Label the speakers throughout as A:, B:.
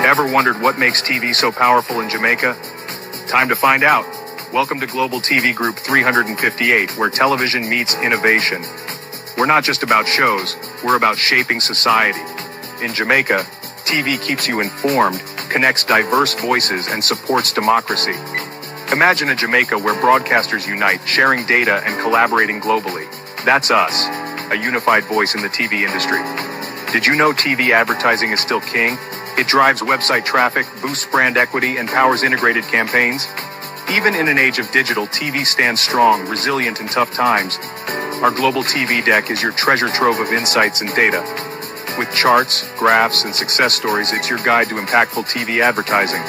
A: Ever wondered what makes TV so powerful in Jamaica? Time to find out. Welcome to Global TV Group 358, where television meets innovation. We're not just about shows, we're about shaping society. In Jamaica, TV keeps you informed, connects diverse voices, and supports democracy. Imagine a Jamaica where broadcasters unite, sharing data and collaborating globally. That's us, a unified voice in the TV industry. Did you know TV advertising is still king? It drives website traffic, boosts brand equity, and powers integrated campaigns. Even in an age of digital, TV stands strong, resilient in tough times. Our global TV deck is your treasure trove of insights and data. With charts, graphs, and success stories, it's your guide to impactful TV advertising.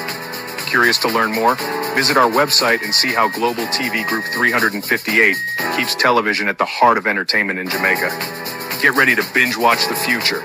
A: Curious to learn more? Visit our website and see how Global TV Group 358 keeps television at the heart of entertainment in Jamaica. Get ready to binge watch the future.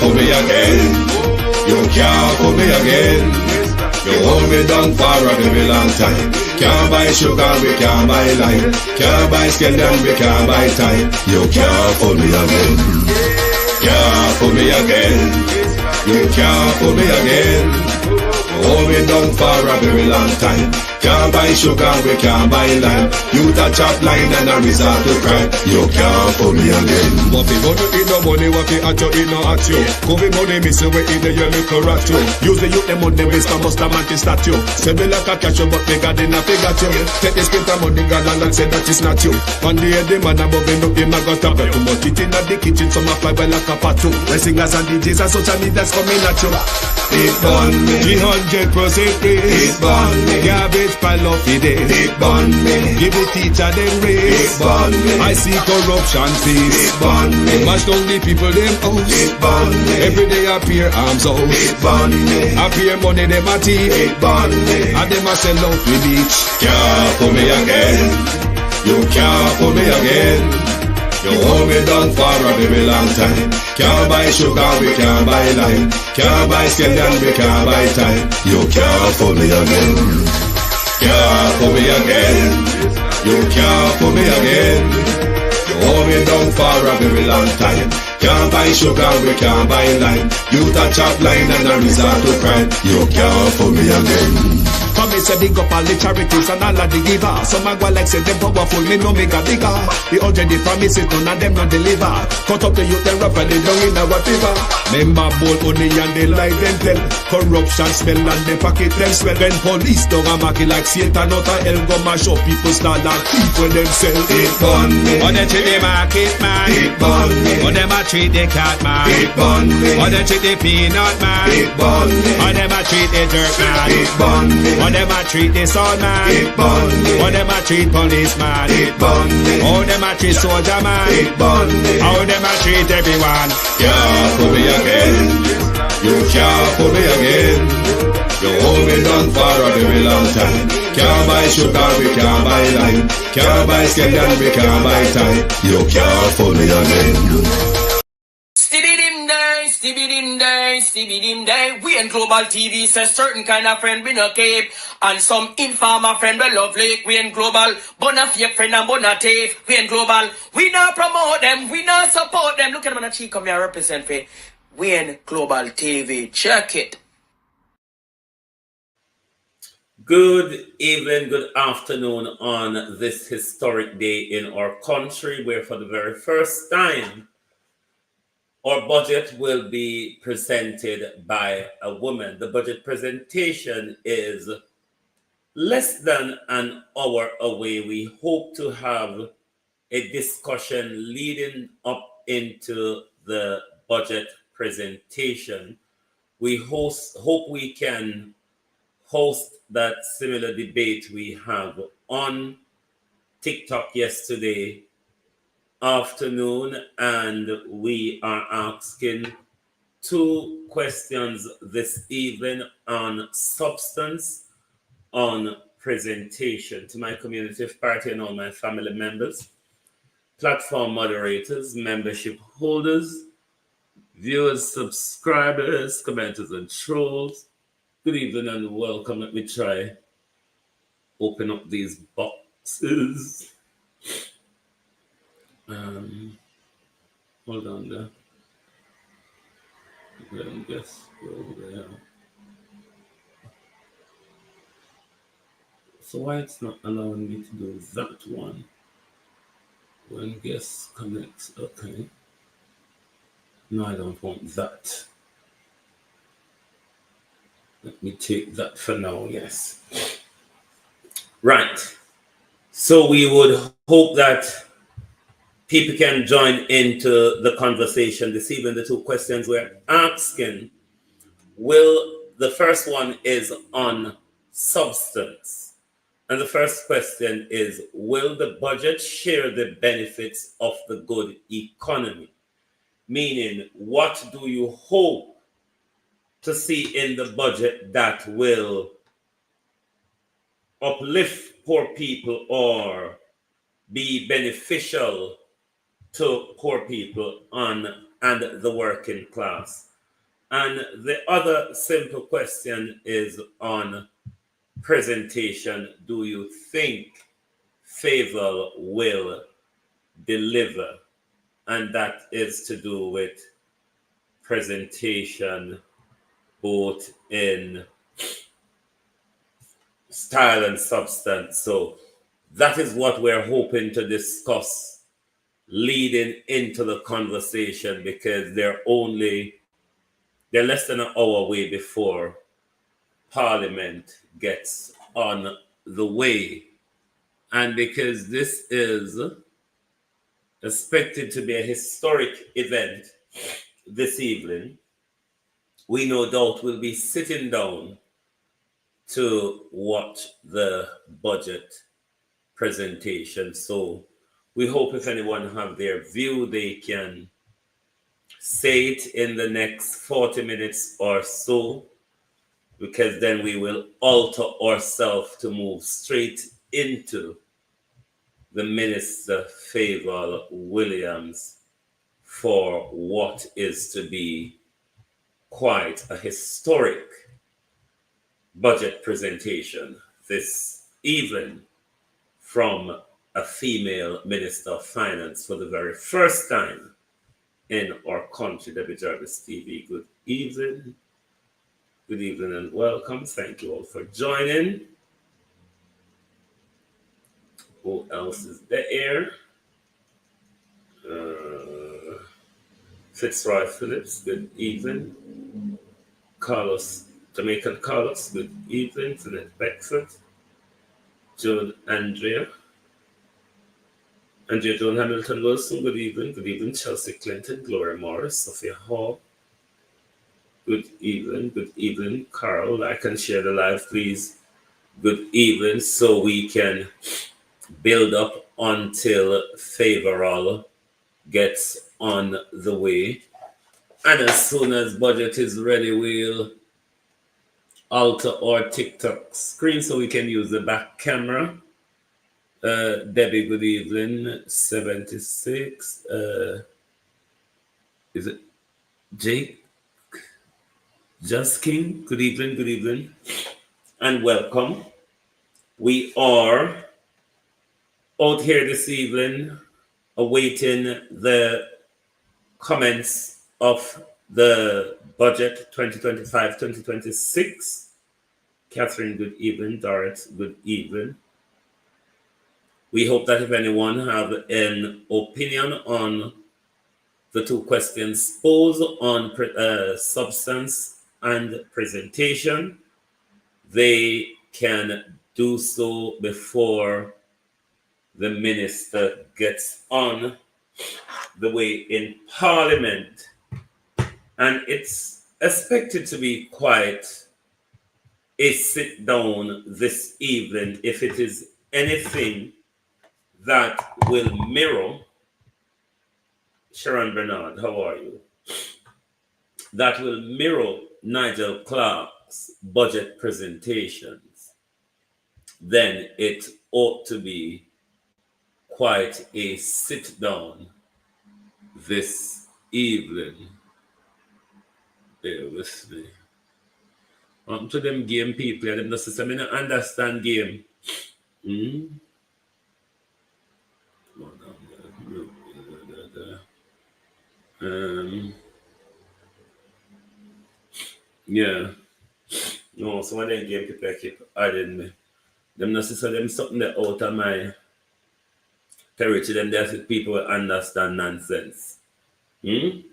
B: For me again, you can't for me again. You hold me down for a very long time. Can't buy sugar, we can't buy lime. Can't buy skin and we can't buy time. You can't for me again. Can't for me again. You can't for me again. You hold me down for a very long time. Can't buy sugar, we can't buy lime. You touch up line and a resort to crime. You can't for me again.
C: What people do in no money, what they at you, in no at you. Covid money, miss away in the year, look at you. Use the youth, the money, waste and bust a man to statue. Say me like a cashew, but me got in a figure you. Take the spit of money, God, and say that is not you. One day, the man above him, up him, I got a bed. Too much it in the kitchen, some a fly by like a patu. The singers and DJs and social media's coming at you.
B: It burn me.
C: 300% free.
B: It burn me.
C: Garbage pile up the day.
B: It burn me.
C: Give the teacher them raise.
B: It burn me.
C: I see corruption fees.
B: It burn me.
C: Mash down the people them house.
B: It burn me.
C: Every day appear arms out.
B: It burn me.
C: Appear money them a thief.
B: It burn me.
C: And them a sell out the beach.
B: Can't for me again. You can't for me again. You hold me down for a very long time. Can't buy sugar, we can't buy lime. Can't buy skin and we can't buy time. You can't for me again. Can't for me again. You can't for me again. You hold me down for a very long time. Can't buy sugar, we can't buy lime. You touch up line and a resort to crime. You can't for me again.
C: For me say big up all the charities and all of the givers. Some a go like say them powerful, me no make a bigger. The urgent the promises, none of them not deliver. Cut up the youth, they rap and they down in our fever. Member bowl money and they lie them tell. Corruption smell and they pocket them swell. When police don't a market like Satan out of hell, go mash up people start like people themselves.
B: It burn me.
C: On they treat the market man.
B: It burn me.
C: On them a treat the cat man.
B: It burn me.
C: On they treat the peanut man.
B: It burn me.
C: On them a treat the dirt man.
B: It burn me.
C: On them a treat the sound man.
B: It burn me.
C: How them a treat policeman.
B: It burn me.
C: How them a treat soldier man.
B: It burn me.
C: How them a treat everyone.
B: Can't for me again. You can't for me again. You hold me down for a very long time. Can't buy sugar, we can't buy lime. Can't buy skin and we can't buy time. You can't for me again.
D: Stibby-dim day. We in Global TV says certain kind of friend we no cape. And some informer friend we love Lake. We in Global, bona fake friend and bona tape. We in Global, we not promote them, we not support them. Look at them on the cheek, come here represent for we in Global TV. Check it.
E: Good evening, good afternoon on this historic day in our country where for the very first time our budget will be presented by a woman. The budget presentation is less than an hour away. We hope to have a discussion leading up into the budget presentation. We hope we can host that similar debate we have on TikTok yesterday afternoon, and we are asking 2 questions this evening on substance, on presentation. To my community of party and all my family members, platform moderators, membership holders, viewers, subscribers, commenters, and trolls, good evening and welcome. Let me try open up these boxes. Hold on there. Let me guess over there. So why it's not allowing me to do that one? When guest connects, okay. No, I don't want that. Let me take that for now, yes. Right. So we would hope that people can join into the conversation this evening. The 2 questions we're asking, the first one is on substance. And the first question is, will the budget share the benefits of the good economy? Meaning, what do you hope to see in the budget that will uplift poor people or be beneficial to poor people and the working class? And the other simple question is on presentation. Do you think Faval will deliver? And that is to do with presentation, both in style and substance. So that is what we're hoping to discuss leading into the conversation, because they're less than an hour away before Parliament gets on the way. And because this is expected to be a historic event this evening, we no doubt will be sitting down to watch the budget presentation. So we hope if anyone have their view, they can say it in the next 40 minutes or so, because then we will alter ourselves to move straight into the Minister Faval Williams for what is to be quite a historic budget presentation this evening from a female Minister of Finance for the very first time in our country. Debbie Jarvis TV, good evening. Good evening and welcome. Thank you all for joining. Who else is there? Fitzroy Phillips, good evening. Carlos, Jamaican Carlos, good evening. Jeanette Beckford. Joan Andrea Joan Hamilton Wilson, good evening. Good evening. Chelsea Clinton, Gloria Morris, Sophia Hall. Good evening. Carl, I can share the live, please. Good evening, so we can build up until Favorable gets on the way. And as soon as budget is ready, we'll alter our TikTok screen so we can use the back camera. Debbie, good evening. 76. Is it Jake? Just King, good evening, and welcome. We are out here this evening awaiting the comments of the budget 2025-2026. Catherine, good evening. Doris, good evening. We hope that if anyone have an opinion on the 2 questions posed on substance and presentation, they can do so before the minister gets on the way in Parliament. And it's expected to be quite a sit down this evening, if it is anything that will mirror, Sharon Bernard, how are you? That will mirror Nigel Clark's budget presentations, then it ought to be quite a sit down this evening. Bear with me. To them game people, them not say, I don't understand game. Yeah. No, some of them game people I keep adding me. Them not say them something that out of my territory. Them there people will understand nonsense. If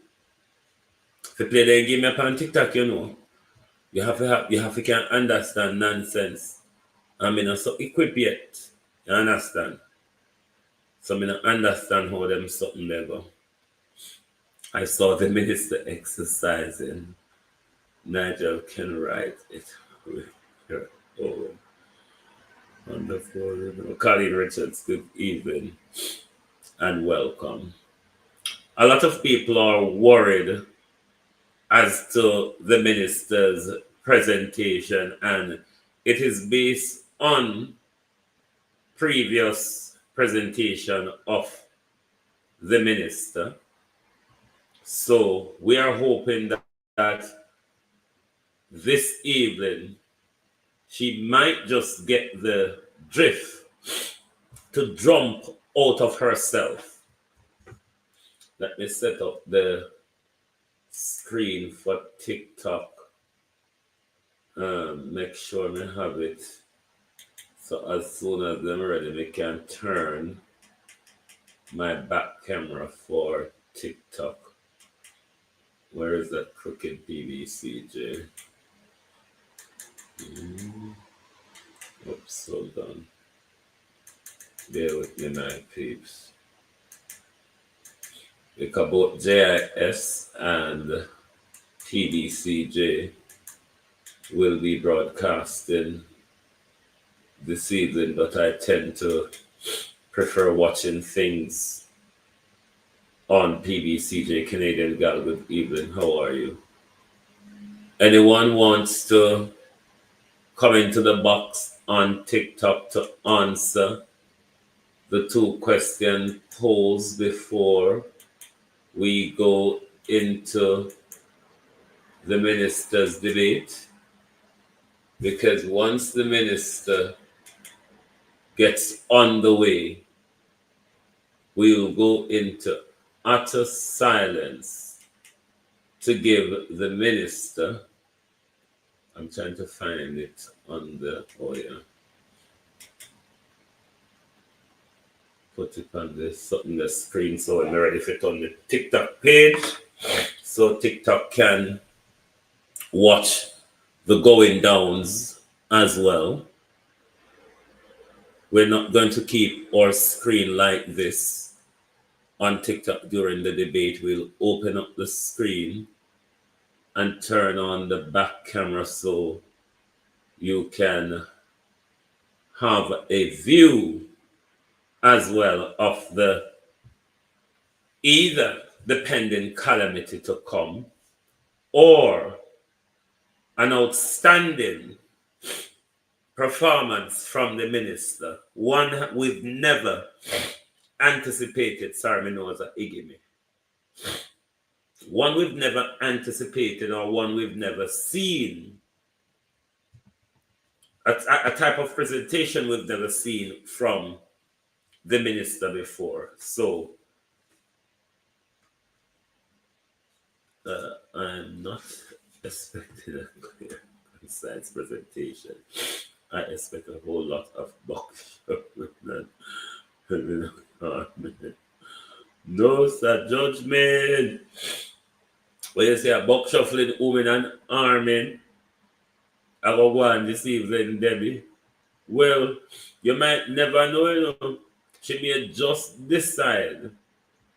E: you play the game up on TikTok, you know, you have to can understand nonsense. I mean, not so equipped yet. You understand? So I mean, I understand how them something they go. I saw the minister exercising. Nigel can write it with her own. Wonderful. Colleen Richards, good evening and welcome. A lot of people are worried as to the minister's presentation, and it is based on previous presentation of the minister. So we are hoping that this evening she might just get the drift to jump out of herself. Let me set up the screen for TikTok. Make sure I have it. So as soon as I'm ready, we can turn my back camera for TikTok. Where is that crooked PVCJ? Oops, hold on. Bear with me, my peeps. Because both JIS and TDCJ will be broadcasting this evening, but I tend to prefer watching things on PBCJ. Canadian Gal, good evening. How are you? Anyone wants to come into the box on TikTok to answer the two questions posed before we go into the minister's debate? Because once the minister gets on the way, we will go into utter silence to give the minister. I'm trying to find it on the, oh yeah. Put it on the screen so I'm ready for it on the TikTok page. So TikTok can watch the going downs as well. We're not going to keep our screen like this on TikTok during the debate. We'll open up the screen and turn on the back camera so you can have a view as well of the either the pending calamity to come or an outstanding performance from the minister, one we've never anticipated. Sorry, my nose are igging me. One we've never anticipated or one we've never seen. A type of presentation we've never seen from the minister before. So I'm not expecting a clear, concise presentation. I expect a whole lot of box shuffling. No, sir, judgment. When you say a box shuffling, woman and arming, I go on this evening, Debbie. Well, you might never know, you know. She may just decide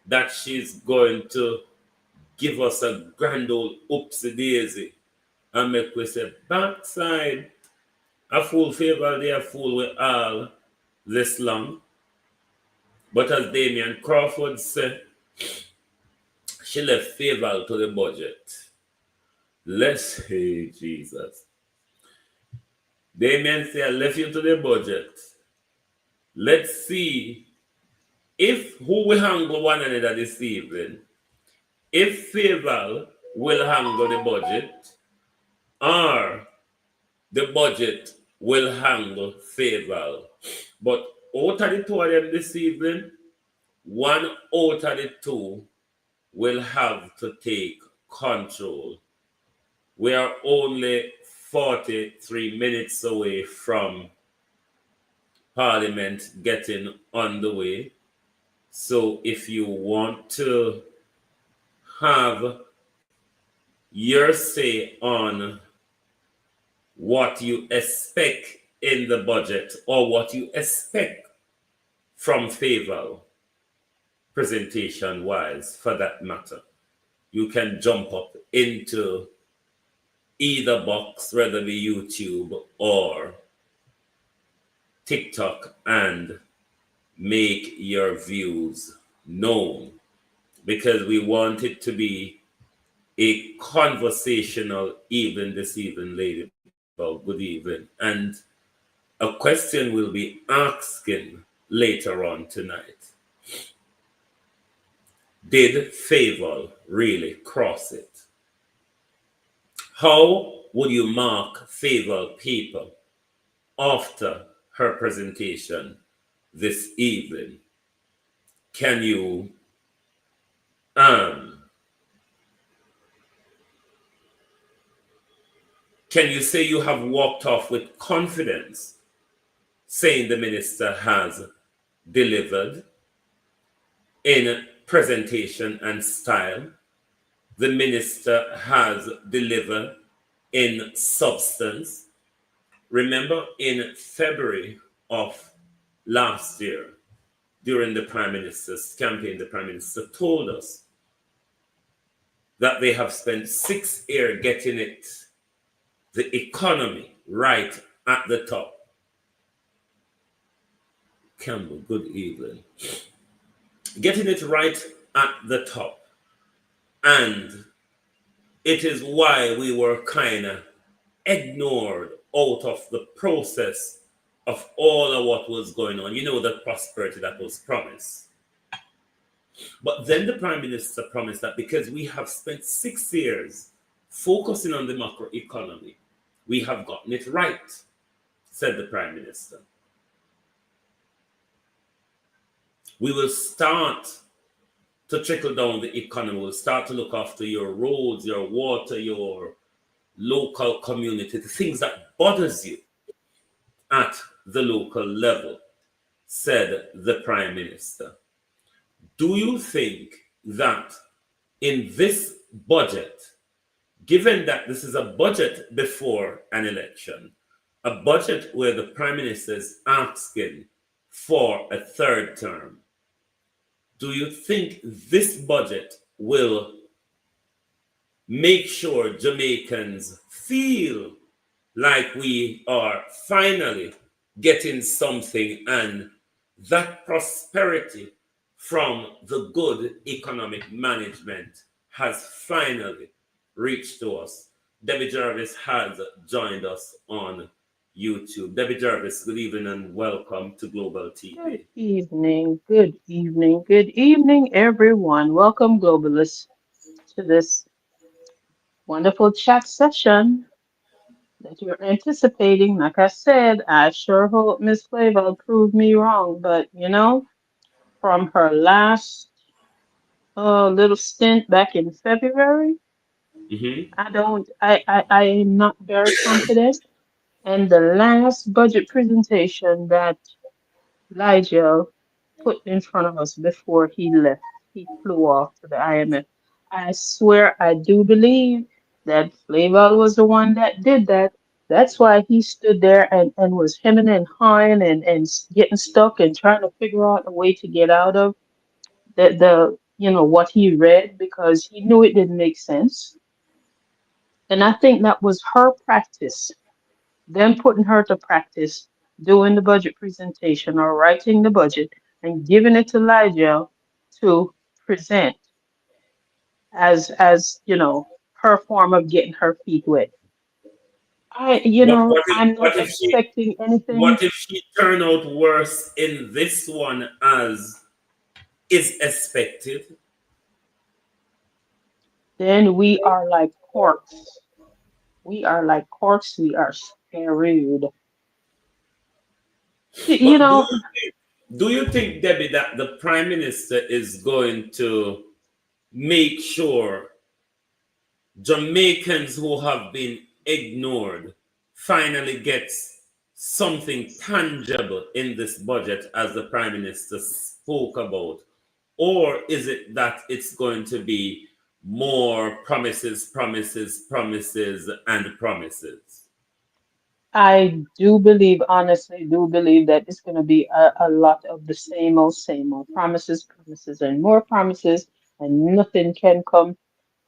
E: that she's going to give us a grand old oopsie daisy and make we say, backside, a fool favor there, a fool with all. this long. But as Damian Crawford said, she left Faval to the budget. Let's say Jesus. Damian said, I left you to the budget. Let's see if who will handle one another this evening. If Faval will handle the budget, or the budget will handle Faval. But out of the two of them this evening, one out of the two will have to take control. We are only 43 minutes away from Parliament getting underway. So if you want to have your say on what you expect in the budget or what you expect from Faval, presentation wise, for that matter, you can jump up into either box, whether it be YouTube or TikTok, and make your views known, because we want it to be a conversational evening this evening, Lady Faval. Good evening. And a question will be asking later on tonight. Did Faval really cross it? How would you mark Faval people after her presentation this evening? Can you um say you have walked off with confidence, saying the minister has delivered in presentation and style? The minister has delivered in substance. Remember, in February of last year, during the Prime Minister's campaign, the Prime Minister told us that they have spent 6 years getting the economy right at the top. Campbell, good evening. Getting it right at the top. And it is why we were kind of ignored out of the process of all of what was going on. You know, the prosperity that was promised. But then the Prime Minister promised that because we have spent 6 years focusing on the macroeconomy, we have gotten it right, said the Prime Minister. We will start to trickle down the economy. We'll start to look after your roads, your water, your local community, the things that bothers you at the local level, said the Prime Minister. Do you think that in this budget, given that this is a budget before an election, a budget where the Prime Minister is asking for a third term, do you think this budget will make sure Jamaicans feel like we are finally getting something, and that prosperity from the good economic management has finally reached to us? Debbie Jarvis has joined us on YouTube. Debbie Jarvis, good evening and welcome to Global
F: Good
E: TV.
F: evening, good evening, good evening, everyone. Welcome, globalists, to this wonderful chat session that you're anticipating. Like I said, I sure hope Miss Flavor will prove me wrong, but from her last little stint back in February,
E: Mm-hmm.
F: I am not very confident. And the last budget presentation that Nigel put in front of us before he left. He flew off to the IMF. I swear I do believe that Flavel was the one that did that. That's why he stood there and was hemming and hawing and getting stuck and trying to figure out a way to get out of what he read, because he knew it didn't make sense. And I think that was her practice, them putting her to practice doing the budget presentation or writing the budget and giving it to Ligel to present as her form of getting her feet wet. I'm not
E: What if she
F: expecting anything.
E: what if she turn out worse in this one as is expected?
F: Then we are like corks. We are like corks. We are screwed. You
E: But
F: know,
E: do you think, Debbie, that the Prime Minister is going to make sure Jamaicans who have been ignored finally gets something tangible in this budget, as the Prime Minister spoke about? Or is it that it's going to be more promises, promises, promises, and promises?
F: I do believe, honestly, do believe that it's going to be a lot of the same old promises, promises, and more promises, and nothing can come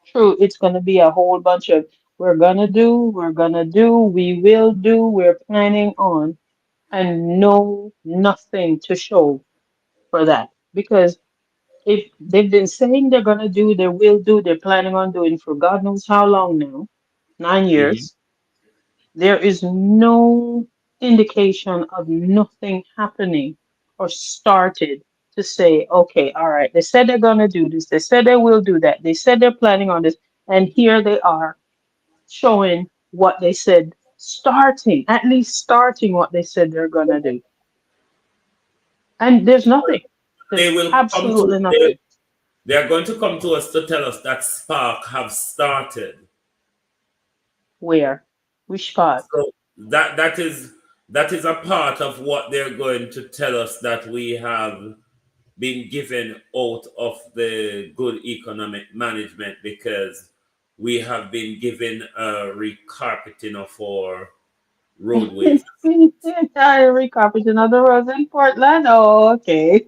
F: true. It's going to be a whole bunch of we're gonna do, we will do, we're planning on, and nothing to show for that. Because if they've been saying they're gonna do, they will do, they're planning on doing for God knows how long now, nine
E: Mhm.
F: years, there is no indication of nothing happening or started to say, okay, all right, they said they're gonna do this, they said they will do that, they said they're planning on this, and here they are showing what they said, starting, at least starting what they said they're gonna do. And there's nothing. There's
E: They will come to
F: absolutely nothing.
E: they are going to come to us to tell us that spark have started.
F: Where? Which part?
E: So that is a part of what they're going to tell us, that we have been given out of the good economic management, because we have been given a recarpeting of our roadways.
F: Recarpeting of the roads in Portland. Oh, okay.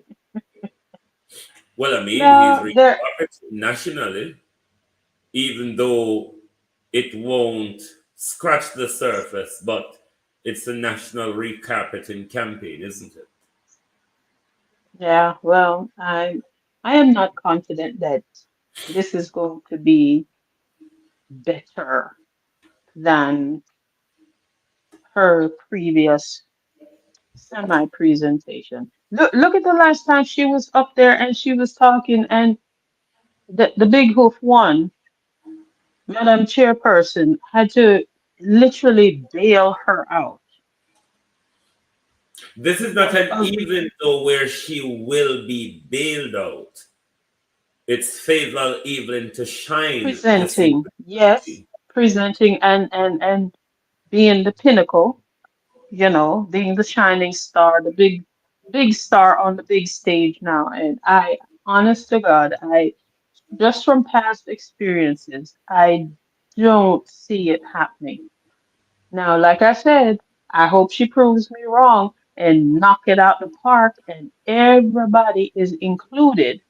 E: Well, I mean, he's
F: No, there.
E: recarpeting nationally, even though it won't scratch the surface, but it's a national recarpeting campaign, isn't it?
F: Yeah. Well, I am not confident that this is going to be better than her previous semi-presentation. Look at the last time she was up there and she was talking, and the big hoof one, Madam Chairperson, had to literally bail her out
E: This is not an
F: of
E: even though where she will be bailed out. It's Faval Evelyn to shine the
F: presenting, yes,
E: security.
F: presenting and being the pinnacle, being the shining star, the big star on the big stage now. And honest to God, just from past experiences, I don't see it happening. Now, like I said, I hope she proves me wrong and knock it out the park, and everybody is included,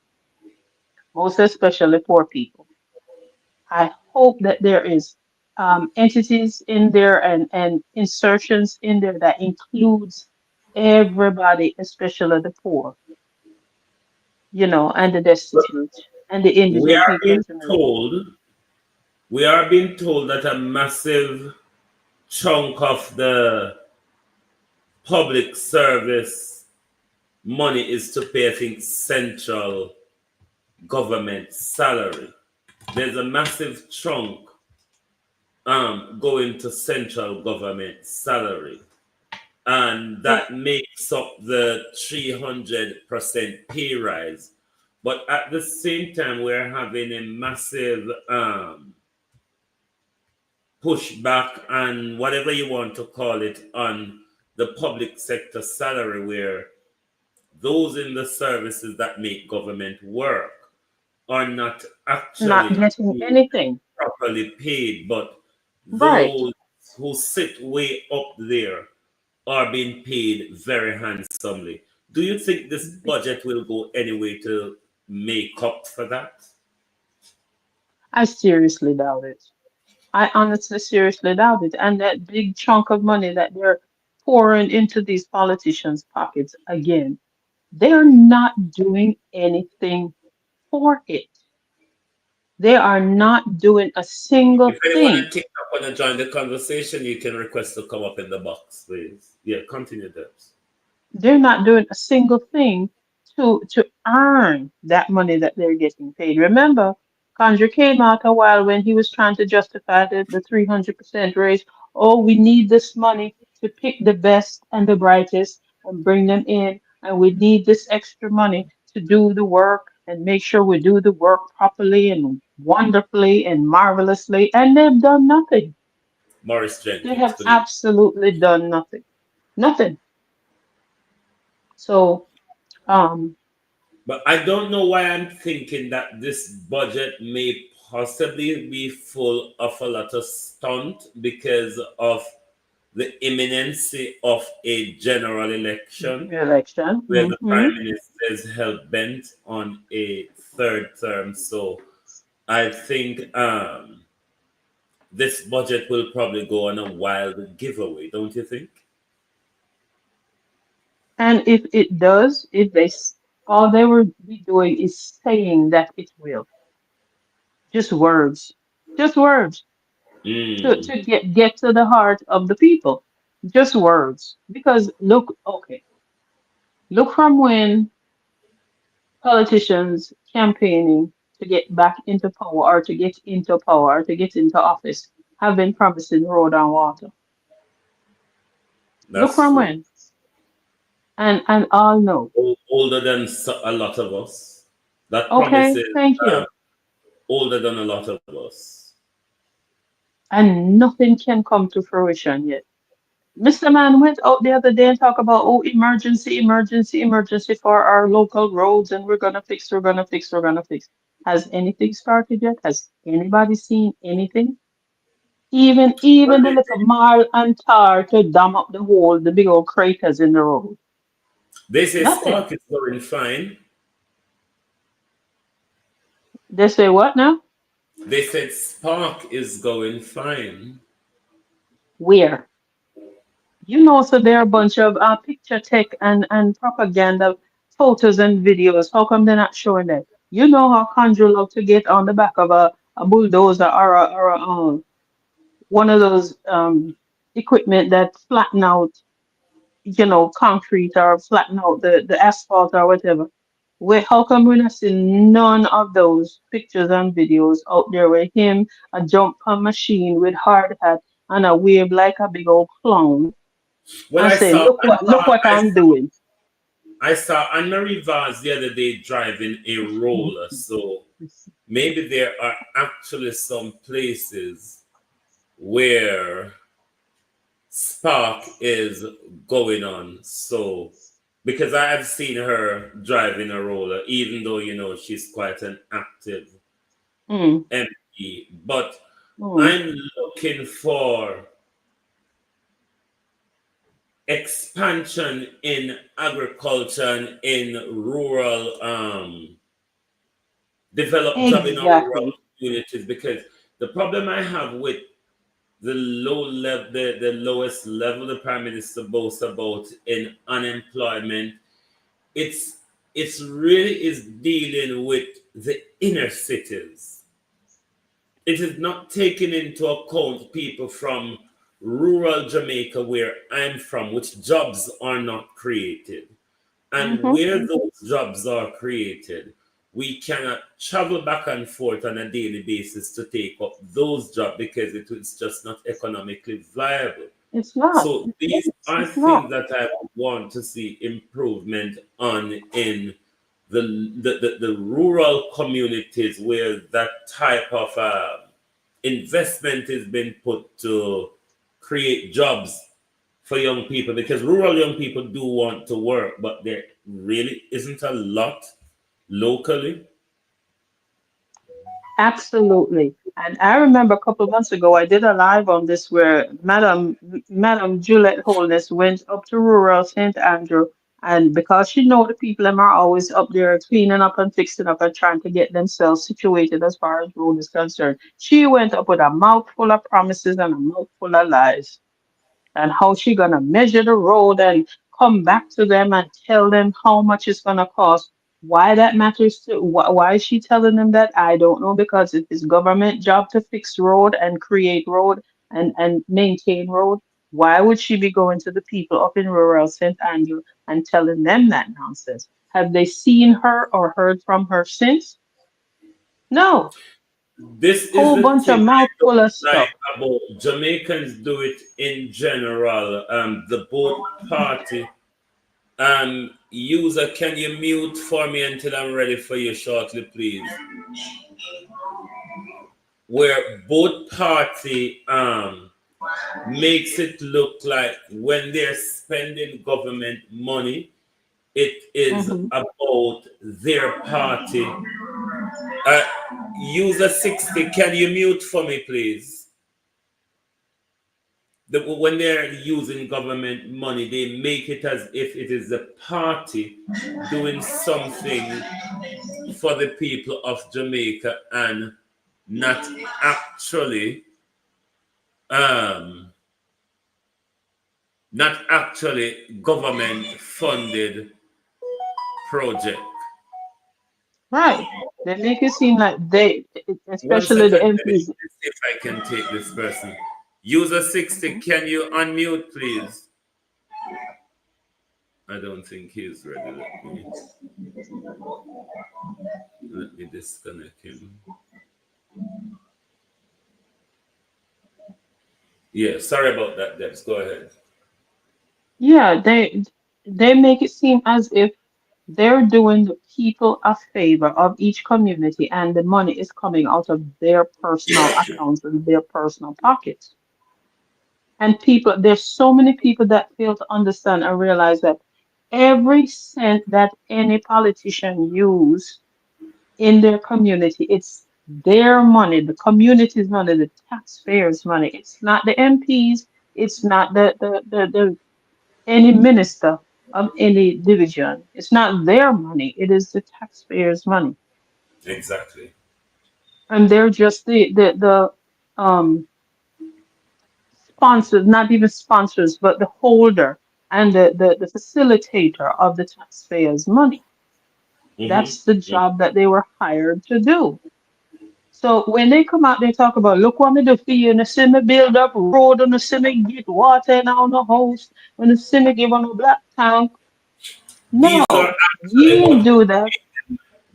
F: most especially poor people. I hope that there is entities in there and insertions in there that includes everybody, especially the poor, and the destitute and the
E: We
F: indigent
E: are
F: people
E: being
F: of Jamaica.
E: told, we are being told that a massive chunk of the public service money is to pay, I think, central government salary. There's a massive chunk going to central government salary, and
F: Well,
E: that makes up the 300% pay rise. But at the same time, we're having a massive pushback, and whatever you want to call it, on the public sector salary, where those in the services that make government work are not
F: not
E: actually
F: getting anything.
E: properly paid, but
F: Right.
E: those who sit way up there are being paid very handsomely. Do you think this budget will go anyway to make up for that?
F: I seriously doubt it. I honestly seriously doubt it. And that big chunk of money that they're pouring into these politicians' pockets again. They're not doing anything for it. They are not doing a single
E: If anyone
F: thing.
E: on TikTok want to join the conversation, you can request to come up in the box, please. Yeah, continue, Debs.
F: They're not doing a single thing to earn that money that they're getting paid. Remember, Conjure came out a while when he was trying to justify the 300% raise. Oh, we need this money to pick the best and the brightest and bring them in. And we need this extra money to do the work and make sure we do the work properly and wonderfully and marvelously. And they've done nothing.
E: Morris
F: They
E: Jenkins,
F: have
E: good evening.
F: absolutely done nothing. Nothing. So, um,
E: But I don't know why I'm thinking that this budget may possibly be full of a lot of stunt because of the imminency of a general election
F: election.
E: where the
F: Hmm.
E: prime minister is hell bent on a third term. So I think this budget will probably go on a wild giveaway, don't you think?
F: And if it does, if all they will be doing is saying that it will, just just words
E: Mm.
F: to get to the heart of the people, just words. Because look, okay, look from when politicians campaigning to get back into power or to get into power or to get into office have been promising road and water. Look
E: That's
F: from
E: true.
F: when, and all know.
E: Older than a lot of us. That promise
F: Okay,
E: is
F: thank you.
E: older than a lot of us.
F: And nothing can come to fruition yet. Mr. Man went out the other day and talked about, oh, emergency, emergency, emergency for our local roads, and we're gonna fix, we're gonna fix, we're gonna fix. Has anything started yet? Has anybody seen anything?
E: Well,
F: Even the little mile and tar to dam up the hole, the big old craters in the road.
E: they say
F: Nothing.
E: Spark is going fine.
F: They say what now?
E: They said Spark is going fine.
F: Where? So there are a bunch of picture tech and propaganda photos and videos. How come they're not showing that? You know how Conjure love to get on the back of a bulldozer or one of those equipment that flatten out, concrete or flatten out the asphalt or whatever. How come we're not seeing none of those pictures and videos out there with him a jump on machine with hard hat and a wave like a big old clown
E: Well,
F: and say, look what I'm doing.
E: I saw Anne-Marie Vaz the other day driving a roller. So maybe there are actually some places where Spark is going on. So because I have seen her driving a roller, even though she's quite an active
F: Mm,
E: MP, but
F: mm.
E: I'm looking for expansion in agriculture and in rural develop job in our rural
F: Exactly.
E: communities because the problem I have with the low level the lowest level the prime minister boasts about in unemployment, it's it's really is dealing with the inner cities. It is not taking into account people from rural Jamaica, where I'm from, which jobs are not created. And
F: Hmm.
E: where those jobs are created, we cannot travel back and forth on a daily basis to take up those jobs because it is just not economically viable.
F: It's not.
E: So these are
F: It's not.
E: things that I want to see improvement on in the rural communities where that type of investment is being put to create jobs for young people because rural young people do want to work, but there really isn't a lot locally.
F: Absolutely. And I remember a couple of months ago, I did a live on this where Madam Juliet Holness went up to rural St. Andrew. And because she know the people them are always up there cleaning up and fixing up and trying to get themselves situated as far as road is concerned, she went up with a mouthful of promises and a mouthful of lies. and how she gonna measure the road and come back to them and tell them how much it's gonna cost. Why that matters to why is she telling them that? I don't know, because it is government job to fix road and create road and maintain road. Why would she be going to the people up in rural St. Andrew and telling them that nonsense? Have they seen her or heard from her since? No.
E: This is
F: Whole
E: the
F: bunch
E: thing
F: of
E: I
F: mouthful
E: don't
F: of
E: like
F: stuff.
E: about Jamaicans do it in general. The both party. User, can you mute for me until I'm ready for you shortly, please? Where both party makes it look like when they're spending government money, it is
F: Hmm.
E: about their party. Uh, User 60, can you mute for me, please? When they're using government money, they make it as if it is the party doing something for the people of Jamaica and not actually um, not actually government funded project.
F: Right. They make it seem like they,
E: One
F: especially the
E: second, let me
F: MPs.
E: see if I can take this person. User 60,
F: Mhm.
E: can you unmute, please? I don't think he's ready. Let me disconnect him. Yeah, sorry about that, Debs. Go ahead.
F: Yeah, they make it seem as if they're doing the people a favor of each community and the money is coming out of their personal accounts and their personal pockets. And people, there's so many people that fail to understand and realize that every cent that any politician use in their community, it's their money, the community's money, the taxpayers' money. It's not the MPs, it's not the any minister of any division. It's not their money, it is the taxpayers' money.
E: Exactly.
F: And they're just the sponsors, not even sponsors, but the holder and the facilitator of the taxpayers' money.
E: Mm-hmm.
F: That's the job that they were hired to do. So when they come out, they talk about, look what me do for you, and the see me build up road, and the see me get water in on the house, and the see me give on a black tank.
E: These are
F: No,
E: actually
F: you
E: what
F: ain't do that.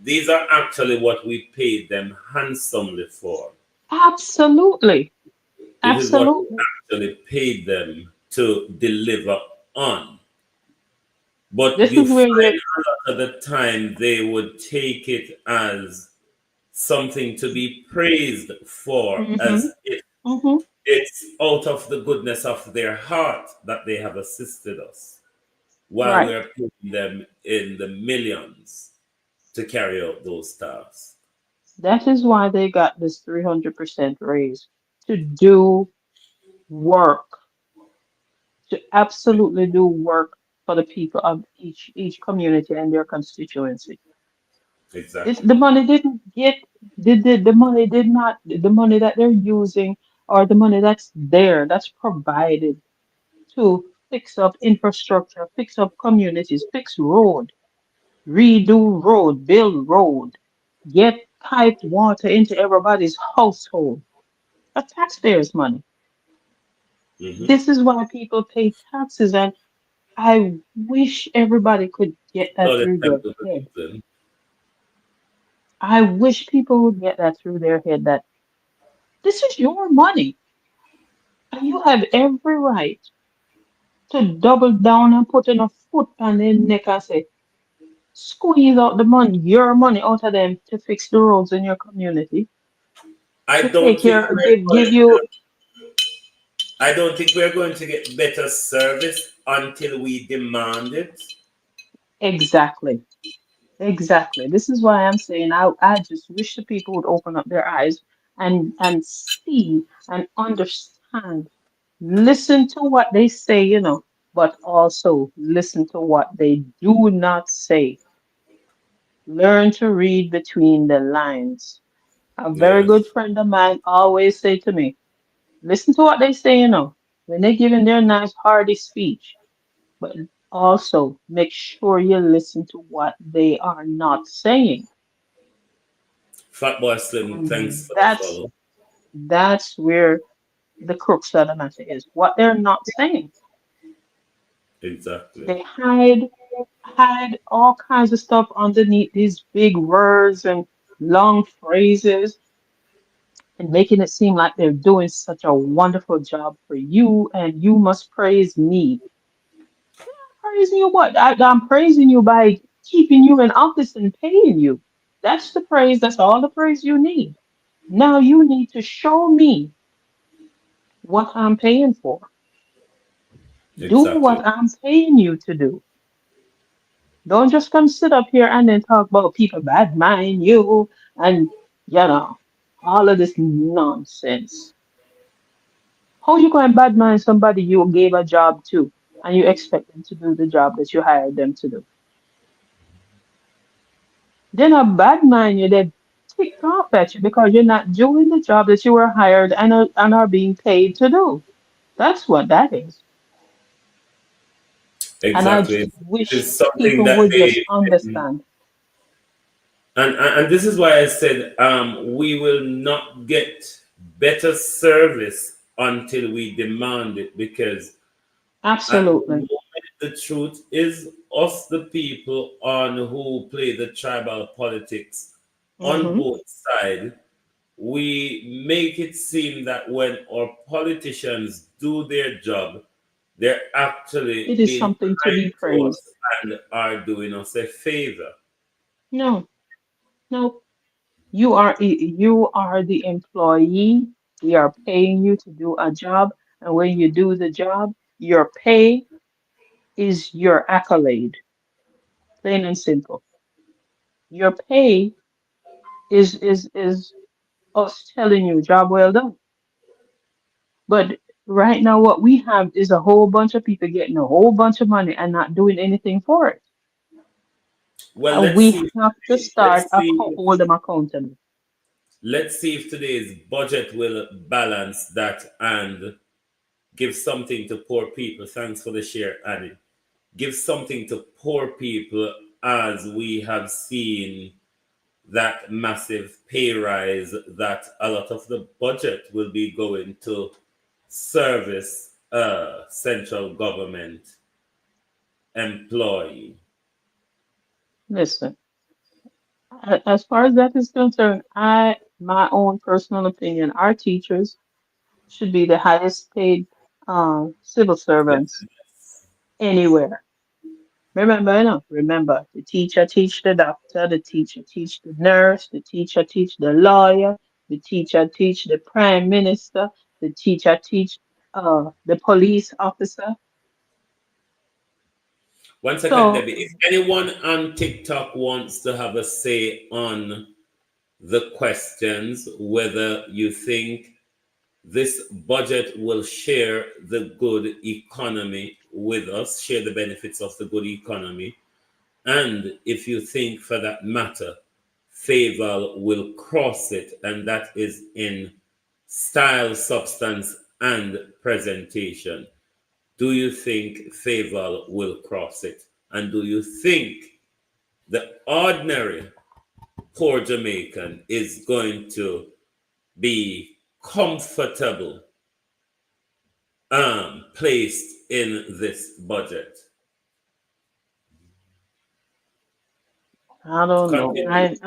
E: these are actually what we paid them handsomely for.
F: Absolutely.
E: It is what we
F: Absolutely.
E: actually paid them to deliver on. But
F: This
E: you
F: is
E: find
F: where you're.
E: a lot of the time they would take it as something to be praised for,
F: Hmm.
E: as if
F: Hmm.
E: it's out of the goodness of their heart that they have assisted us, while
F: Right.
E: we're putting them in the millions to carry out those tasks.
F: That is why they got this 300% raise to do work, to absolutely do work for the people of each community and their constituency. This,
E: Exactly.
F: the money didn't get the money did not the money that they're using or the money that's there that's provided to fix up infrastructure, fix up communities, fix road, redo road, build road, get piped water into everybody's household. That's taxpayers' money.
E: Mm-hmm.
F: This is why people pay taxes, and I wish everybody could get that
E: All the
F: through
E: time
F: their
E: to the
F: head.
E: reason.
F: I wish people would get that through their head that this is your money and you have every right to double down and put in a foot on their neck and say, squeeze out the money, your money out of them to fix the roads in your community,
E: I
F: to
E: don't
F: take
E: think
F: care,
E: we're
F: give
E: going
F: you
E: I don't think we're going to get better service until we demand it.
F: exactly. Exactly. This is why I'm saying I just wish the people would open up their eyes and see and understand. Listen to what they say, but also listen to what they do not say. Learn to read between the lines. A very good
E: Yes.
F: friend of mine always say to me, listen to what they say, when they're giving their nice hearty speech, but also make sure you listen to what they are not saying.
E: Fat Boy Slim,
F: And
E: thanks for the
F: that's
E: follow.
F: that's where the crux of the matter is. What they're not saying.
E: Exactly.
F: They hide all kinds of stuff underneath these big words and long phrases and making it seem like they're doing such a wonderful job for you and you must praise me. Praising you what? I'm praising you by keeping you in office and paying you. That's the praise. That's all the praise you need. Now you need to show me what I'm paying for. Do
E: Exactly.
F: what I'm paying you to do. Don't just come sit up here and then talk about people bad mind you and all of this nonsense. How you going to bad mind somebody you gave a job to and you expect them to do the job that you hired them to do? They're not bad mind you, they're ticked off at you because you're not doing the job that you were hired and are being paid to do. That's what that is. And I
E: Exactly.
F: just
E: It
F: wish
E: is something
F: people
E: that
F: would just understand.
E: and this is why I said we will not get better service until we demand it, because at the
F: Absolutely.
E: moment the truth is us the people on who play the tribal politics on
F: Hmm.
E: both sides, we make it seem that when our politicians do their job, they're actually
F: It is
E: being
F: something to
E: kind
F: be
E: to
F: praised.
E: us and are doing us a favor.
F: No, no. You are the employee. We are paying you to do a job, and when you do the job, your pay is your accolade. Plain and simple. Your pay is us telling you job well done. But right now, what we have is a whole bunch of people getting a whole bunch of money and not doing anything for it.
E: Well,
F: And we have to start hold them accountable.
E: let's see if today's budget will balance that and give something to poor people. Thanks for the share, Annie. Give something to poor people, as we have seen that massive pay rise that a lot of the budget will be going to service central government employee.
F: Listen, as far as that is concerned, my own personal opinion, our teachers should be the highest paid civil
E: Yes.
F: servants anywhere. Remember, the teacher teach the doctor, the teacher teach the nurse, the teacher teach the lawyer, the teacher teach the prime minister, the teacher teach the police officer.
E: One second,
F: So
E: Debbie. If anyone on TikTok wants to have a say on the questions, whether you think this budget will share the good economy with us, share the benefits of the good economy, and if you think, for that matter, Faval will cross it, and that is in style, substance, and presentation. Do you think Faval will cross it? And do you think the ordinary poor Jamaican is going to be comfortable placed in this budget?
F: I don't know.
E: Continue.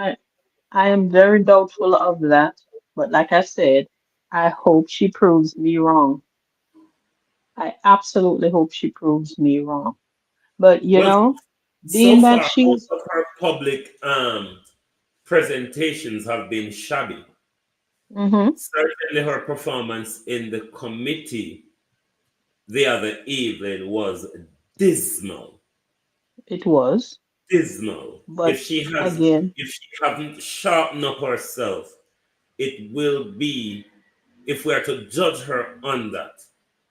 F: I am very doubtful of that. But like I said, I hope she proves me wrong. I absolutely hope she proves me wrong. But
E: Well, so
F: being that
E: far, most
F: she's
E: of her public presentations have been shabby.
F: hmm
E: Certainly, her performance in the committee the other evening was dismal.
F: it was,
E: Dismal.
F: but again,
E: If she haven't sharpened up herself, it will be, if we are to judge her on that,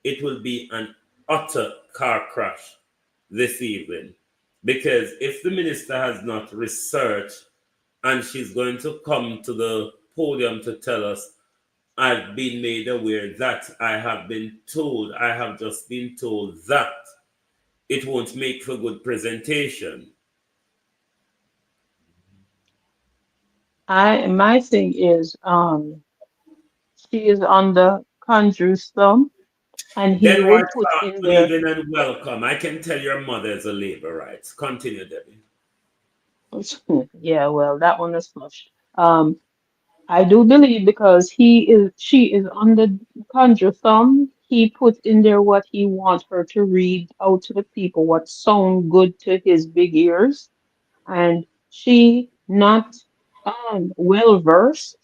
E: it will be an utter car crash this evening. Because if the minister has not researched and she's going to come to the podium to tell us I've been made aware that I have just been told that it won't make for good presentation.
F: My thing is, she is on the conjure's thumb, and he
E: Then
F: will
E: what?
F: put in
E: Good
F: there.
E: evening and welcome. I can tell your mother is a labor rights. Continue, Debbie.
F: Yeah, well, that one is flushed. I do believe because she is on the conjure thumb, he put in there what he wants her to read out to the people, what sound good to his big ears, and she not well versed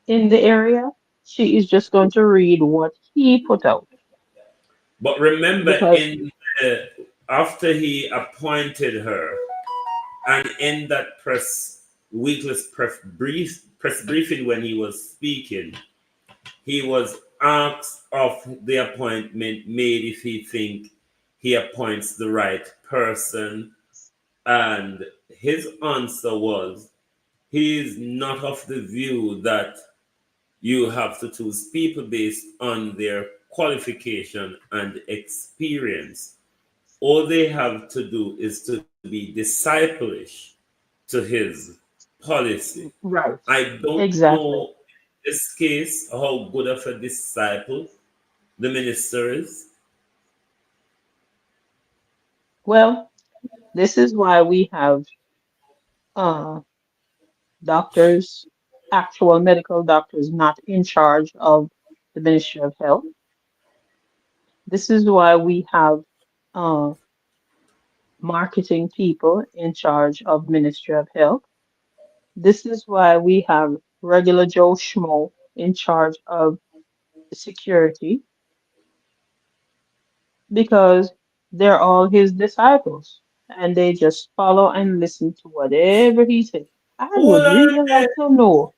F: in the area. She is just going to read what he put out
E: But remember,
F: because
E: after he appointed her, and in that press briefing when he was speaking, he was asked of the appointment made if he think he appoints the right person, and his answer was he is not of the view that you have to choose people based on their qualification and experience. All they have to do is to be disciplish to his policy.
F: right,
E: I don't
F: exactly.
E: know in this case how good of a disciple the minister is.
F: Well, this is why we have uh doctors, actual medical doctors, not in charge of the Ministry of Health. This is why we have uh, marketing people in charge of Ministry of Health. This is why we have regular Joe Schmo in charge of security because they're all his disciples and they just follow and listen to whatever he says. I would
E: Hold on
F: really
E: there,
F: like to know.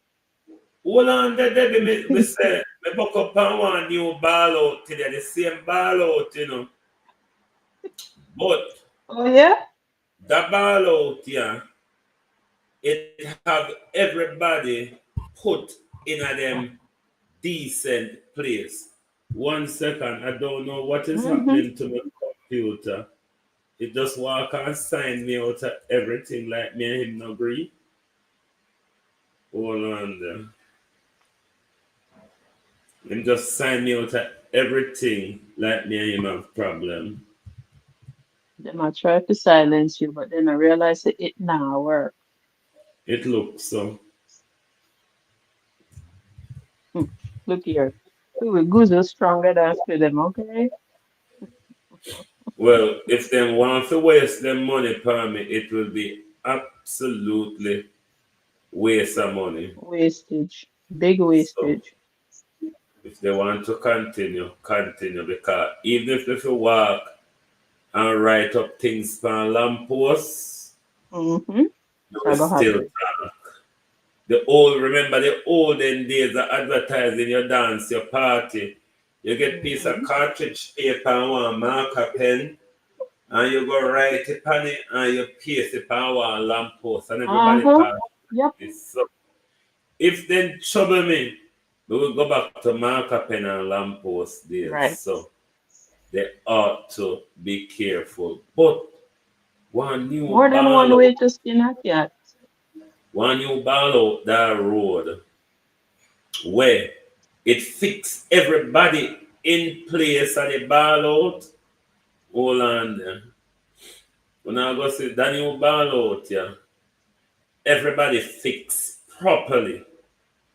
E: hold on there, Debbie. Me say, me buck up on one new ball out today, the same ball out, But
F: Oh yeah?
E: that ball out, yeah, it have everybody put in a them decent place. 1 second, I don't know what is
F: Mm-hmm.
E: happening to my computer. It just walk and sign me out of everything like me and him no agree. Hold on there. Him just sign me out of everything like me and him have problem.
F: They might try to silence you, but then I realize that it now work.
E: It looks so.
F: Hmm. Look here. We will go stronger than for them, okay?
E: Well, if them want to waste their money per me, it will be absolutely waste of money.
F: Wastage. Big
E: So
F: wastage.
E: if they want to continue, continue because even if you walk and write up things on lampposts,
F: Mm-hmm.
E: you will
F: I go
E: still
F: happen.
E: remember the olden days of advertising your dance, your party. You get piece of
F: Mm-hmm.
E: cartridge paper and one marker pen, and you go write it on it, and you paste it on one lamppost, and everybody
F: Uh-huh.
E: pass
F: Yep.
E: this. So if they trouble me, we will go back to marker pen and lamppost days.
F: Right.
E: So they ought to be careful. But one new
F: More than
E: ball
F: one
E: out,
F: way to skin a cat.
E: one new ball out that road where it fix everybody in place at the ball out. Hold on there. When I go see Daniel ball out, yeah, everybody fix properly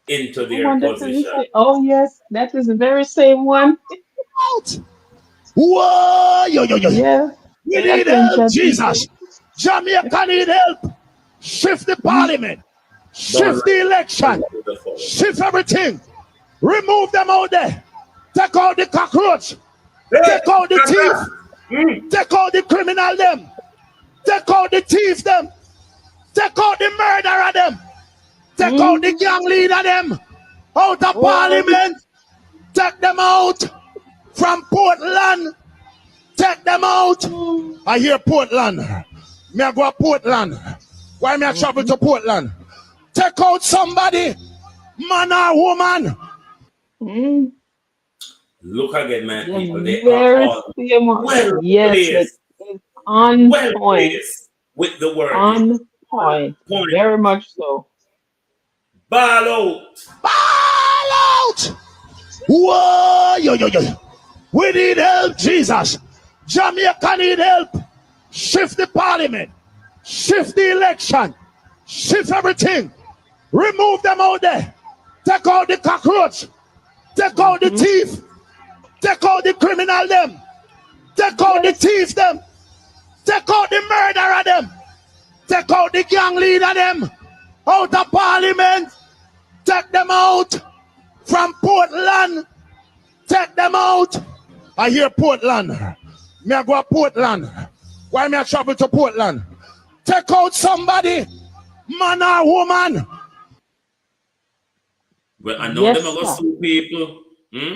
E: into
F: I
E: their
F: wonder to
E: position.
F: say, oh yes, that is the very same one.
C: Out! Whoa! Yo, yo, yo, yo.
F: Yeah.
C: We
F: Pay
C: need help,
F: attention,
C: Jesus.
F: people.
C: Jamaica need help. Shift the parliament.
E: Don't
C: Shift the
E: like
C: election.
E: the follow.
C: Shift everything. Remove them out there. Take out the cockroach.
E: Hey,
C: Take out the thief. Take out the criminal them. Take out the thief them. Take out the murderer them. Take out the
F: Mm-hmm.
C: gang leader them. Out of
F: Oh,
C: parliament. Take them out from Portland. Take them out. I hear Portland. Me I go to Portland. Why me I travel
F: mm-hmm.
C: to Portland? Take out somebody, man or woman.
F: Mm,
E: Look again, my people.
F: they're
E: They are
F: very
E: all
F: famous.
E: well
F: Yes,
E: placed,
F: it's on
E: well
F: point.
E: placed with the wording.
F: On point.
E: Point.
F: Very much so.
E: Ball out.
C: Ball out! Whoa, yo, yo, yo. We need help, Jesus. Jamaica need help. Shift the parliament. Shift the election. Shift everything. Remove them out there. Take out the cockroach. Take out the
F: Hmm.
C: thief. Take out the criminal them. Take out the
F: Yes.
C: thief them. Take out the murderer them. Take out the gang leader them. Out of parliament. Take them out from Portland. Take them out. I hear Portland. Me I go to Portland. Why me I travel to Portland? Take out somebody, man or woman.
E: Well, I know them
F: Yes,
E: are going to
F: sir.
E: sue people. Hmm?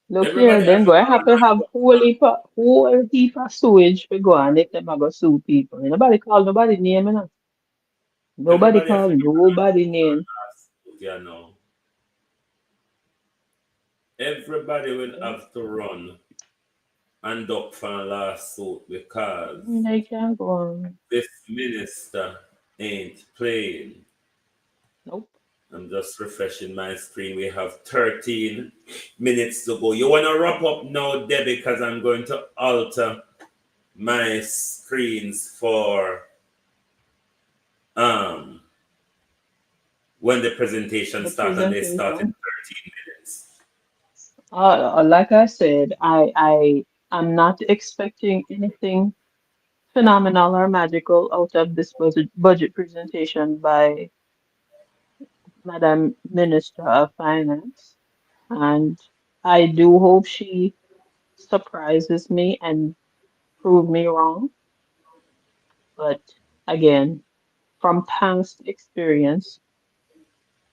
F: Look here,
E: Everybody has
F: then
E: to
F: go. I
E: come
F: have to have
E: and
F: whole heap of sewage to go and if them a go sue people. Nobody call nobody name, you know. Nobody
E: everybody has
F: call
E: to come
F: nobody name.
E: and you know. Everybody will have to run and up for a lawsuit because
F: They can't go on.
E: this minister ain't playing.
F: Nope.
E: I'm just refreshing my screen. We have 13 minutes to go. You want to wrap up now, Debbie, because I'm going to alter my screens for when the presentation
F: The
E: starts, and they start in
F: presentation.
E: 13 minutes.
F: Like I said, I am not expecting anything phenomenal or magical out of this budget presentation by Madam Minister of Finance. And I do hope she surprises me and prove me wrong. But again, from past experience,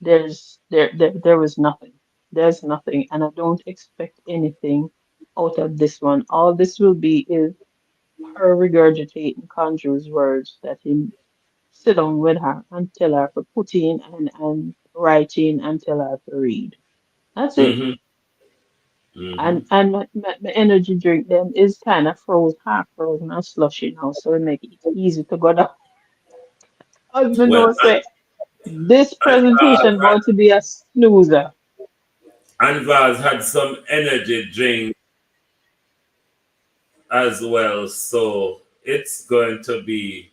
F: there was nothing. There's nothing, and I don't expect anything out of this one. All this will be is her regurgitating Conjure's words that he sit down with her and tell her to put in and write in and tell her to read. That's it.
E: Mm-hmm. Mm-hmm.
F: And my energy drink then is kind of half frozen and slushy now, so it make it easy to go down. Husband
E: Well,
F: knows say this
E: Anvaz
F: presentation going to be a snoozer.
E: Anvaz had some energy drink as well, so it's going to be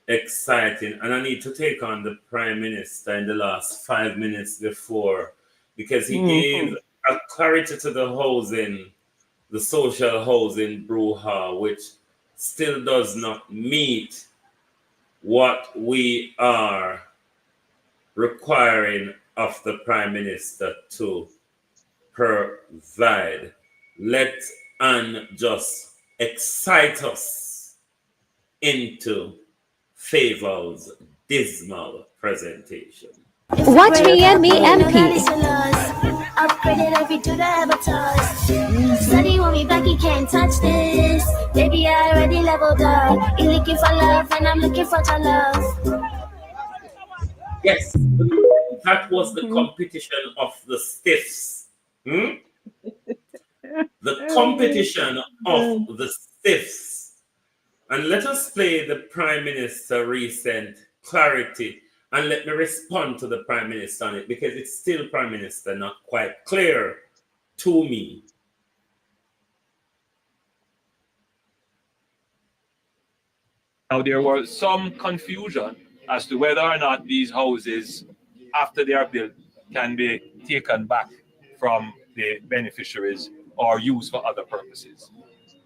E: exciting. And I need to take on the Prime Minister in the last 5 minutes before, because he gave
F: Hmm.
E: a clarity to the social housing brouhaha, which still does not meet what we are requiring of the Prime Minister to provide. Let Anne just excite us into Faval's dismal presentation.
G: Watch me and me MP.
H: Upgraded every dude I ever touched. Study want me back, he can't touch this. Baby, I already leveled up. You looking for love, and I'm looking for your love.
E: Yes, that was the
F: Hmm.
E: competition of the stiffs. Hmm? The competition of the stiffs. And let us play the Prime Minister recent clarity, and let me respond to the Prime Minister on it, because it's still, Prime Minister, not quite clear to me.
I: Now, there was some confusion as to whether or not these houses, after they are built, can be taken back from the beneficiaries or used for other purposes.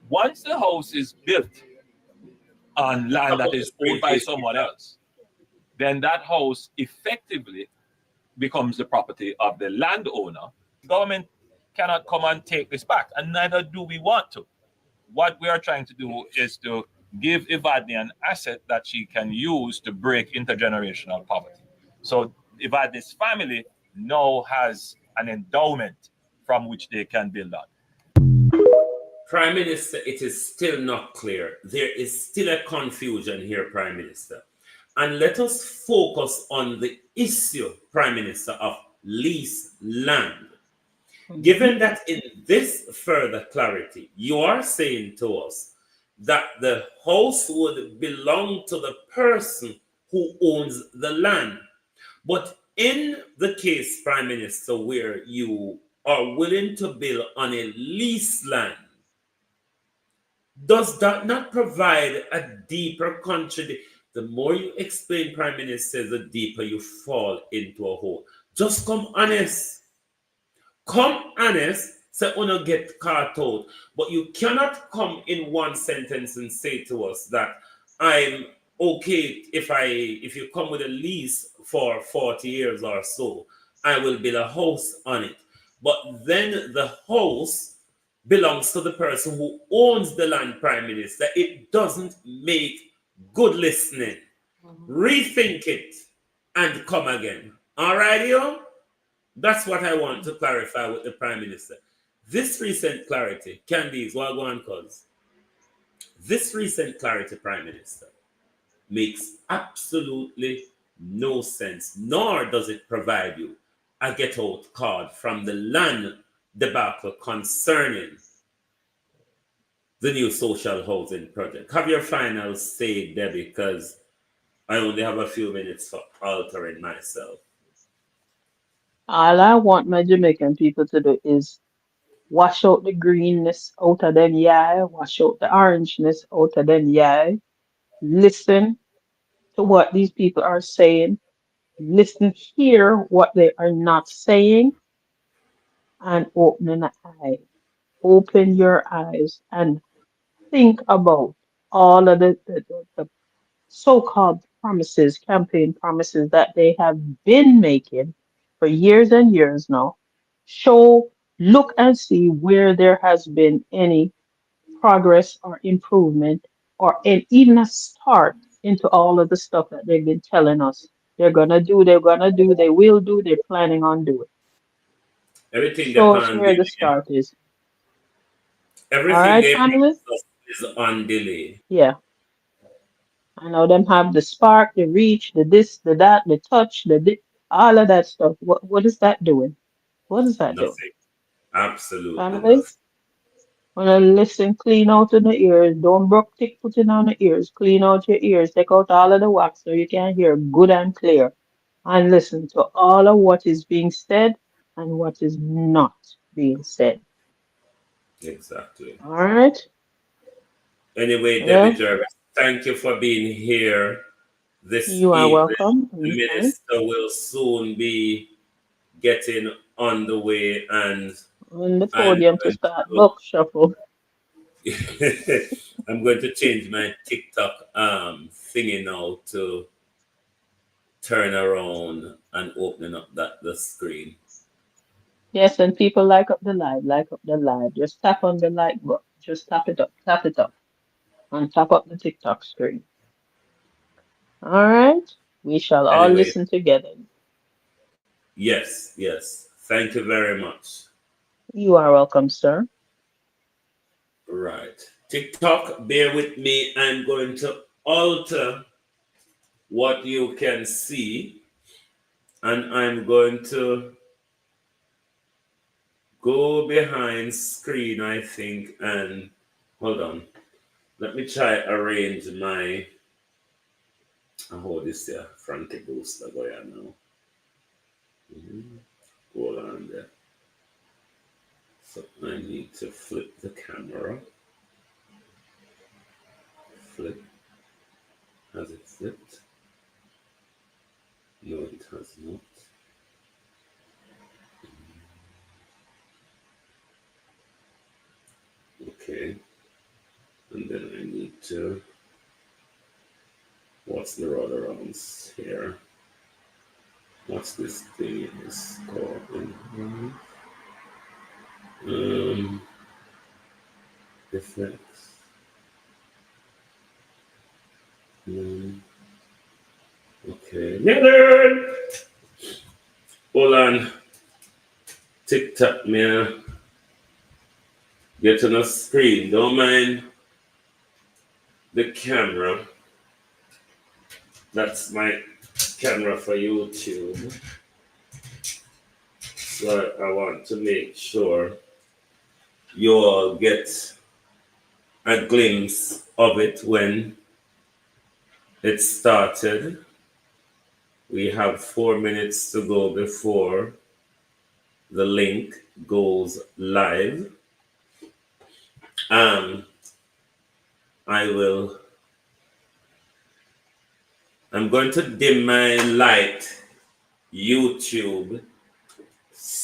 I: Once the house is built on land that is owned by someone else, then that house effectively becomes the property of the landowner. The government cannot come and take this back, and neither do we want to. What we are trying to do is to give Evadne an asset that she can use to break intergenerational poverty. So Evadne's family now has an endowment from which they can build on.
E: Prime Minister, it is still not clear. There is still a confusion here, Prime Minister. And let us focus on the issue, Prime Minister, of lease land. Given that in this further clarity, you are saying to us that the house would belong to the person who owns the land. But in the case, Prime Minister, where you are willing to build on a leased land, does that not provide a deeper contradiction? The more you explain, Prime Minister, the deeper you fall into a hole. Just come honest. Come honest, so we not get caught out. But you cannot come in one sentence and say to us that I'm okay if you come with a lease for 40 years or so, I will build a house on it. But then the house belongs to the person who owns the land, Prime Minister. It doesn't make good listening. Rethink it and come again. All right, yo? That's what I want to clarify with the Prime Minister. This recent clarity, Candice, well, go on, cause this recent clarity, Prime Minister, makes absolutely no sense, nor does it provide you a get out card from the land debacle concerning the new social housing project. Have your final say, Debbie, because I only have a few minutes for altering myself.
F: All I want my Jamaican people to do is wash out the greenness out of them eye, wash out the orangeness out of them eye, listen to what these people are saying, listen, hear what they are not saying, and open an eye. Open your eyes and think about all of the so-called promises, campaign promises that they have been making for years and years now. Look and see where there has been any progress or improvement or even a start into all of the stuff that they've been telling us they will do, they're planning on doing.
E: Everything
F: Show us
E: depends.
F: where the start is. All
E: Everything
F: right,
E: they
F: family?
E: promise us is on delay.
F: Yeah. I know them have the spark, the reach, the this, the that, the touch, all of that stuff. What is that doing? What is that doing?
E: Nothing. Absolutely
F: Family?
E: nothing.
F: Wanna listen, clean out in the ears. Don't broke tick putting on the ears. Clean out your ears. Take out all of the wax so you can hear good and clear. And listen to all of what is being said and what is not being said.
E: Exactly.
F: All right?
E: Anyway, Debbie
F: Well,
E: Jarvis, thank you for being here this
F: you are
E: evening.
F: welcome
E: The
F: anytime.
E: minister will soon be getting on the way, and
F: On the
E: I'm
F: podium to
E: going
F: start book shuffle.
E: to I'm going to change my TikTok thingy now to turn around and opening up the screen.
F: Yes, and people like up the live, like up the live. Just tap on the like button. Just tap it up, and tap up the TikTok screen. All right? We shall all
E: Anyway,
F: listen together.
E: yes. Thank you very much.
F: You are welcome, sir.
E: Right. TikTok, bear with me. I'm going to alter what you can see, and I'm going to go behind screen, I think, and hold on. Let me try arrange my hold this here frantic booster going now. Hold on there. So I need to flip the camera. Flip. Has it flipped? No, it has not. Okay. And then I need to. What's the other rounds here? What's this thing is called? Effects. Okay. Nether! Hold on. TikTok, man. Get on the screen. Don't mind the camera. That's my camera for YouTube. So I want to make sure you all get a glimpse of it when it started. We have 4 minutes to go before the link goes live. Um, I will. I'm going to dim my light YouTube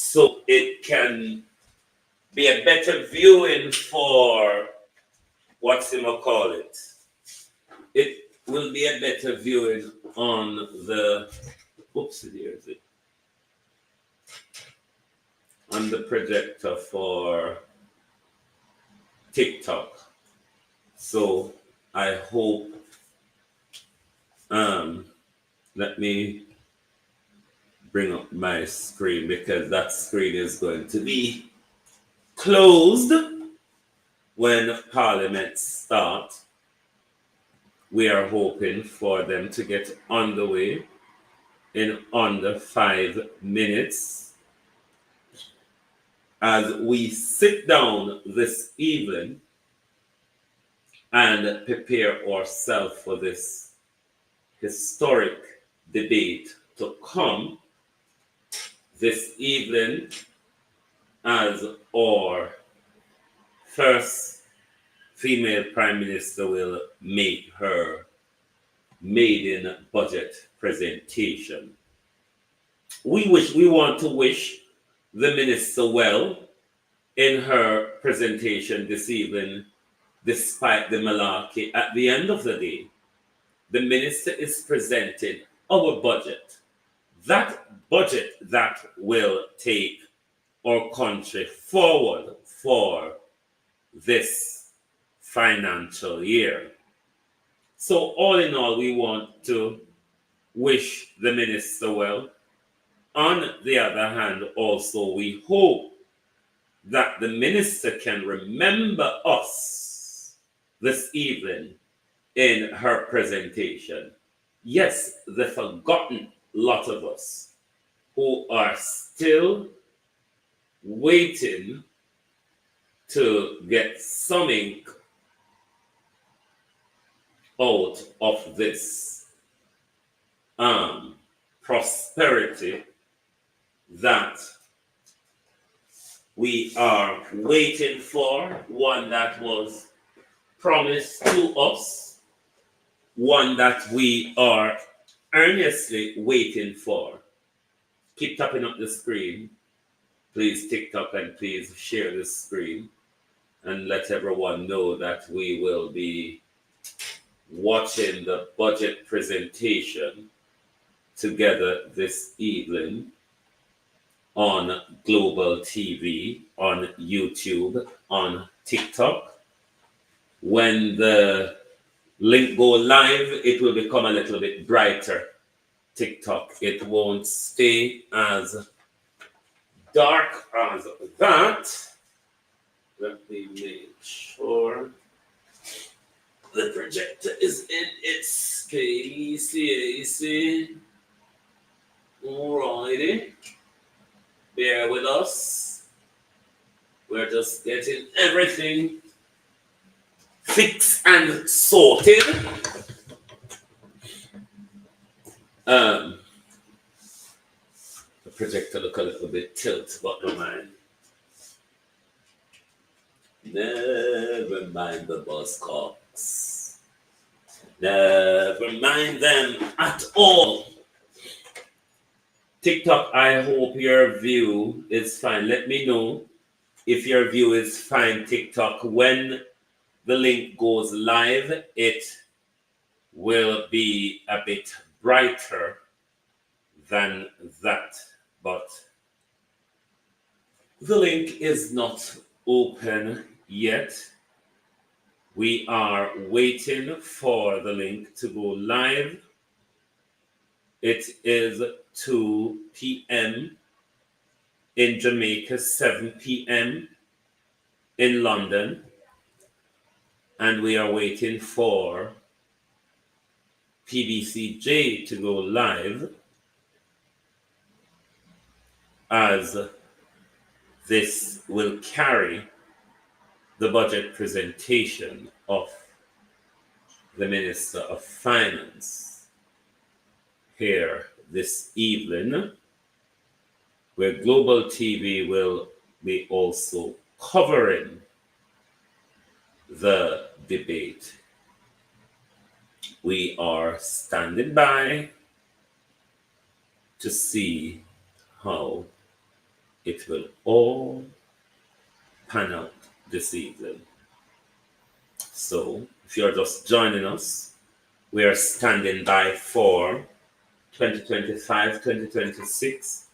E: so it can be a better viewing for what's him call it. It will be a better viewing on the on the projector for TikTok. So I hope let me bring up my screen because that screen is going to be closed when Parliament starts. We are hoping for them to get underway in under 5 minutes as we sit down this evening and prepare ourselves for this historic debate to come this evening as our first female prime minister will make her maiden budget presentation. We want to wish the minister well in her presentation this evening, despite the malarkey. At the end of the day, the minister is presenting our budget. That budget that will take our country forward for this financial year. So all in all, we want to wish the minister well. On the other hand, also, we hope that the minister can remember us this evening in her presentation. Yes, the forgotten lot of us who are still waiting to get something out of this prosperity that we are waiting for, one that was promised to us, one that we are earnestly waiting for. Keep tapping up the screen. Please TikTok and please share the screen and let everyone know that we will be watching the budget presentation together this evening on Global TV, on YouTube, on TikTok. When the link go live, it will become a little bit brighter. TikTok, it won't stay as dark as that. Let me make sure the projector is in its space. AC. Alrighty. Bear with us. We're just getting everything fixed and sorted. The projector look a little bit tilt, but no mind. Never mind the buzzcocks. Never mind them at all. TikTok, I hope your view is fine. Let me know if your view is fine, TikTok. When the link goes live, it will be a bit brighter than that. But the link is not open yet. We are waiting for the link to go live. It is 2 p.m. in Jamaica, 7 p.m. in London. And we are waiting for PBCJ to go live as this will carry the budget presentation of the Minister of Finance here this evening, where Global TV will be also covering the debate. We are standing by to see how it will all pan out this evening. So, if you're just joining us, we are standing by for 2025-2026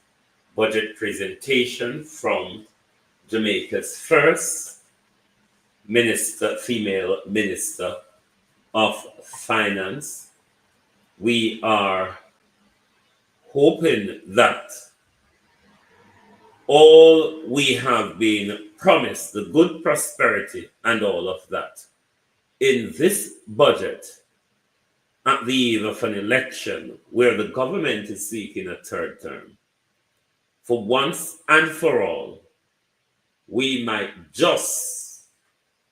E: budget presentation from Jamaica's first female minister of finance. We are hoping that all we have been promised, the good prosperity and all of that, in this budget, at the eve of an election where the government is seeking a third term, for once and for all, we might just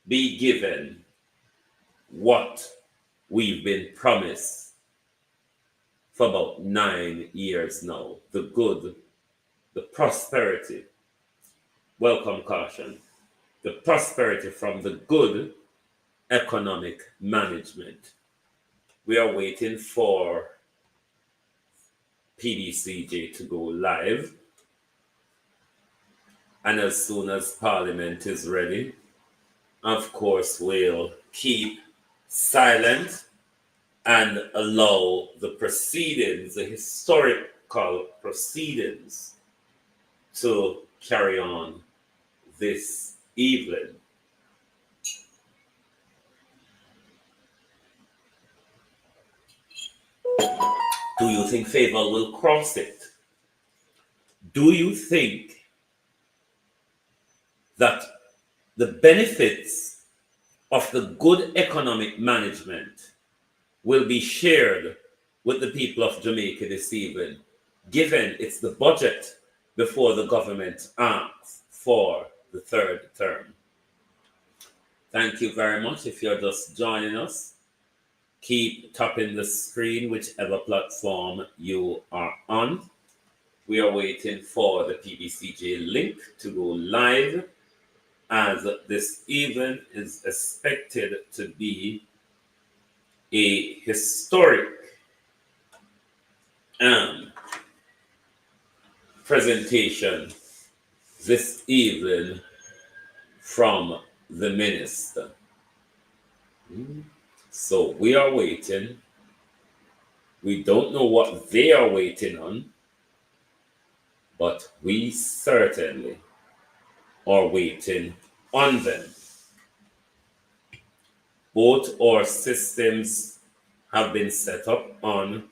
E: be given what we've been promised for about 9 years now. The good, the prosperity. Welcome, caution. The prosperity from the good economic management. We are waiting for PDCJ to go live. And as soon as Parliament is ready, of course, we'll keep silent and allow the proceedings, the historical proceedings, to carry on this evening. Do you think Faval will cross it? Do you think that the benefits of the good economic management will be shared with the people of Jamaica this evening, given it's the budget before the government asks for the third term? Thank you very much. If you're just joining us, keep tapping the screen, whichever platform you are on. We are waiting for the PBCJ link to go live, as this event is expected to be a historic presentation this evening from the minister. So we are waiting. We don't know what they are waiting on, but we certainly are waiting on them. Both our systems have been set up on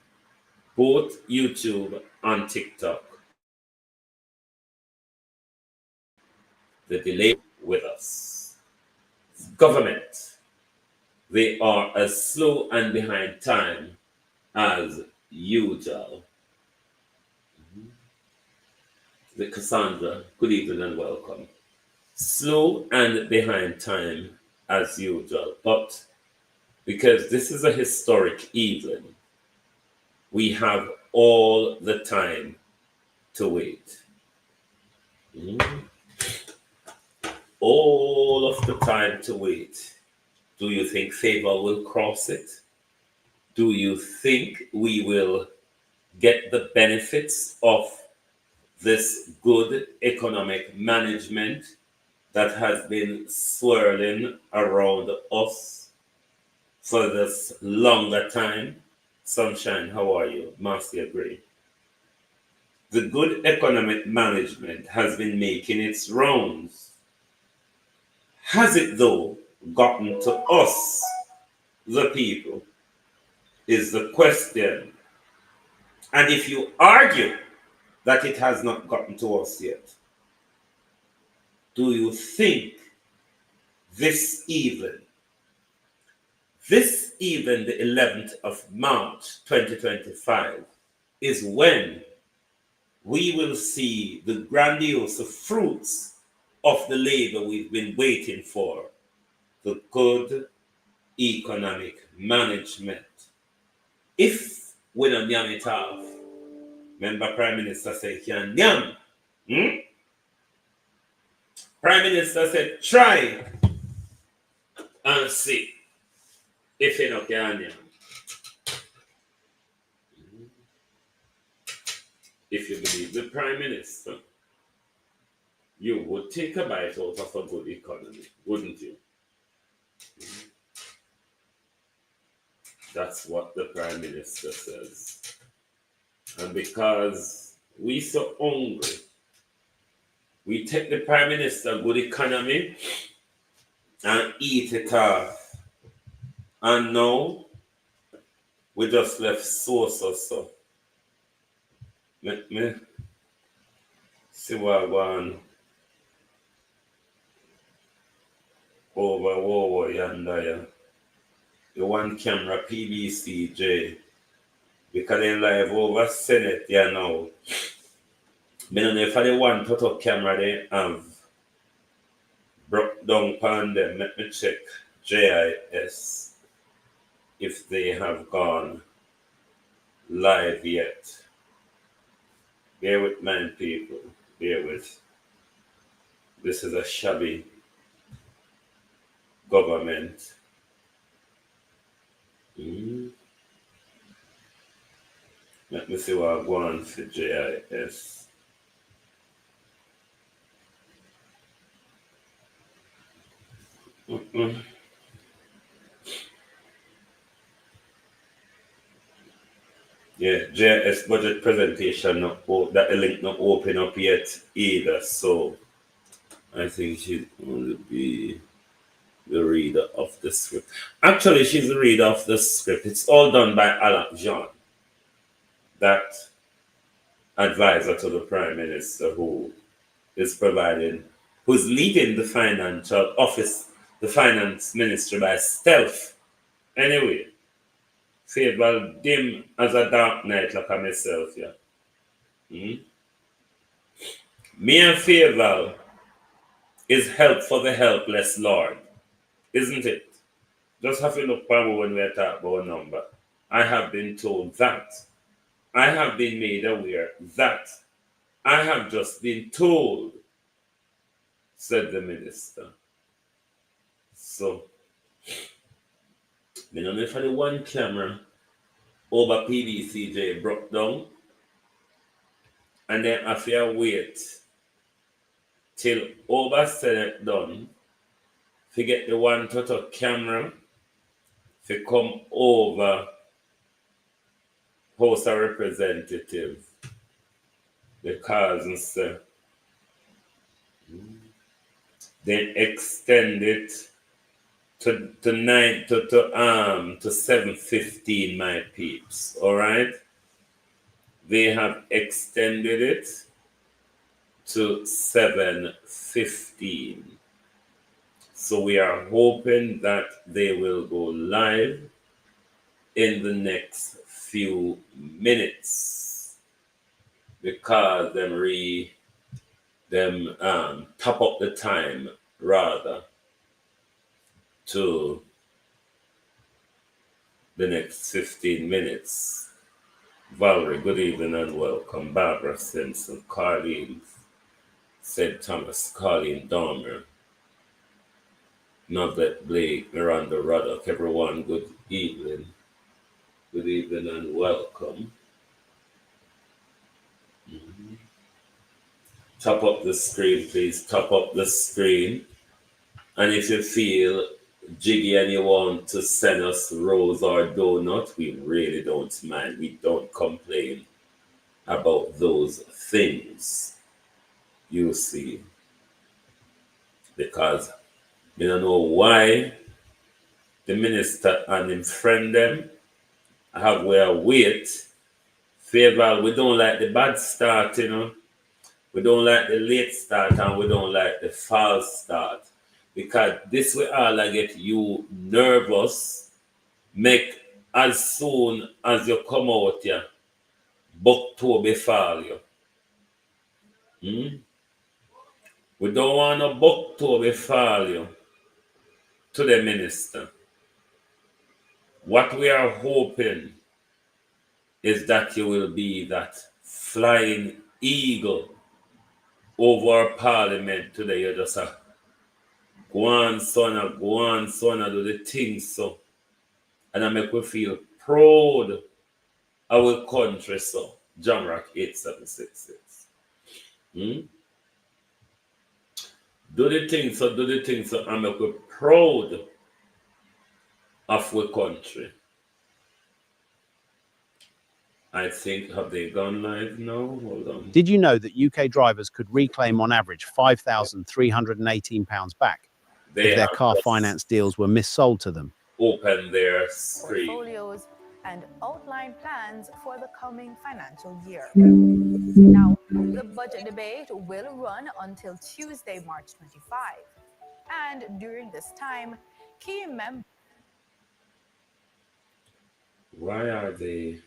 E: both YouTube and TikTok. The delay with us. Government, they are as slow and behind time as usual. The Cassandra, good evening and welcome. Slow and behind time as usual, but because this is a historic evening, we have all the time to wait. All of the time to wait. Do you think Faval will cross it? Do you think we will get the benefits of this good economic management that has been swirling around us for this longer time? Sunshine, how are you? Marcia Gray. The good economic management has been making its rounds. Has it, though, gotten to us, the people, is the question. And if you argue that it has not gotten to us yet, do you think this evening, the 11th of March 2025, is when we will see the grandiose fruits of the labor we've been waiting for, the good economic management. If we don't yam it off, remember Prime Minister said, can yam. Prime Minister said, try and see if you don't can yam. If you believe the Prime Minister, you would take a bite out of a good economy, wouldn't you? That's what the Prime Minister says. And because we so hungry, we take the Prime Minister good economy and eat it off. And now we just left so. Let me see what I want over yonder. The one camera PBCJ. Because they live over Senate here now. I don't know if the one put up camera they have broke down upon them. Let me check JIS if they have gone live yet. Bear with my people. Bear with. This is a shabby government. Let me see what I want for JIS. Yeah, JIS budget presentation, that link not open up yet either. So I think she'd only be the reader of the script. Actually, she's the reader of the script. It's all done by Alan Jean, that advisor to the Prime Minister who is who's leading the financial office, the finance ministry by stealth. Anyway, Faval dim as a dark night like myself, yeah. Me and Faval is help for the helpless Lord, isn't it? Just have to look for when we talk about a number. I have been told that. I have been made aware that. I have just been told, said the minister. So, I don't know if the one camera over PDCJ broke down, and then I feel wait till over Senate done to get the one total camera to come over House of Representatives. Because then extend it to 7:15, my peeps. All right, they have extended it to 7:15. So we are hoping that they will go live in the next few minutes, because them top up the time rather to the next 15 minutes. Valerie, good evening and welcome. Barbara Simpson, Carleen, said Thomas, Carleen Dormer, Novlet Blake, Miranda Ruddock, everyone, good evening. Good evening and welcome. Top up the screen, please. Top up the screen. And if you feel jiggy and you want to send us rose or donut, we really don't mind. We don't complain about those things. You see. Because we don't know why the minister and him friend them have where wait. Faval, we don't like the bad start, you know. We don't like the late start and we don't like the false start. Because this will all get you nervous. Make as soon as you come out here, book to befall you. We don't want no book to be failure to the minister. What we are hoping is that you will be that flying eagle over Parliament today. You just go on, son, do the things so. And I make we feel proud of our country, so. John Rock 8766. Do the things so, and make we proud of our country. I think, have they gone live now? Hold on.
J: Did you know that UK drivers could reclaim on average £5,318 back if their car finance deals were missold to them?
E: Open their screen.
K: Portfolios and outline plans for the coming financial year. Now, the budget debate will run until Tuesday, March 25. And during this time, key members...
E: Why are they...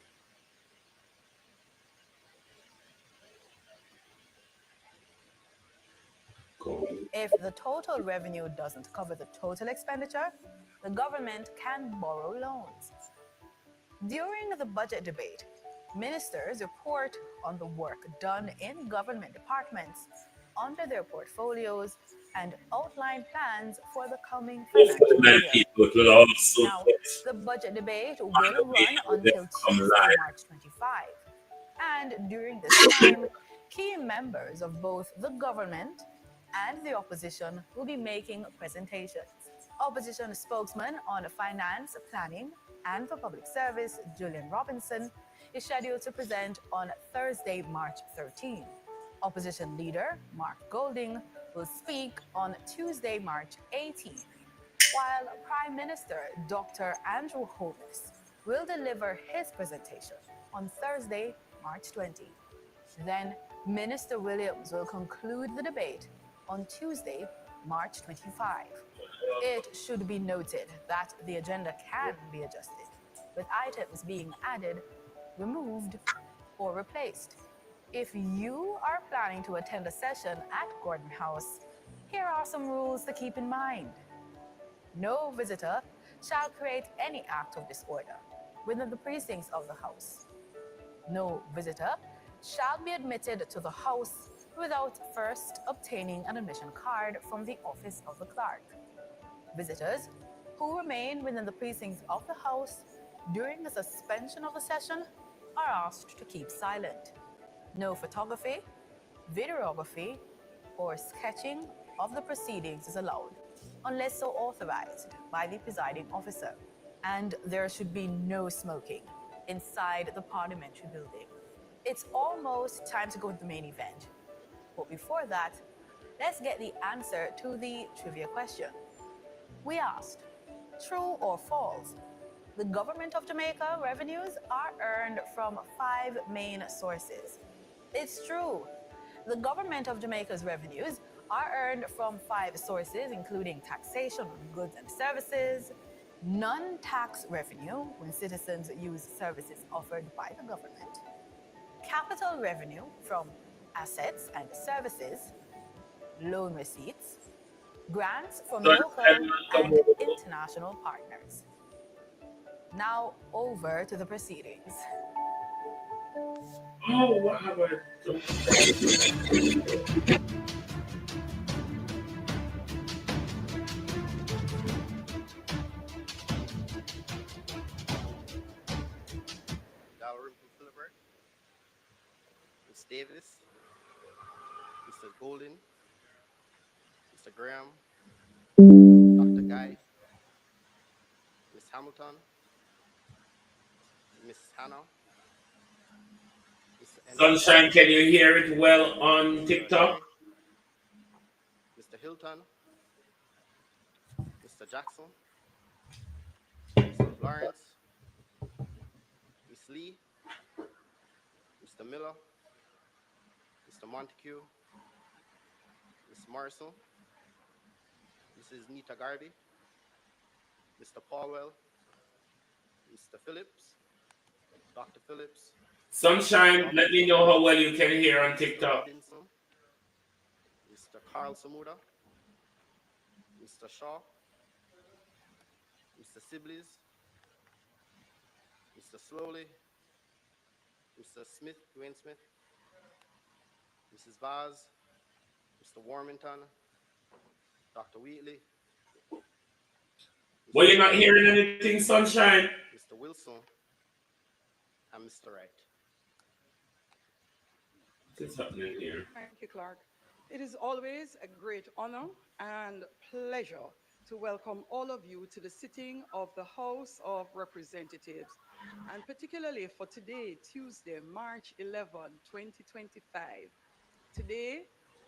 K: If the total revenue doesn't cover the total expenditure, the government can borrow loans. During the budget debate, ministers report on the work done in government departments under their portfolios and outline plans for the coming financial year. Now, the budget debate will run until Tuesday, March 25. And during this time, key members of both the government and the opposition will be making presentations. Opposition spokesman on finance, planning, and for public service, Julian Robinson, is scheduled to present on Thursday, March 13. Opposition leader Mark Golding will speak on Tuesday, March 18, while Prime Minister Dr. Andrew Holness will deliver his presentation on Thursday, March 20. Then Minister Williams will conclude the debate on Tuesday, March 25. It should be noted that the agenda can be adjusted, with items being added, removed, or replaced. If you are planning to attend a session at Gordon House, here are some rules to keep in mind. No visitor shall create any act of disorder within the precincts of the House. No visitor shall be admitted to the House without first obtaining an admission card from the office of the clerk. Visitors who remain within the precincts of the House during the suspension of the session are asked to keep silent. No photography, videography, or sketching of the proceedings is allowed, unless so authorized by the presiding officer. And there should be no smoking inside the parliamentary building. It's almost time to go to the main event. But before that, let's get the answer to the trivia question. We asked, true or false? The government of Jamaica revenues are earned from 5 main sources. It's true. The government of Jamaica's revenues are earned from 5 sources, including taxation on goods and services, non-tax revenue when citizens use services offered by the government, capital revenue from assets and services, loan receipts, grants from local and international partners. Now over to the proceedings.
E: Oh, what have I done?
L: Ms. Davis, Mr. Golden, Mr. Graham, Dr. Guy, Ms. Hamilton, Ms. Hannah,
E: Sunshine, can you hear it well on TikTok?
L: Mr. Hilton, Mr. Jackson, Mr. Lawrence, Ms. Lee, Mr. Miller, Mr. Montague, Ms. Morrison, Mrs. Nita Garvey, Mr. Paulwell, Mr. Phillips, Dr. Phillips.
E: Sunshine, let me know how well you can hear on TikTok.
L: Mr. Carl Samuda, Mr. Shaw, Mr. Sibley's, Mr. Slowly, Mr. Smith, Dwayne Smith, Mrs. Vaz, Mr. Warmington, Dr. Wheatley.
E: Well, you're not hearing anything, Sunshine.
L: Mr. Wilson, and Mr. Wright.
E: What's happening here?
M: Thank you, Clark. It is always a great honor and pleasure to welcome all of you to the sitting of the House of Representatives, and particularly for today, Tuesday, March 11, 2025. Today,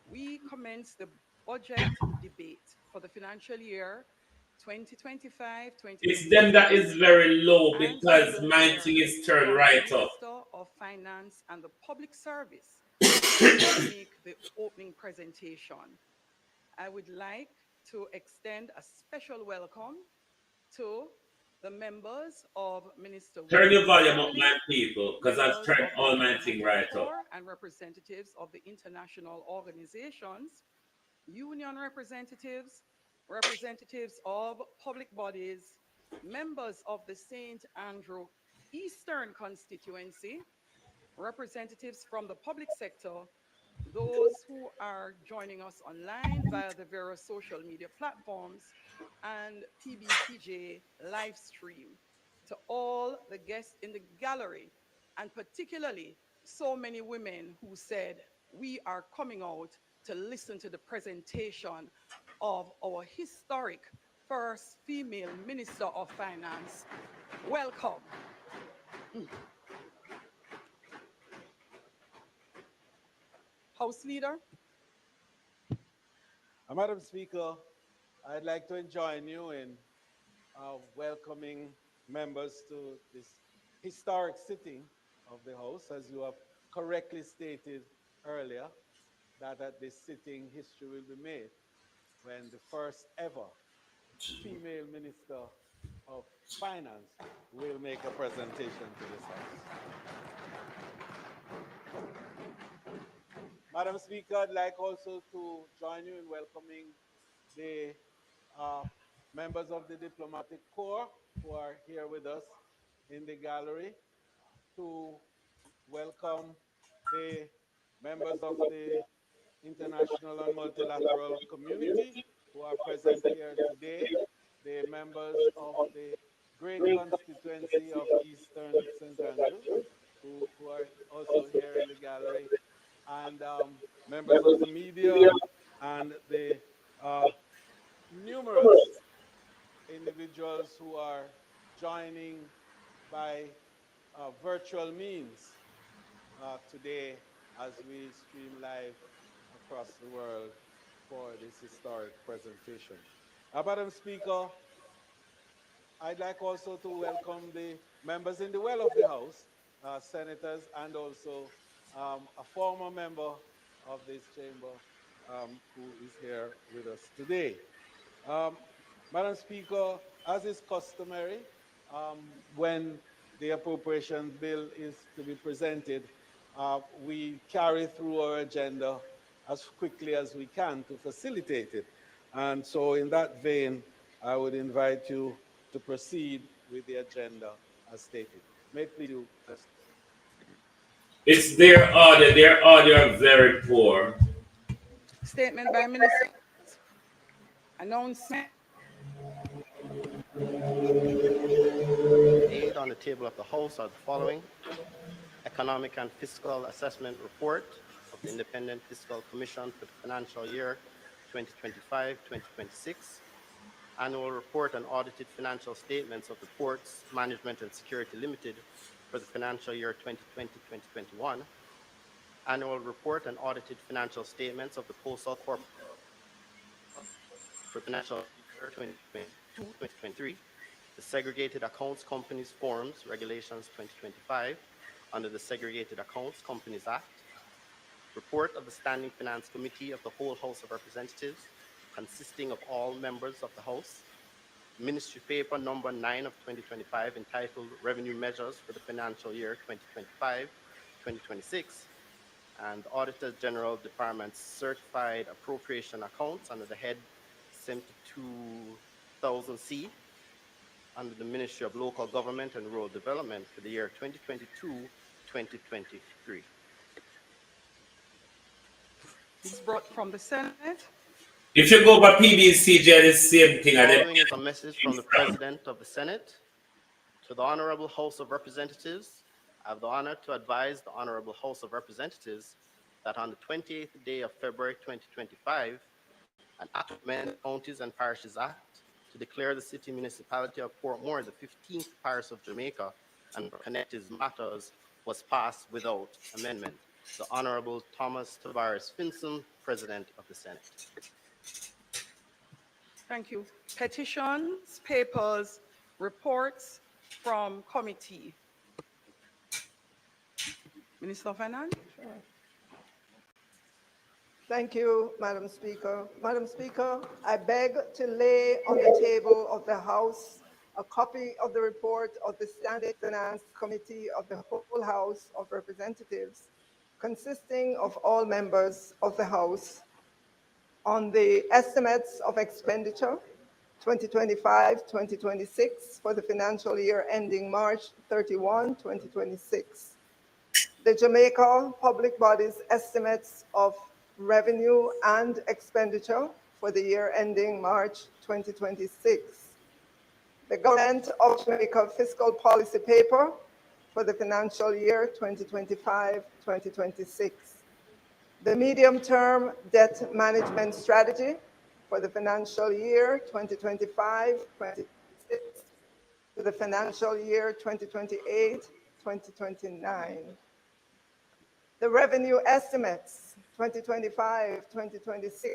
M: we commence the budget debate for the financial year 2025-2026.
E: It's them that is very low
M: And
E: because
M: we will
E: my
M: hear
E: thing is turned
M: from
E: right
M: the
E: up.
M: Minister of Finance and the Public Service who will make the opening presentation. I would like to extend a special welcome to the members of Minister
E: Turn your
M: Williams
E: volume up,
M: family,
E: my people, because I've
M: members
E: turned
M: of the
E: all my thing
M: diplomatic
E: right up.
M: corps and representatives of the international organizations, union representatives, representatives of public bodies, members of the St. Andrew Eastern constituency, representatives from the public sector, those who are joining us online via the various social media platforms, and PBCJ live stream. To all the guests in the gallery, and particularly so many women who said, we are coming out to listen to the presentation of our historic first female Minister of Finance. Welcome. House Leader.
N: Madam Speaker, I'd like to join you in welcoming members to this historic sitting of the House, as you have correctly stated earlier, that at this sitting history will be made when the first ever female Minister of Finance will make a presentation to this House. Madam Speaker, I'd like also to join you in welcoming the members of the diplomatic corps who are here with us in the gallery, to welcome the members of the international and multilateral community who are present here today, the members of the great constituency of Eastern St. Andrew, who are also here in the gallery, and members of the media and the numerous individuals who are joining by virtual means today as we stream live across the world for this historic presentation. Madam Speaker, I'd like also to welcome the members in the well of the House, senators, and also a former member of this chamber who is here with us today. Madam Speaker, as is customary, when the appropriations bill is to be presented, we carry through our agenda as quickly as we can to facilitate it. And so in that vein, I would invite you to proceed with the agenda as stated. May it please you.
E: It's their audio very poor.
M: Statement by Minister. Announcement.
L: Aid on the table of the House are the following: Economic and Fiscal Assessment Report of the Independent Fiscal Commission for the financial year 2025-2026, Annual Report and Audited Financial Statements of the Ports Management and Security Limited for the financial year 2020-2021, Annual Report and Audited Financial Statements of the Postal Corp for financial year 2022-2023, the Segregated Accounts Companies Forms Regulations 2025 under the Segregated Accounts Companies Act, report of the Standing Finance Committee of the whole House of Representatives, consisting of all members of the House, Ministry Paper number 9 of 2025 entitled Revenue Measures for the Financial Year 2025-2026, and the Auditor General Department's certified appropriation accounts under the head 72,000C under the Ministry of Local Government and Rural Development for the year 2022-2023.
M: This is brought from the Senate.
E: If you go by PBCJ, it's the same thing.
L: Following is a message from the President of the Senate. To the Honorable House of Representatives, I have the honor to advise the Honorable House of Representatives that on the 28th day of February 2025, an act to amend the Counties and Parishes Act to declare the city municipality of Portmore the 15th parish of Jamaica and connected matters was passed without amendment. The Honorable Thomas Tavares Finson, President of the Senate.
M: Thank you. Petitions, papers, reports from committee. Minister of Finance.
O: Thank you, Madam Speaker. Madam Speaker, I beg to lay on the table of the House a copy of the report of the Standing Finance Committee of the whole House of Representatives, consisting of all members of the House, on the estimates of expenditure 2025-2026 for the financial year ending March 31, 2026. The Jamaica Public Bodies estimates of revenue and expenditure for the year ending March 2026. The Government of Jamaica Fiscal Policy Paper for the financial year 2025-2026. The Medium-Term Debt Management Strategy for the financial year 2025-2026 to the financial year 2028-2029. The revenue estimates 2025-2026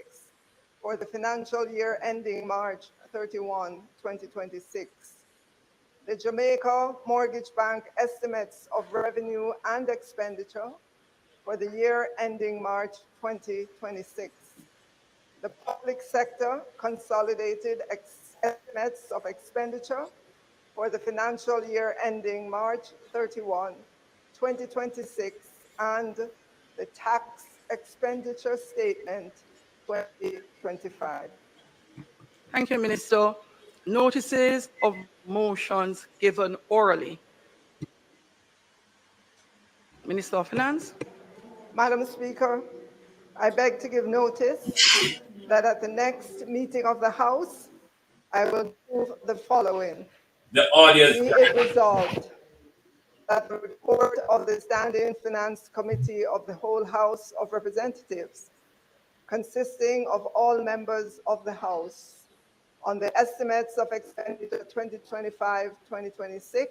O: for the financial year ending March 31, 2026. The Jamaica Mortgage Bank estimates of revenue and expenditure for the year ending March 2026. The public sector consolidated estimates of expenditure for the financial year ending March 31, 2026, and the tax expenditure statement 2025.
M: Thank you, Minister. Notices of motions given orally. Minister of Finance.
O: Madam Speaker, I beg to give notice that at the next meeting of the House, I will move the following.
E: The audience.
O: Be it resolved that the report of the Standing Finance Committee of the whole House of Representatives, consisting of all members of the House, on the estimates of expenditure 2025-2026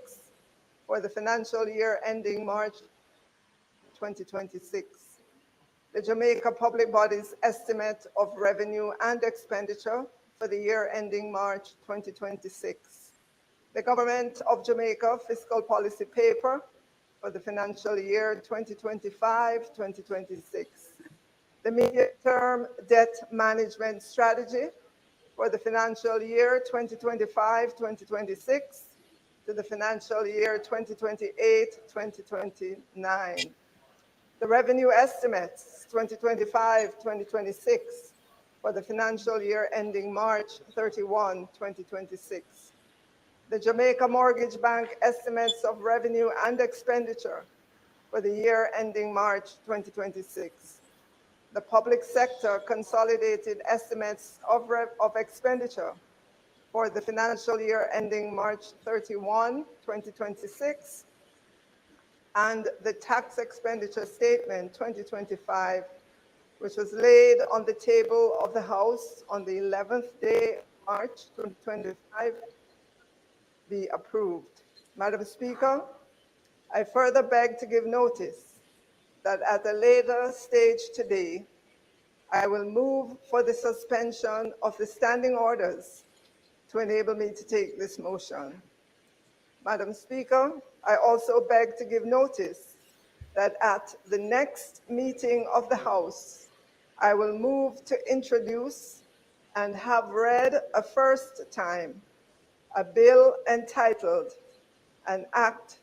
O: for the financial year ending March 2026. The Jamaica Public Bodies estimate of revenue and expenditure for the year ending March 2026. The Government of Jamaica Fiscal Policy Paper for the financial year 2025-2026. The Medium-Term Debt Management Strategy for the financial year 2025-2026 to the financial year 2028-2029. The revenue estimates 2025-2026 for the financial year ending March 31, 2026. The Jamaica Mortgage Bank estimates of revenue and expenditure for the year ending March 2026. The public sector consolidated estimates of expenditure for the financial year ending March 31, 2026, and the tax expenditure statement 2025, which was laid on the table of the House on the 11th day of March 2025, be approved. Madam Speaker, I further beg to give notice that at a later stage today, I will move for the suspension of the standing orders to enable me to take this motion. Madam Speaker, I also beg to give notice that at the next meeting of the House, I will move to introduce and have read a first time a bill entitled An Act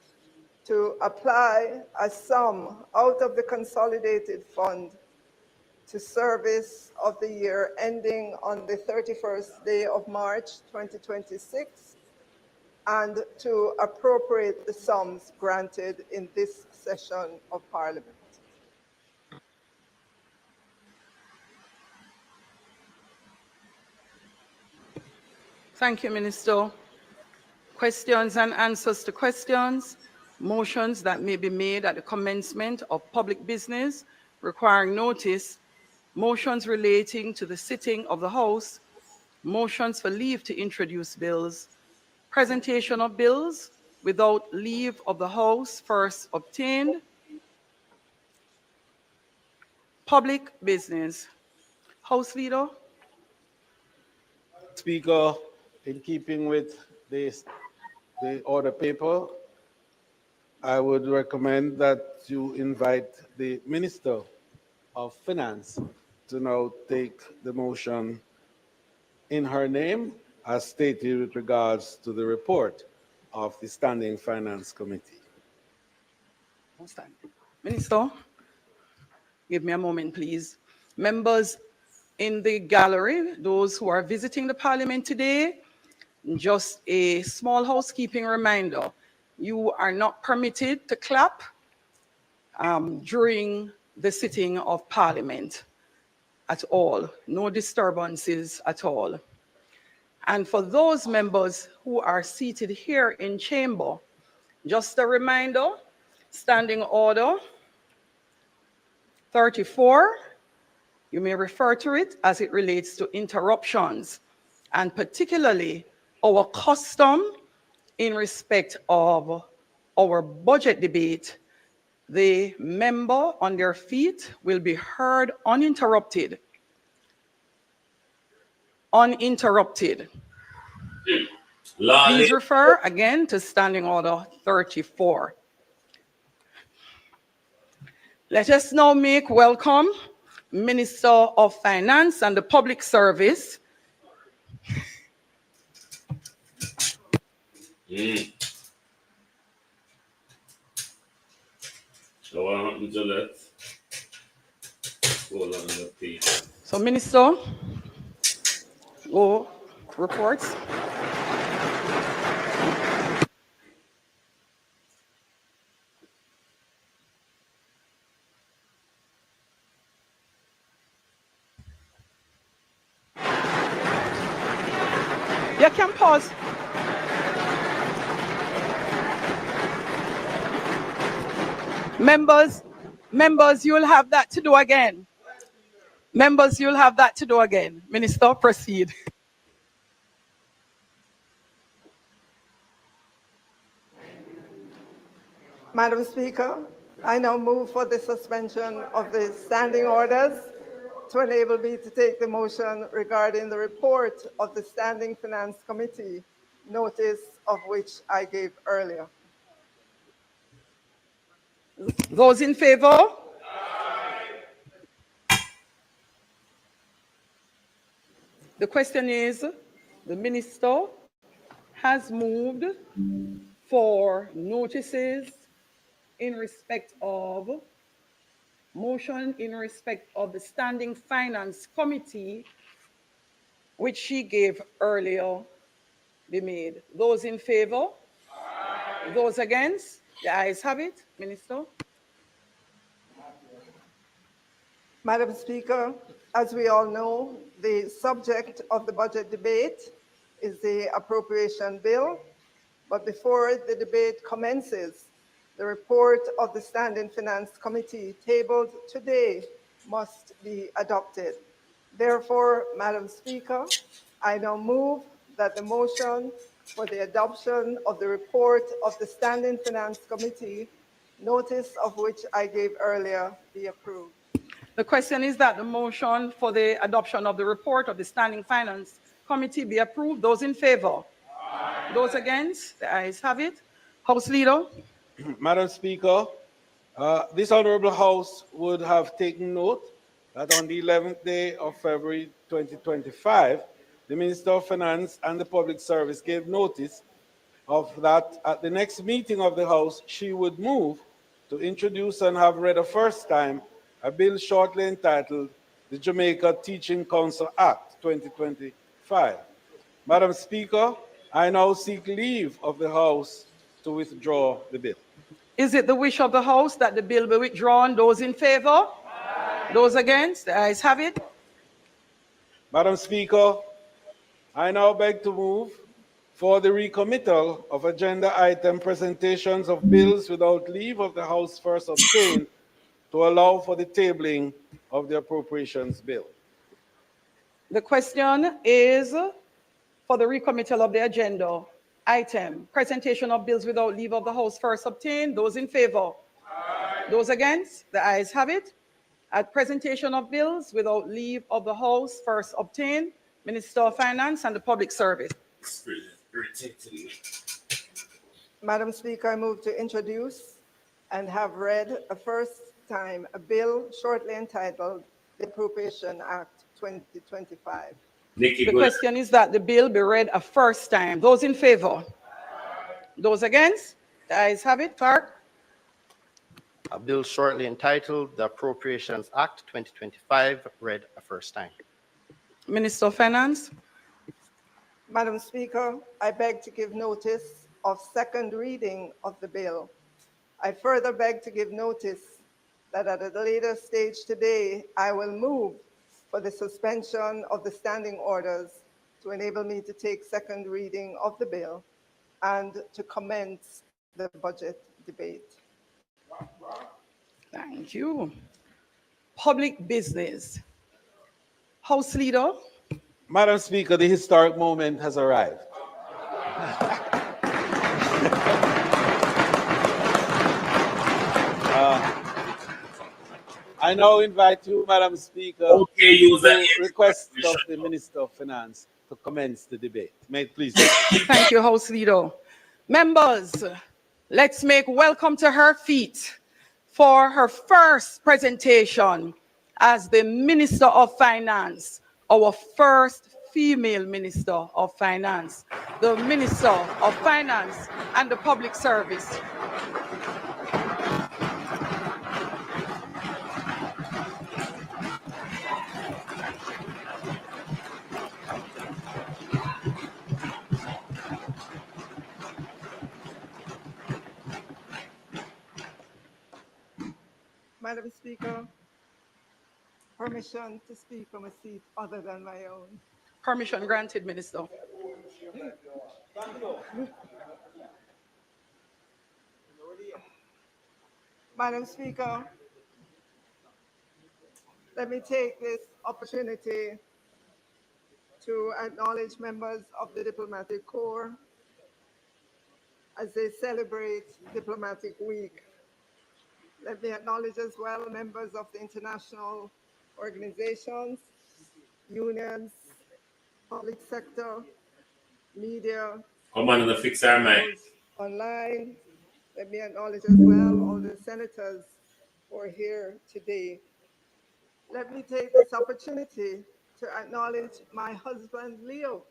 O: to apply a sum out of the consolidated fund to service of the year ending on the 31st day of March 2026 and to appropriate the sums granted in this session of Parliament.
M: Thank you, Minister. Questions and answers to questions. Motions that may be made at the commencement of public business requiring notice. Motions relating to the sitting of the House. Motions for leave to introduce bills. Presentation of bills without leave of the House first obtained. Public business. House Leader.
N: Speaker, in keeping with the order paper, I would recommend that you invite the Minister of Finance to now take the motion in her name as stated with regards to the report of the Standing Finance Committee.
M: Minister, give me a moment, please. Members in the gallery, those who are visiting the Parliament today, just a small housekeeping reminder. You are not permitted to clap during the sitting of Parliament at all. No disturbances at all. And for those members who are seated here in chamber, just a reminder, Standing Order 34, you may refer to it as it relates to interruptions, and particularly our custom in respect of our budget debate. The member on their feet will be heard uninterrupted. Uninterrupted. Please refer again to Standing Order 34. Let us now make welcome Minister of Finance and the Public Service.
E: So what happened to that? Hold on the page.
M: So, Minister, go reports. You can pause. Members, you'll have that to do again. Members, you'll have that to do again. Minister, proceed.
O: Madam Speaker, I now move for the suspension of the standing orders to enable me to take the motion regarding the report of the Standing Finance Committee, notice of which I gave earlier.
M: Those in favor? The question is, the minister has moved for notices in respect of motion in respect of the Standing Finance Committee, which she gave earlier, be made. Those in favor? Aye. Those against? The ayes have it. Minister.
O: Madam Speaker, as we all know, the subject of the budget debate is the appropriation bill. But before the debate commences, the report of the Standing Finance Committee tabled today must be adopted. Therefore, Madam Speaker, I now move that the motion for the adoption of the report of the Standing Finance Committee, notice of which I gave earlier, be approved.
M: The question is that the motion for the adoption of the report of the Standing Finance Committee be approved. Those in favor? Aye. Those against? The ayes have it. House Leader.
N: Madam Speaker, this Honorable House would have taken note that on the 11th day of February 2025, the Minister of Finance and the Public Service gave notice of that at the next meeting of the House, she would move to introduce and have read a first time a bill shortly entitled the Jamaica Teaching Council Act 2025. Madam Speaker, I now seek leave of the House to withdraw the bill.
M: Is it the wish of the House that the bill be withdrawn? Those in favor? Those against? The ayes have it.
N: Madam Speaker, I now beg to move for the recommittal of agenda item presentations of bills without leave of the House first obtained to allow for the tabling of the appropriations bill.
M: The question is for the recommittal of the agenda item. Presentation of bills without leave of the House first obtained. Those in favor? Those against? The ayes have it. At presentation of bills without leave of the House first obtained, Minister of Finance and the Public Service.
O: Madam Speaker, I move to introduce and have read a first time a bill shortly entitled the Appropriation Act 2025.
M: The question is that the bill be read a first time. Those in favor? Those against? The ayes have it. Clerk.
L: A bill shortly entitled the Appropriations Act 2025 read a first time.
M: Minister of Finance.
O: Madam Speaker, I beg to give notice of second reading of the bill. I further beg to give notice that at a later stage today, I will move for the suspension of the standing orders to enable me to take second reading of the bill and to commence the budget debate.
M: Thank you. Public business. House Leader.
N: Madam Speaker, the historic moment has arrived. I now invite you, Madam Speaker, to request of the Minister of Finance to commence the debate. May it please.
M: Thank you, House Leader. Members, let's make welcome to her feet for her first presentation as the Minister of Finance, our first female Minister of Finance, the Minister of Finance and the Public Service.
O: Madam Speaker, permission to speak from a seat other than my own.
M: Permission granted, Minister.
O: Madam Speaker, let me take this opportunity to acknowledge members of the Diplomatic Corps as they celebrate Diplomatic Week. Let me acknowledge as well members of the international organizations, unions, public sector, media.
E: Come on, and fix our mind.
O: Online. Let me acknowledge as well all the senators who are here today. Let me take this opportunity to acknowledge my husband, Leo,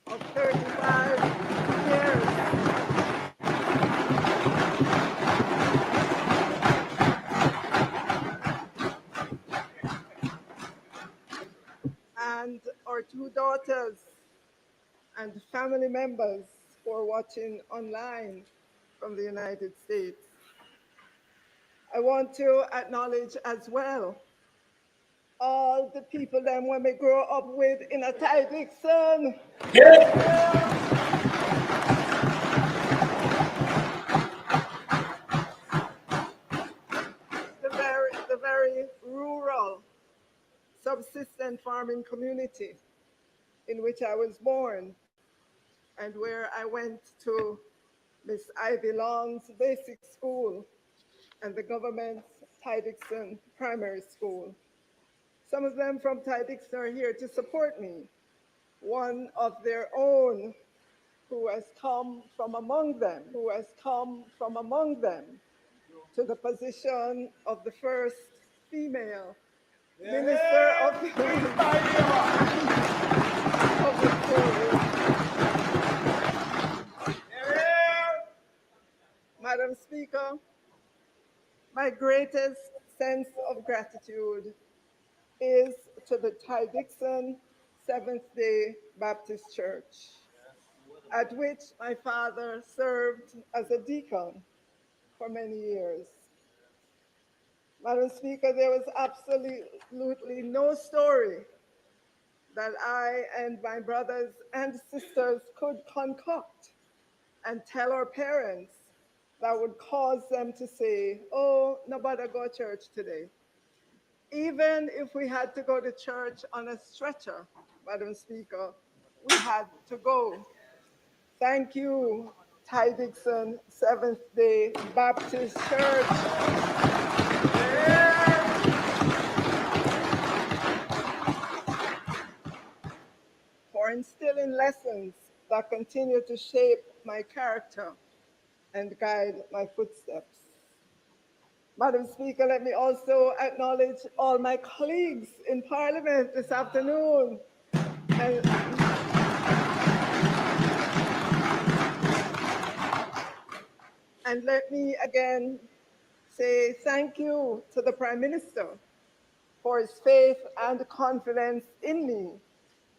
O: of 35 years. And our two daughters and family members who are watching online from the United States. I want to acknowledge as well all the people that when we grow up with in a Ty Dixon. The very rural, subsistent farming community in which I was born and where I went to Miss Ivy Long's basic school and the government's Ty Dixon primary school. Some of them from Ty Dixon are here to support me. One of their own who has come from among them, to the position of the first female Minister of Victoria. Madam Speaker, my greatest sense of gratitude is to the Ty Dixon Seventh-day Baptist Church, at which my father served as a deacon for many years. Madam Speaker, there was absolutely no story that I and my brothers and sisters could concoct and tell our parents that would cause them to say, oh, nobody go to church today. Even if we had to go to church on a stretcher, Madam Speaker, we had to go. Thank you, Ty Dixon Seventh-day Baptist Church. For instilling lessons that continue to shape my character and guide my footsteps. Madam Speaker, let me also acknowledge all my colleagues in Parliament this afternoon. And let me again say thank you to the Prime Minister for his faith and confidence in me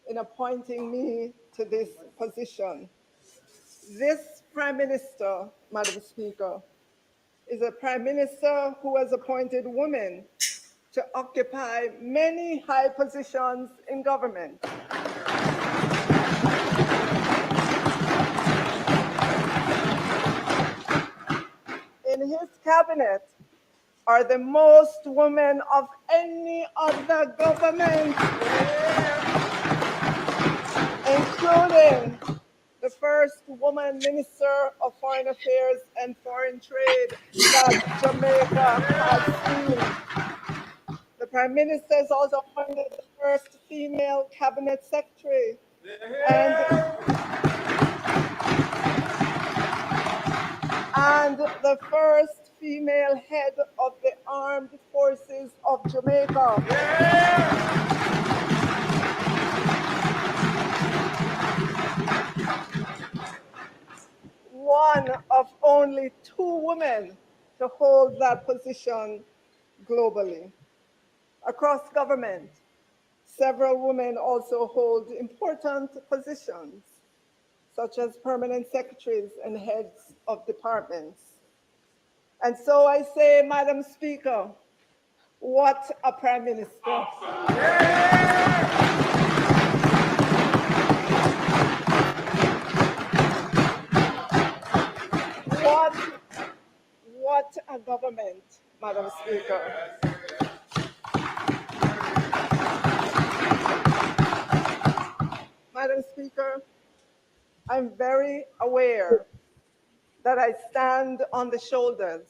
O: in appointing me to this position. This Prime Minister, Madam Speaker, is a Prime Minister who has appointed women to occupy many high positions in government. In his cabinet are the most women of any other government, including the first woman Minister of Foreign Affairs and Foreign Trade that Jamaica has seen. The Prime Minister has also appointed the first female cabinet secretary and the first female head of the Armed Forces of Jamaica. One of only 2 women to hold that position globally. Across government, several women also hold important positions, such as permanent secretaries and heads of departments. And so I say, Madam Speaker, what a Prime Minister. What a government, Madam Speaker. Madam Speaker, I'm very aware that I stand on the shoulders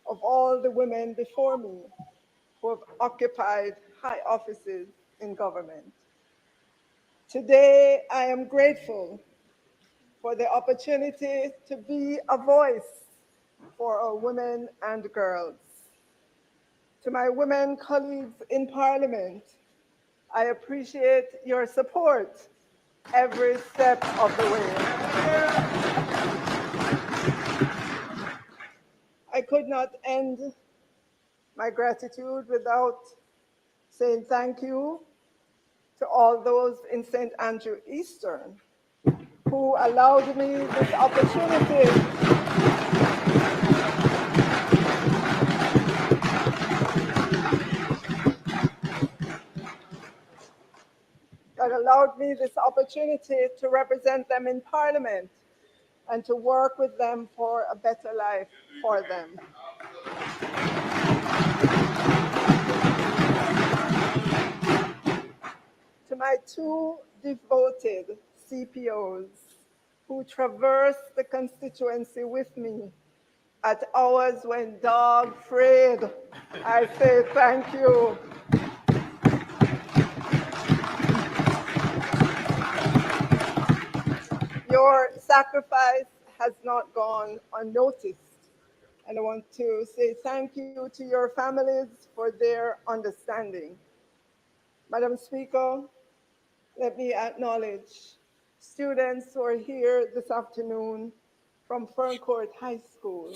O: of all the women before me who have occupied high offices in government. Today, I am grateful for the opportunity to be a voice for our women and girls. To my women colleagues in Parliament, I appreciate your support every step of the way. I could not end my gratitude without saying thank you to all those in St. Andrew Eastern who allowed me this opportunity to represent them in Parliament and to work with them for a better life for them. To my 2 devoted CPOs who traverse the constituency with me at hours when dog afraid, I say thank you. Your sacrifice has not gone unnoticed, and I want to say thank you to your families for their understanding. Madam Speaker, let me acknowledge students who are here this afternoon from Ferncourt High School,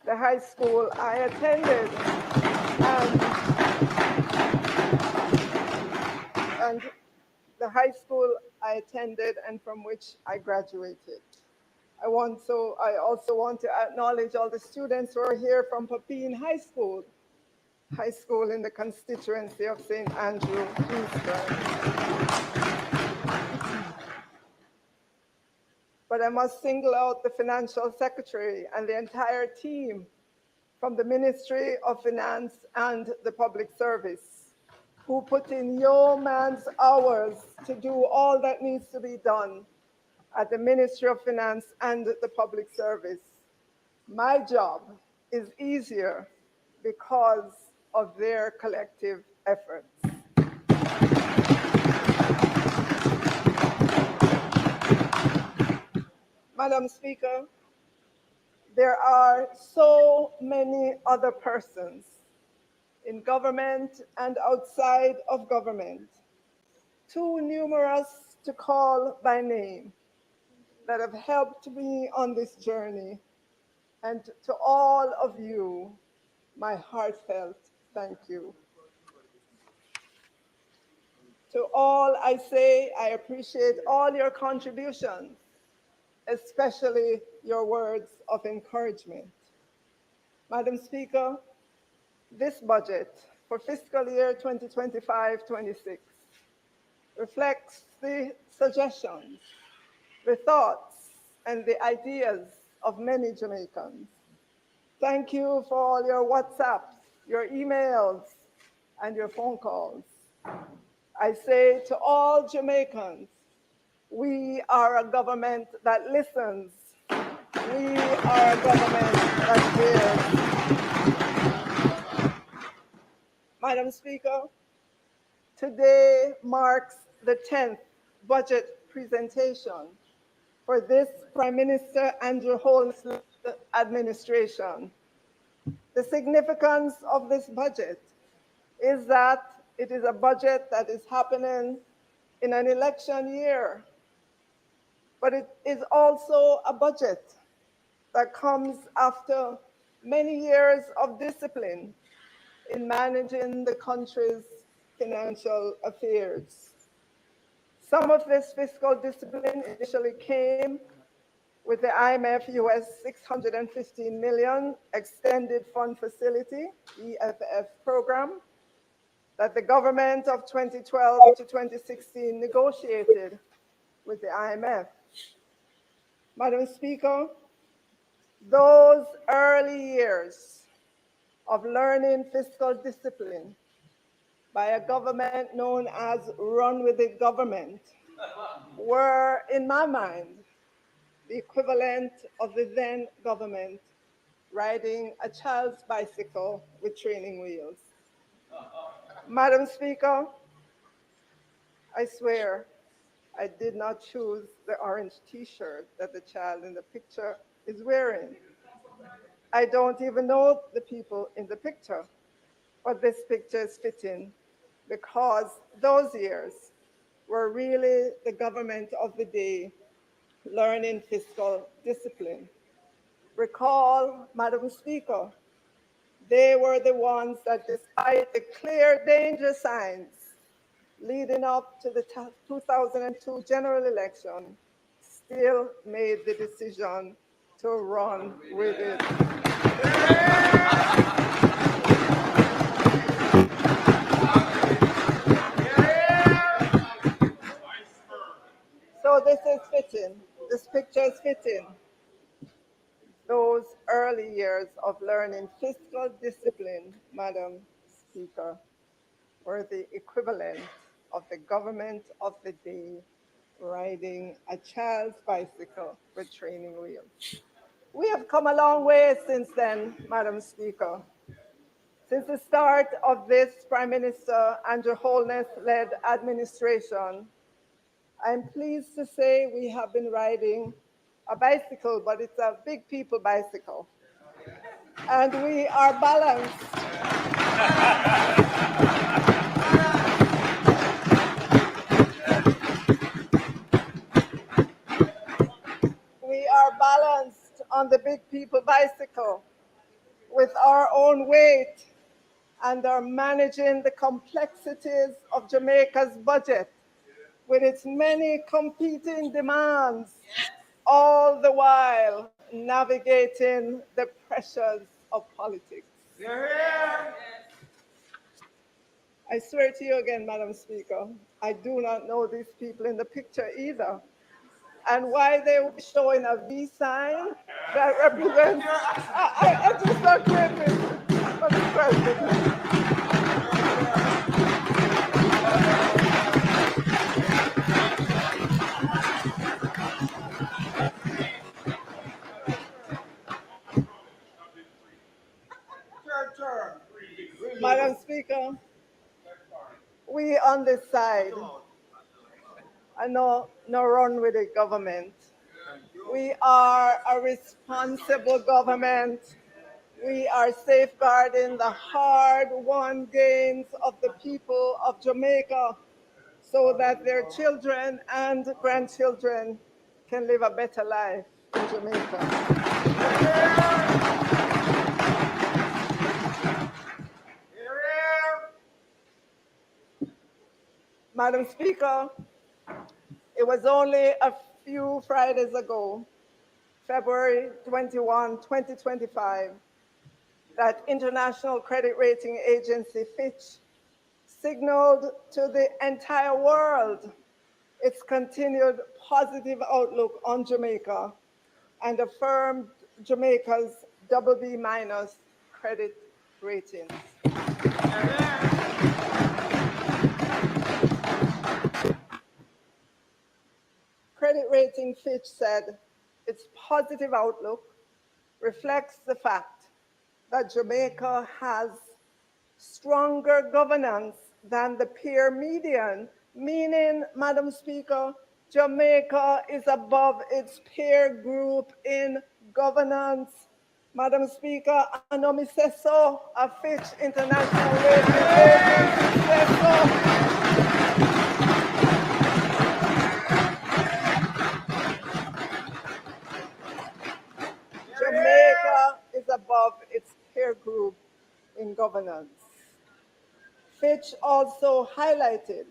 O: the high school I attended and the high school I attended and from which I graduated. I also want to acknowledge all the students who are here from Papine High School in the constituency of St. Andrew, Eastern. But I must single out the financial secretary and the entire team from the Ministry of Finance and the Public Service, who put in yeoman's hours to do all that needs to be done at the Ministry of Finance and the Public Service. My job is easier because of their collective efforts. Madam Speaker, there are so many other persons in government and outside of government, too numerous to call by name, that have helped me on this journey. And to all of you, my heartfelt thank you. To all I say, I appreciate all your contributions, especially your words of encouragement. Madam Speaker, this budget for fiscal year 2025-26 reflects the suggestions, the thoughts, and the ideas of many Jamaicans. Thank you for all your WhatsApps, your emails, and your phone calls. I say to all Jamaicans, we are a government that listens. We are a government that cares. Madam Speaker, today marks the 10th budget presentation for this Prime Minister Andrew Holness administration. The significance of this budget is that it is a budget that is happening in an election year, but it is also a budget that comes after many years of discipline in managing the country's financial affairs. Some of this fiscal discipline initially came with the IMF US $615 million Extended Fund Facility, EFF program, that the government of 2012 to 2016 negotiated with the IMF. Madam Speaker, those early years of learning fiscal discipline by a government known as Run With It government were, in my mind, the equivalent of the then government riding a child's bicycle with training wheels. Madam Speaker, I swear I did not choose the orange t-shirt that the child in the picture is wearing. I don't even know the people in the picture, but this picture is fitting because those years were really the government of the day learning fiscal discipline. Recall, Madam Speaker, they were the ones that, despite the clear danger signs leading up to the 2002 general election, still made the decision to run with it. So this is fitting. This picture is fitting. Those early years of learning fiscal discipline, Madam Speaker, were the equivalent of the government of the day riding a child's bicycle with training wheels. We have come a long way since then, Madam Speaker. Since the start of this Prime Minister Andrew Holness-led administration, I'm pleased to say we have been riding a bicycle, but it's a big people bicycle. And we are balanced. We are balanced bicycle with our own weight and are managing the complexities of Jamaica's budget with its many competing demands, all the while navigating the pressures of politics. I swear to you again, Madam Speaker, I do not know these people in the picture either. And why they were showing a V sign that represents, I just agree with Madam President. Madam Speaker, we on this side, I know no run with the government. We are a responsible government. We are safeguarding the hard-won gains of the people of Jamaica so that their children and grandchildren can live a better life in Jamaica. Madam Speaker, it was only a few Fridays ago, February 21, 2025, that international credit rating agency Fitch signaled to the entire world its continued positive outlook on Jamaica and affirmed Jamaica's BB- credit ratings. Credit rating Fitch said its positive outlook reflects the fact that Jamaica has stronger governance than the peer median, meaning, Madam Speaker, Jamaica is above its peer group in governance. Madam Speaker, I know me say so, a Fitch International Rating Agency says so. Jamaica is above its peer group in governance. Fitch also highlighted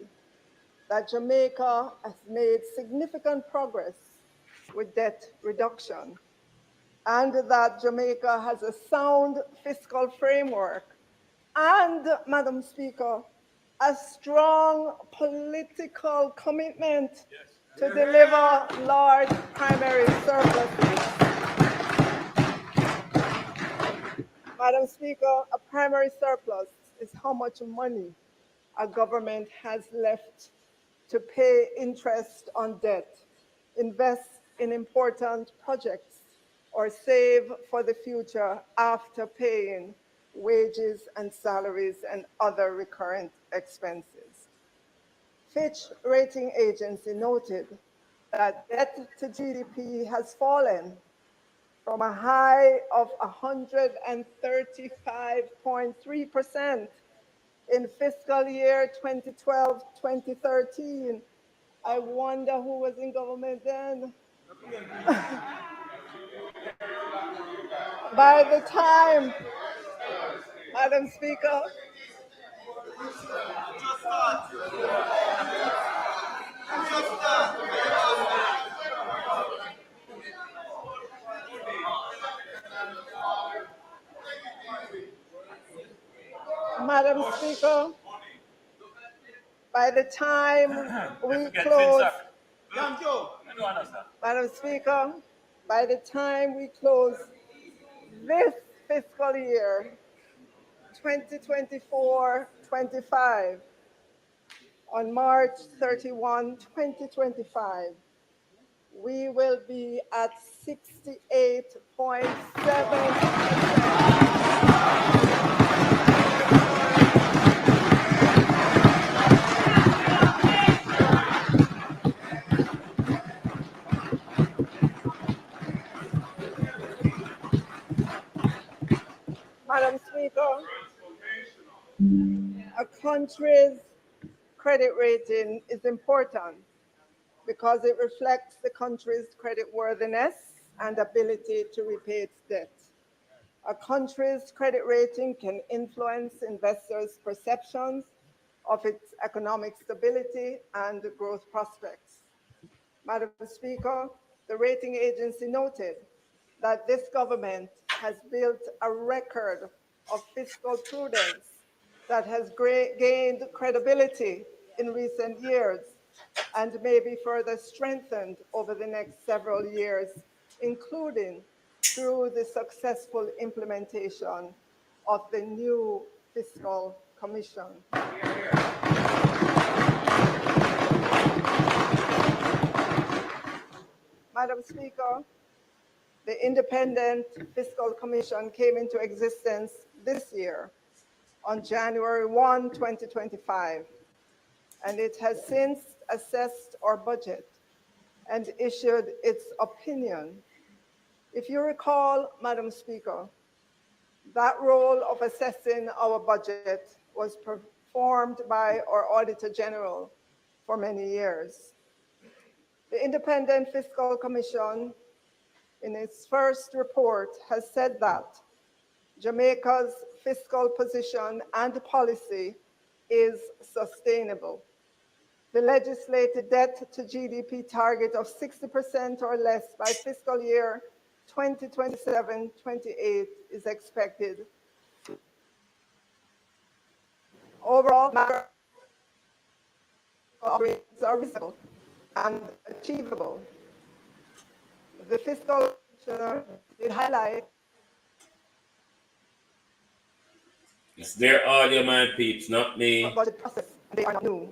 O: that Jamaica has made significant progress with debt reduction and that Jamaica has a sound fiscal framework and, Madam Speaker, a strong political commitment to deliver large primary surpluses. Madam Speaker, a primary surplus is how much money a government has left to pay interest on debt, invest in important projects, or save for the future after paying wages and salaries and other recurrent expenses. Fitch Rating Agency noted that debt to GDP has fallen from a high of 135.3% in fiscal year 2012-2013. I wonder who was in government then. By the time, Madam Speaker, Madam Speaker, by the time we close, Madam Speaker, by the time we close this fiscal year, 2024-25, on March 31, 2025, we will be at 68.7%. Madam Speaker, a country's credit rating is important because it reflects the country's credit worthiness and ability to repay its debt. A country's credit rating can influence investors' perceptions of its economic stability and growth prospects. Madam Speaker, the rating agency noted that this government has built a record of fiscal prudence that has gained credibility in recent years and may be further strengthened over the next several years, including through the successful implementation of the new Fiscal Commission. Madam Speaker, the Independent Fiscal Commission came into existence this year on January 1, 2025, and it has since assessed our budget and issued its opinion. If you recall, Madam Speaker, that role of assessing our budget was performed by our Auditor General for many years. The Independent Fiscal Commission, in its first report, has said that Jamaica's fiscal position and policy is sustainable. The legislated debt to GDP target of 60% or less by fiscal year 2027-28 is expected. Overall, operations are reasonable and achievable. The fiscal commissioner did highlight.
E: It's their audio, my peeps, not me.
O: Budget process, they are not new.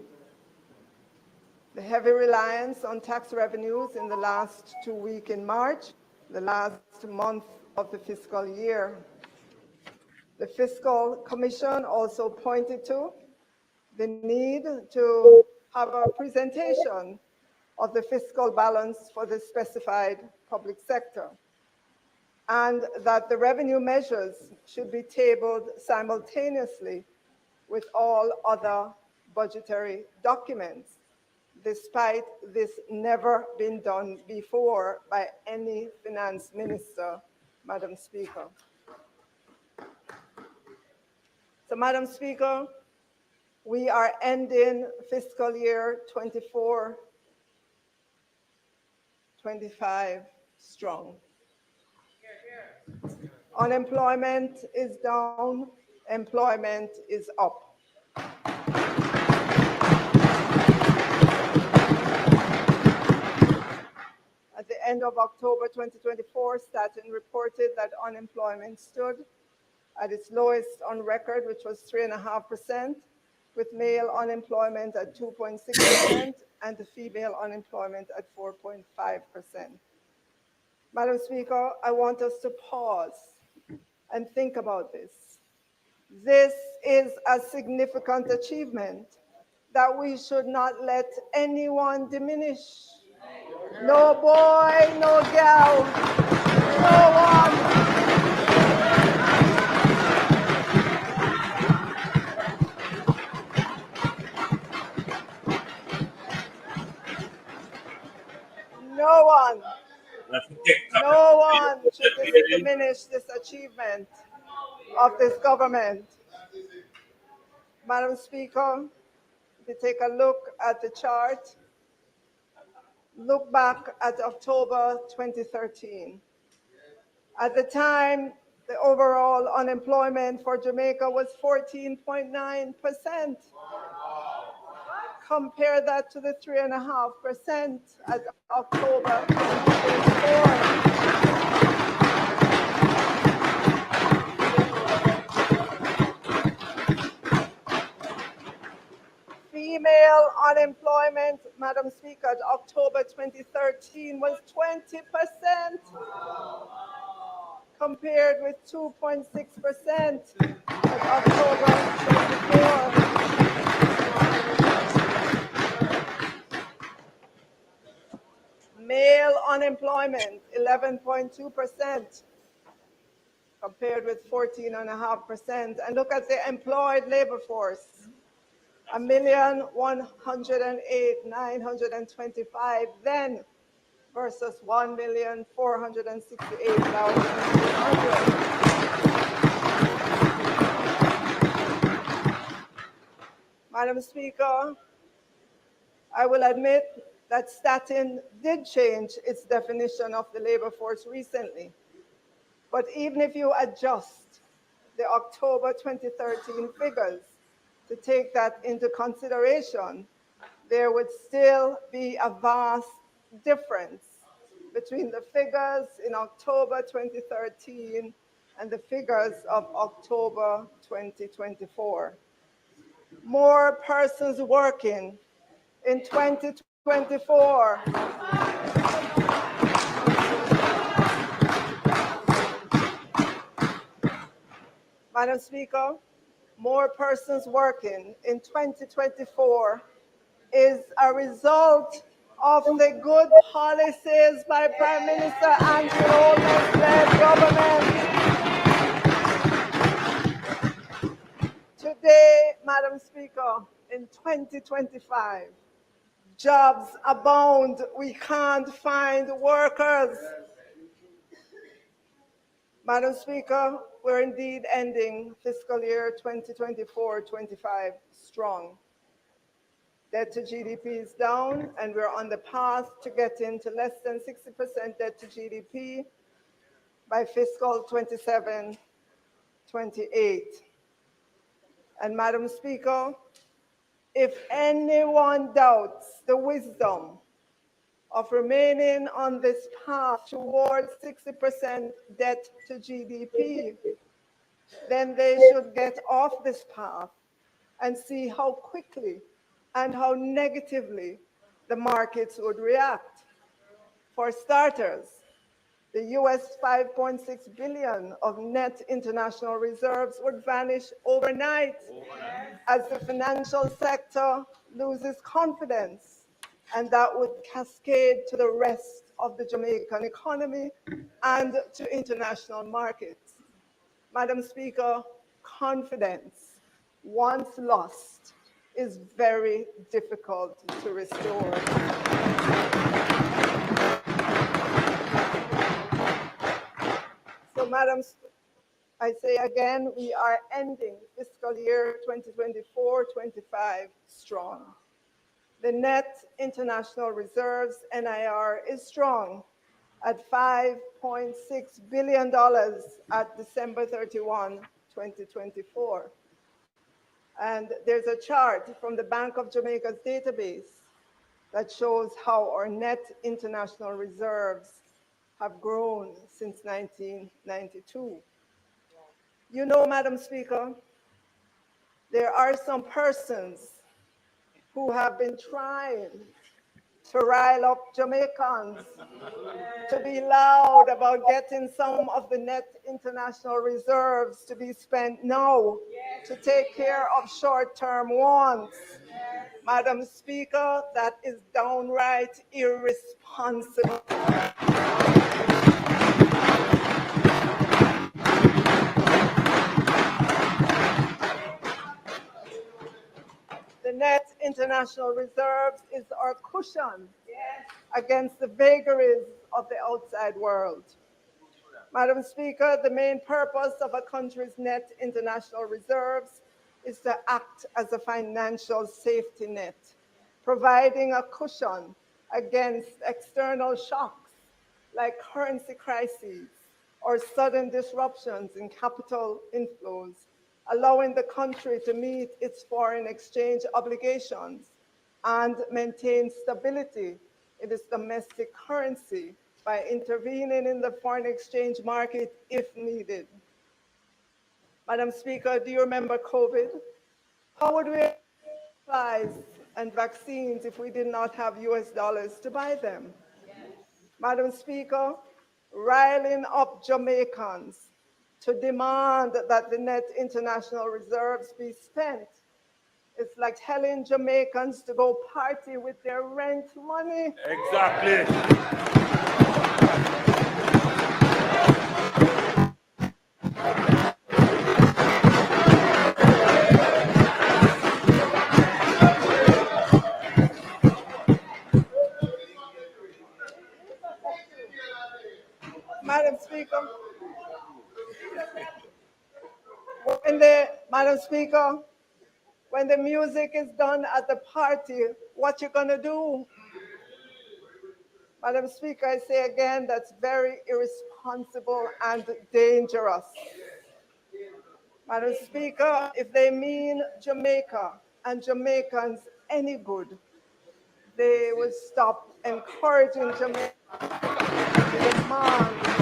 O: The heavy reliance on tax revenues in the last 2 weeks in March, the last month of the fiscal year. The Fiscal Commission also pointed to the need to have a presentation of the fiscal balance for the specified public sector, and that the revenue measures should be tabled simultaneously with all other budgetary documents, despite this never been done before by any finance minister, Madam Speaker. So, Madam Speaker, we are ending fiscal year 24-25 strong. Unemployment is down, employment is up. At the end of October 2024, Staten reported that unemployment stood at its lowest on record, which was 3.5%, with male unemployment at 2.6% and the female unemployment at 4.5%. Madam Speaker, I want us to pause and think about this. This is a significant achievement that we should not let anyone diminish. No boy, no girl, no one. No one. No one should diminish this achievement of this government. Madam Speaker, if you take a look at the chart, look back at October 2013. At the time, the overall unemployment for Jamaica was 14.9%. Compare that to the 3.5% at October 2024. Female unemployment, Madam Speaker, at October 2013 was 20%, compared with 2.6% at October 2024. Male unemployment, 11.2%, compared with 14.5%. And look at the employed labor force, 1,108,925 then versus 1,468,200. Madam Speaker, I will admit that statin did change its definition of the labor force recently. But even if you adjust the October 2013 figures to take that into consideration, there would still be a vast difference between the figures in October 2013 and the figures of October 2024. More persons working in 2024 Madam Speaker, more persons working in 2024 is a result of the good policies by Prime Minister Andrew Holness-led government. Today, Madam Speaker, in 2025, jobs abound. We can't find workers. Madam Speaker, we're indeed ending fiscal year 2024-25 strong. Debt to GDP is down, and we're on the path to getting to less than 60% debt to GDP by fiscal 27-28. And Madam Speaker, if anyone doubts the wisdom of remaining on this path towards 60% debt to GDP, then they should get off this path and see how quickly and how negatively the markets would react. For starters, the US 5.6 billion of net international reserves would vanish overnight as the financial sector loses confidence, and that would cascade to the rest of the Jamaican economy and to international markets. Madam Speaker, confidence, once lost, is very difficult to restore. So, Madam, I say again, we are ending fiscal year 2024-25 strong. The net international reserves, NIR, is strong at $5.6 billion at December 31, 2024. And there's a chart from the Bank of Jamaica's database that shows how our net international reserves have grown since 1992. You know, Madam Speaker, there are some persons who have been trying to rile up Jamaicans to be loud about getting some of the net international reserves to be spent now to take care of short-term wants. Madam Speaker, that is downright irresponsible. The net international reserves is our cushion against the vagaries of the outside world. Madam Speaker, the main purpose of a country's net international reserves is to act as a financial safety net, providing a cushion against external shocks like currency crises or sudden disruptions in capital inflows, allowing the country to meet its foreign exchange obligations and maintain stability in its domestic currency by intervening in the foreign exchange market if needed. Madam Speaker, do you remember COVID? How would we have supplies and vaccines if we did not have US dollars to buy them? Yes. Madam Speaker, riling up Jamaicans to demand that the net international reserves be spent. It's like telling Jamaicans to go party with their rent money.
I: Exactly.
O: Madam Speaker, Madam Speaker, When the music is done at the party, what you gonna do? Madam Speaker, I say again, that's very irresponsible and dangerous. Madam Speaker, if they mean Jamaica and Jamaicans any good, they would stop encouraging Jamaica to demand.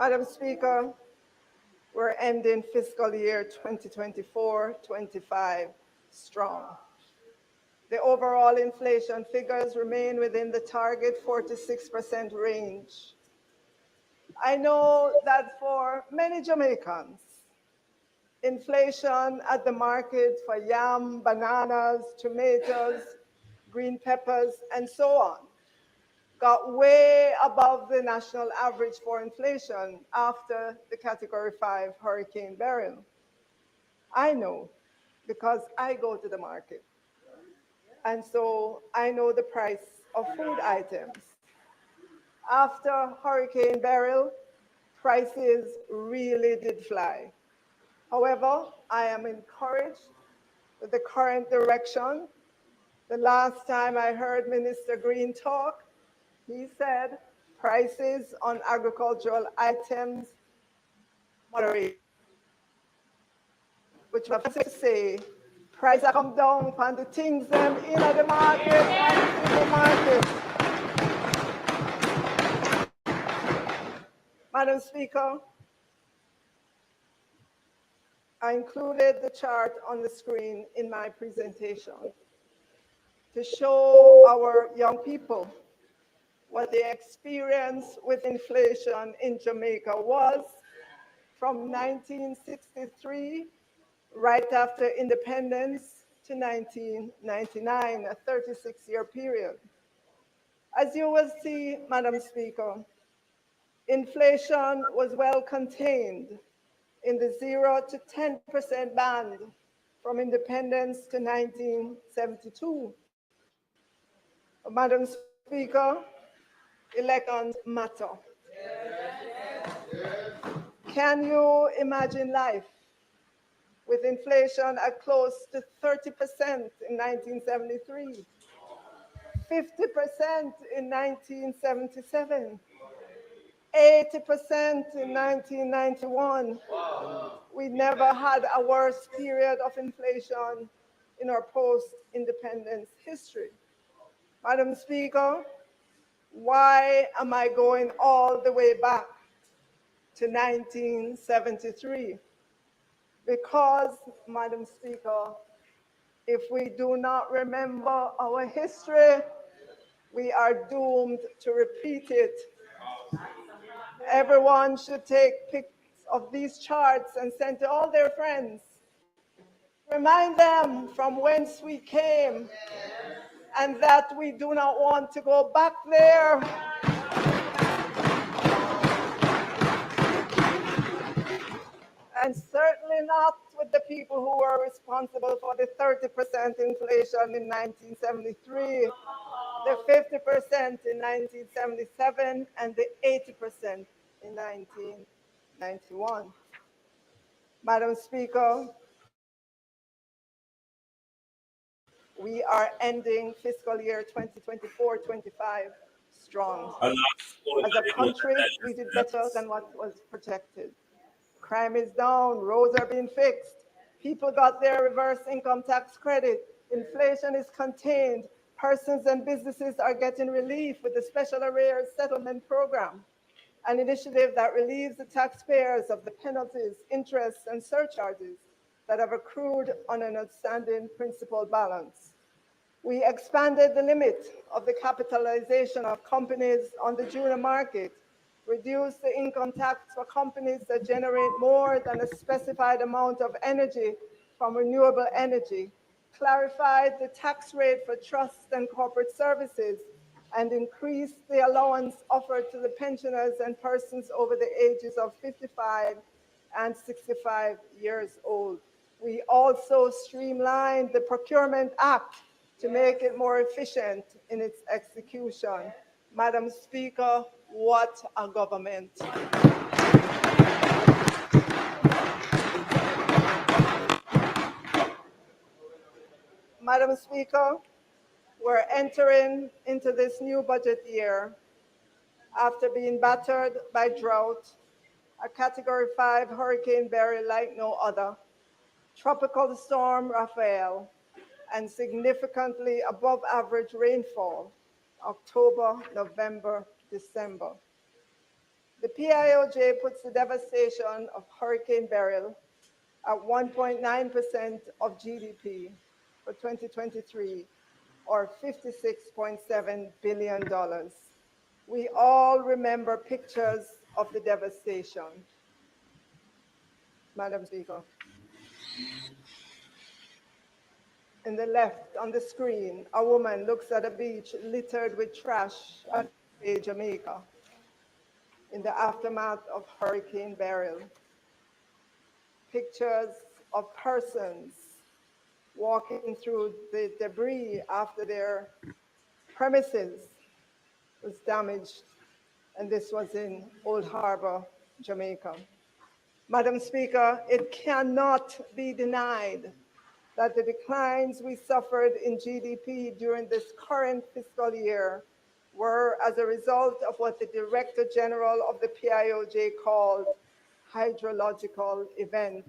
O: Madam Speaker, we're ending fiscal year 2024-25 strong. The overall inflation figures remain within the target 4 to 6% range. I know that for many Jamaicans, inflation at the market for yam, bananas, tomatoes, green peppers, and so on got way above the national average for inflation after the Category 5 Hurricane Beryl. I know because I go to the market. And so I know the price of food items. After Hurricane Beryl, prices really did fly. However, I am encouraged with the current direction. The last time I heard Minister Green talk, he said prices on agricultural items moderate, which was to say prices come down on the things them in the market and in the market. Madam Speaker, I included the chart on the screen in my presentation to show our young people what the experience with inflation in Jamaica was from 1963, right after independence, to 1999, a 36-year period. As you will see, Madam Speaker, inflation was well contained in the 0 to 10% band from independence to 1972. Madam Speaker, elections matter. Can you imagine life with inflation at close to 30% in 1973, 50% in 1977, 80% in 1991? We never had a worse period of inflation in our post-independence history. Madam Speaker, why am I going all the way back to 1973? Because, Madam Speaker, if we do not remember our history, we are doomed to repeat it. Everyone should take pics of these charts and send to all their friends. Remind them from whence we came and that we do not want to go back there. And certainly not with the people who were responsible for the 30% inflation in 1973, the 50% in 1977, and the 80% in 1991. Madam Speaker, we are ending fiscal year 2024-25 strong. As a country, we did better than what was projected. Crime is down, roads are being fixed, people got their reverse income tax credit, inflation is contained, persons and businesses are getting relief with the Special Arrears Settlement Program, an initiative that relieves the taxpayers of the penalties, interests, and surcharges that have accrued on an outstanding principal balance. We expanded the limit of the capitalization of companies on the junior market, reduced the income tax for companies that generate more than a specified amount of energy from renewable energy, clarified the tax rate for trusts and corporate services, and increased the allowance offered to the pensioners and persons over the ages of 55 and 65 years old. We also streamlined the Procurement Act to make it more efficient in its execution. Madam Speaker, What a government. Madam Speaker, we're entering into this new budget year after being battered by drought, a Category 5 Hurricane Beryl like no other, Tropical Storm Faval, and significantly above average rainfall, October, November, December. The PIOJ puts the devastation of Hurricane Beryl at 1.9% of GDP for 2023, or $56.7 billion. We all remember pictures of the devastation. Madam Speaker. In the left on the screen, a woman looks at a beach littered with trash at Bay, Jamaica, in the aftermath of Hurricane Beryl. Pictures of persons walking through the debris after their premises was damaged, and this was in Old Harbor, Jamaica. Madam Speaker, it cannot be denied that the declines we suffered in GDP during this current fiscal year were as a result of what the Director General of the PIOJ called hydrological events.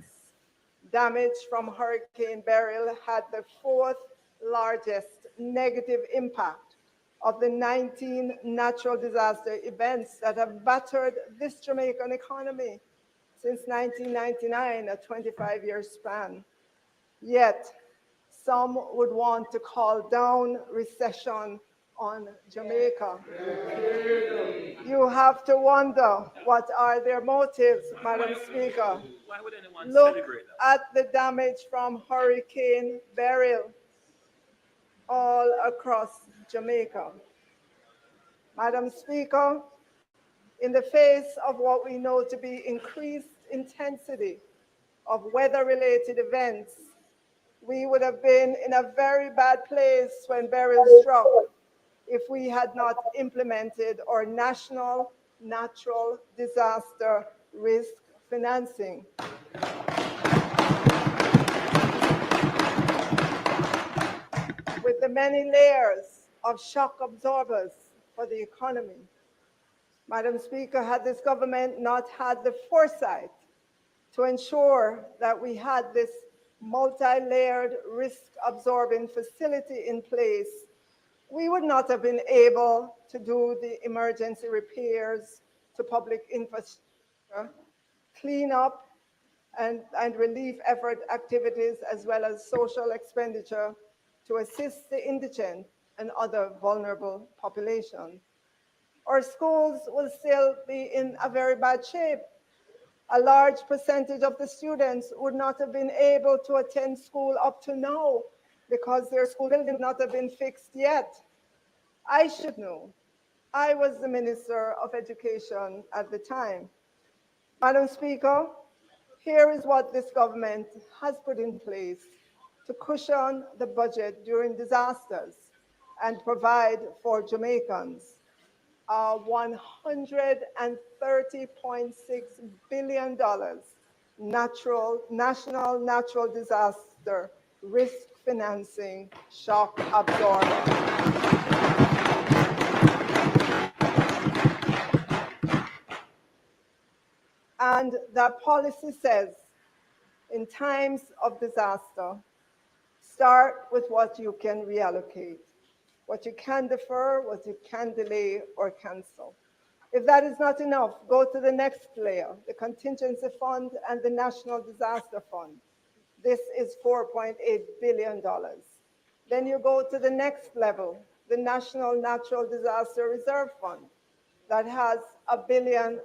O: Damage from Hurricane Beryl had the fourth largest negative impact of the 19 natural disaster events that have battered this Jamaican economy since 1999, a 25-year span. Yet, some would want to call down recession on Jamaica. You have to wonder, what are their motives, Madam Speaker?
I: Why would anyone
O: Look
I: celebrate that?
O: at the damage from Hurricane Beryl all across Jamaica. Madam Speaker, in the face of what we know to be increased intensity of weather-related events, we would have been in a very bad place when Beryl struck if we had not implemented our national natural disaster risk financing. With the many layers of shock absorbers for the economy. Madam Speaker, had this government not had the foresight to ensure that we had this multi-layered risk-absorbing facility in place, we would not have been able to do the emergency repairs to public infrastructure, clean up and relief effort activities, as well as social expenditure to assist the indigent and other vulnerable populations. Our schools will still be in a very bad shape. A large percentage of the students would not have been able to attend school up to now because their school building would not have been fixed yet. I should know. I was the Minister of Education at the time. Madam Speaker, here is what this government has put in place to cushion the budget during disasters and provide for Jamaicans. $130.6 billion national natural disaster risk financing shock absorber. And that policy says, in times of disaster, start with what you can reallocate, what you can defer, what you can delay or cancel. If that is not enough, go to the next layer, the contingency fund and the National Disaster Fund. This is $4.8 billion. Then you go to the next level, the National Natural Disaster Reserve Fund, that has $1 billion.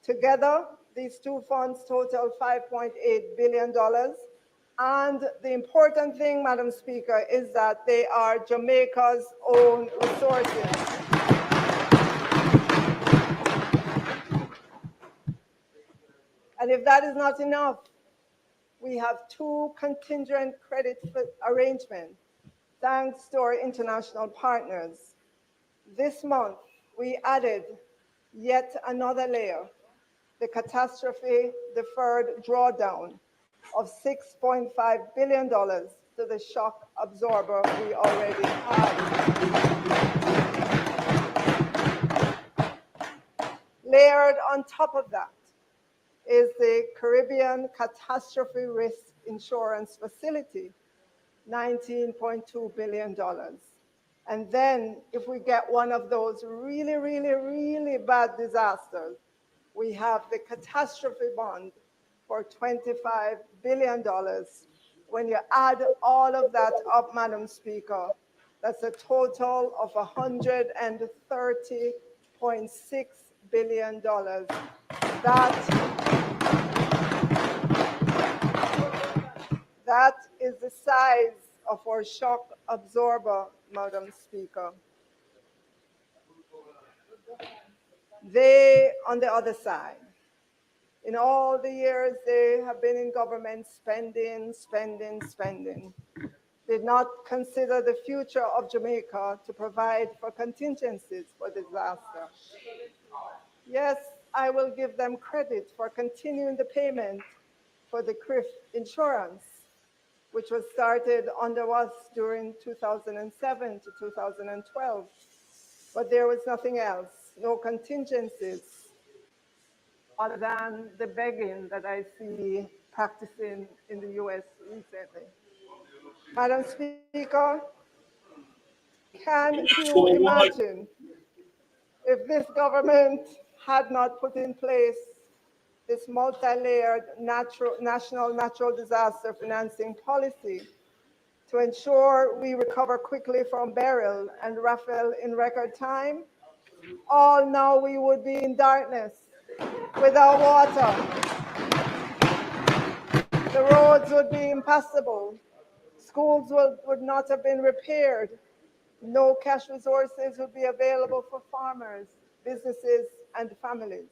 O: Together, these two funds total $5.8 billion. And the important thing, Madam Speaker, is that they are Jamaica's own resources. And if that is not enough, we have two contingent credit arrangements, thanks to our international partners. This month, we added yet another layer, the catastrophe deferred drawdown of $6.5 billion to the shock absorber we already had. Layered on top of that is the Caribbean Catastrophe Risk Insurance Facility, $19.2 billion. And then if we get one of those really, really, really bad disasters, we have the catastrophe bond for $25 billion. When you add all of that up, Madam Speaker, that's a total of $130.6 billion. That is the size of our shock absorber, Madam Speaker. They, on the other side, in all the years they have been in government, spending, did not consider the future of Jamaica to provide for contingencies for disaster. Yes, I will give them credit for continuing the payment for the CRIF insurance, which was started under us during 2007 to 2012. But there was nothing else, no contingencies, other than the begging that I see practicing in the US recently. Madam Speaker, can you imagine if this government had not put in place this multi-layered national natural disaster financing policy to ensure we recover quickly from Beryl and Raphael in record time? All now we would be in darkness, without water. The roads would be impassable. Schools would not have been repaired. No cash resources would be available for farmers, businesses, and families.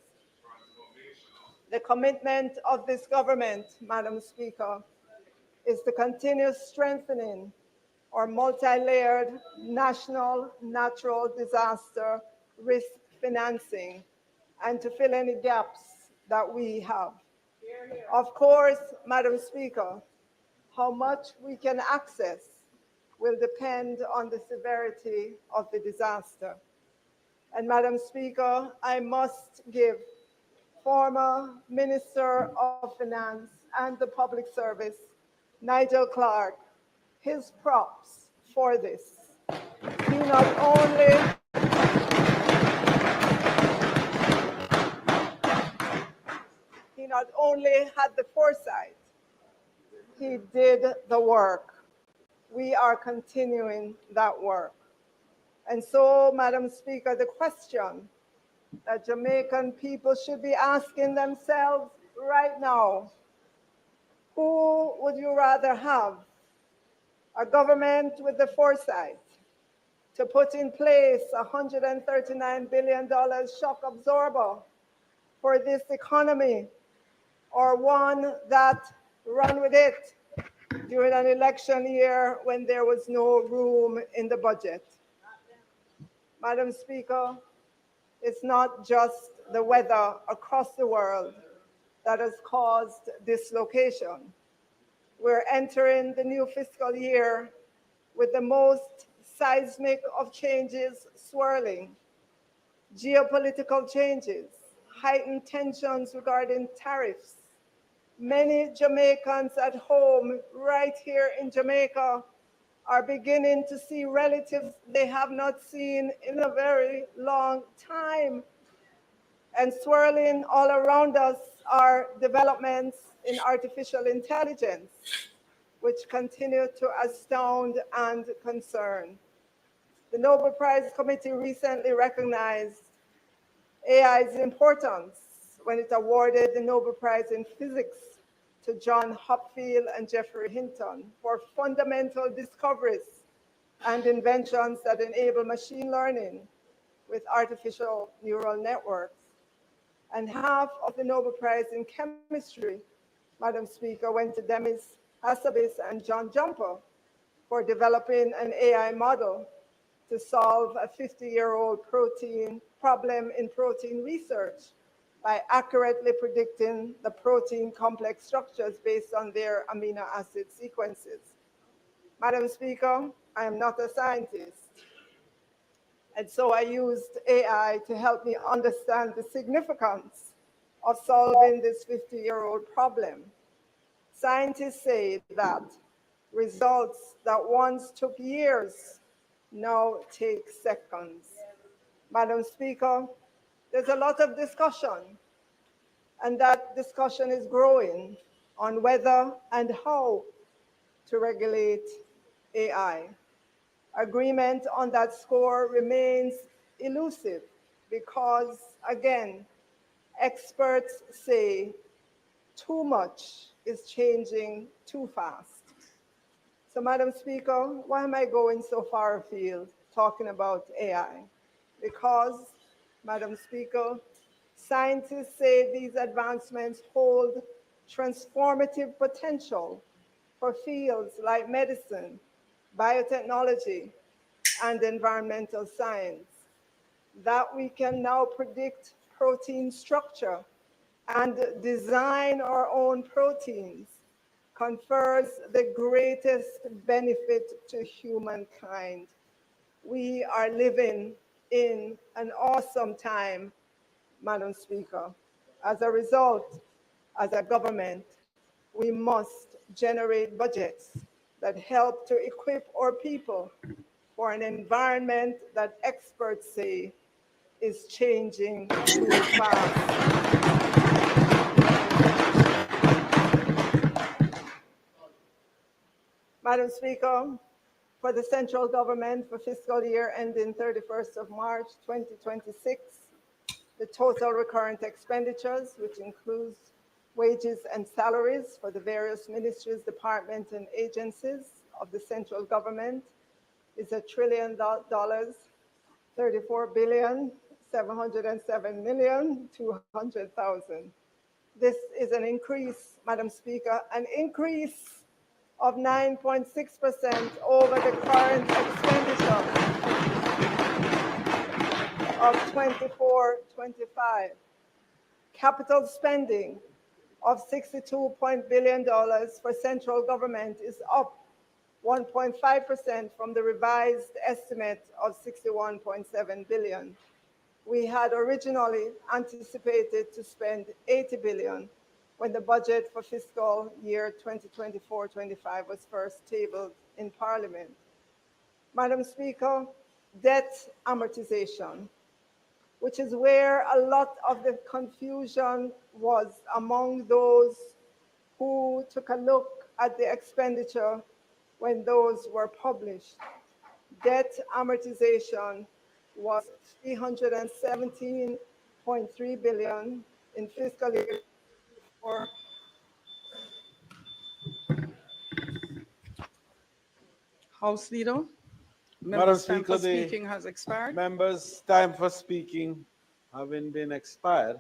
O: The commitment of this government, Madam Speaker, is to continue strengthening our multi-layered national natural disaster risk financing and to fill any gaps that we have. Of course, Madam Speaker, how much we can access will depend on the severity of the disaster. And Madam Speaker, I must give former Minister of Finance and the Public Service, Nigel Clark, his props for this. He not only had the foresight, he did the work. We are continuing that work. And so, Madam Speaker, the question that Jamaican people should be asking themselves right now, who would you rather have? A government with the foresight to put in place a $139 billion shock absorber for this economy, or one that ran with it during an election year when there was no room in the budget? Madam Speaker, it's not just the weather across the world that has caused dislocation. We're entering the new fiscal year with the most seismic of changes swirling. Geopolitical changes, heightened tensions regarding tariffs. Many Jamaicans at home, right here in Jamaica, are beginning to see relatives they have not seen in a very long time. And swirling all around us are developments in artificial intelligence, which continue to astound and concern. The Nobel Prize Committee recently recognized AI's importance when it awarded the Nobel Prize in Physics to John Hopfield and Geoffrey Hinton for fundamental discoveries and inventions that enable machine learning with artificial neural networks. And half of the Nobel Prize in Chemistry, Madam Speaker, went to Demis Hassabis and John Jumper for developing an AI model to solve a 50-year-old protein problem in protein research by accurately predicting the protein complex structures based on their amino acid sequences. Madam Speaker, I am not a scientist, and so I used AI to help me understand the significance of solving this 50-year-old problem. Scientists say that results that once took years now take seconds. Madam Speaker, there's a lot of discussion, and that discussion is growing on whether and how to regulate AI. Agreement on that score remains elusive because, again, experts say too much is changing too fast. So, Madam Speaker, why am I going so far afield talking about AI? Because, Madam Speaker, scientists say these advancements hold transformative potential for fields like medicine, biotechnology, and environmental science, that we can now predict protein structure and design our own proteins confers the greatest benefit to humankind. We are living in an awesome time, Madam Speaker. As a result, as a government, we must generate budgets that help to equip our people for an environment that experts say is changing too fast. Madam Speaker, for the central government for fiscal year ending 31st of March 2026, the total recurrent expenditures, which includes wages and salaries for the various ministries, departments, and agencies of the central government, is $1 trillion, 34,707,200,000. This is an increase, Madam Speaker, an increase of 9.6% over the current expenditure of 24-25. Capital spending of $62 billion for central government is up 1.5% from the revised estimate of $61.7 billion. We had originally anticipated to spend $80 billion when the budget for fiscal year 2024-25 was first tabled in Parliament. Madam Speaker, debt amortization, which is where a lot of the confusion was among those who took a look at the expenditure when those were published. Debt amortization was $317.3 billion in fiscal year 2024.
M: House Leader,
N: Madam
M: members' time
N: Speaker,
M: for
N: the
M: speaking has expired.
N: members' time for speaking having been expired,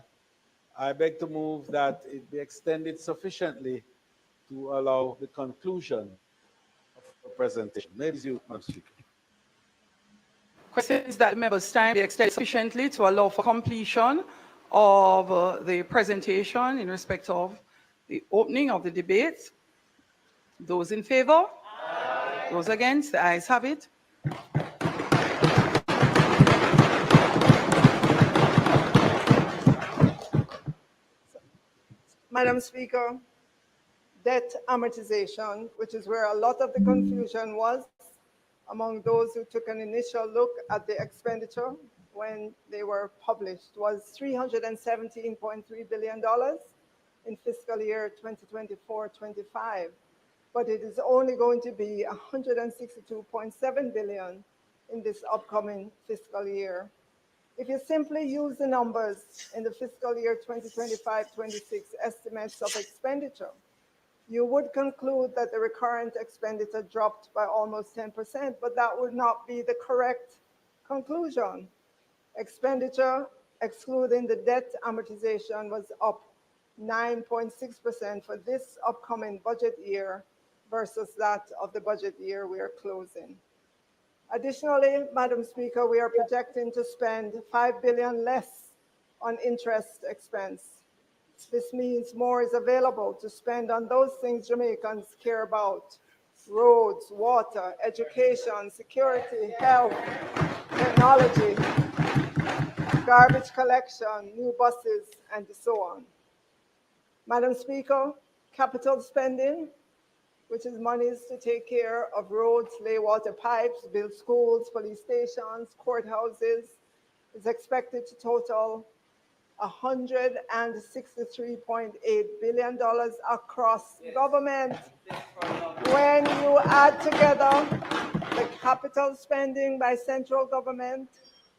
N: I beg to move that it be extended sufficiently to allow the conclusion of the presentation. Maybe you, Madam Speaker.
M: Question is that members' time be extended sufficiently to allow for completion of the presentation in respect of the opening of the debate. Those in favor? Aye. Those against? The ayes have it.
O: Madam Speaker, debt amortization, which is where a lot of the confusion was among those who took an initial look at the expenditure when they were published, was $317.3 billion in fiscal year 2024-25, but it is only going to be $162.7 billion in this upcoming fiscal year. If you simply use the numbers in the fiscal year 2025-26 estimates of expenditure, you would conclude that the recurrent expenditure dropped by almost 10%, but that would not be the correct conclusion. Expenditure, excluding the debt amortization, was up 9.6% for this upcoming budget year versus that of the budget year we are closing. Additionally, Madam Speaker, we are projecting to spend $5 billion less on interest expense. This means more is available to spend on those things Jamaicans care about: roads, water, education, security, health, technology, garbage collection, new buses, and so on. Madam Speaker, capital spending, which is monies to take care of roads, lay water pipes, build schools, police stations, courthouses, is expected to total $163.8 billion across government. When you add together the capital spending by central government,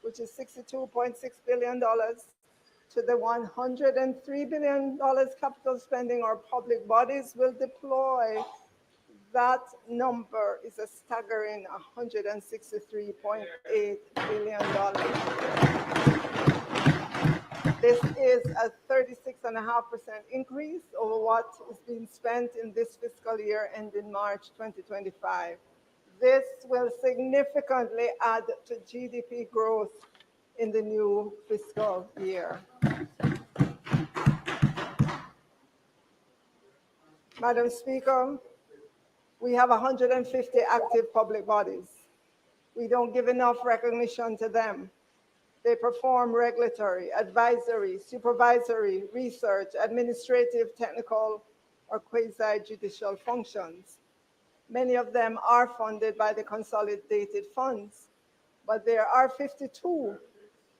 O: which is $62.6 billion, to the $103 billion capital spending our public bodies will deploy, that number is a staggering $163.8 billion. This is a 36.5% increase over what is being spent in this fiscal year ending March 2025. This will significantly add to GDP growth in the new fiscal year. Madam Speaker, we have 150 active public bodies. We don't give enough recognition to them. They perform regulatory, advisory, supervisory, research, administrative, technical, or quasi-judicial functions. Many of them are funded by the consolidated funds, but there are 52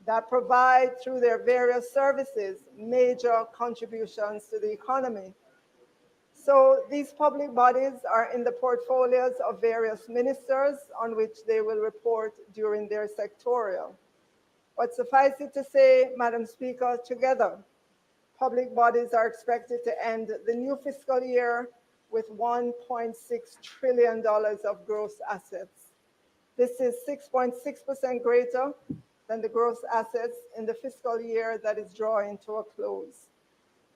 O: that provide, through their various services, major contributions to the economy. So these public bodies are in the portfolios of various ministers on which they will report during their sectorial. But suffice it to say, Madam Speaker, together, public bodies are expected to end the new fiscal year with $1.6 trillion of gross assets. This is 6.6% greater than the gross assets in the fiscal year that is drawing to a close.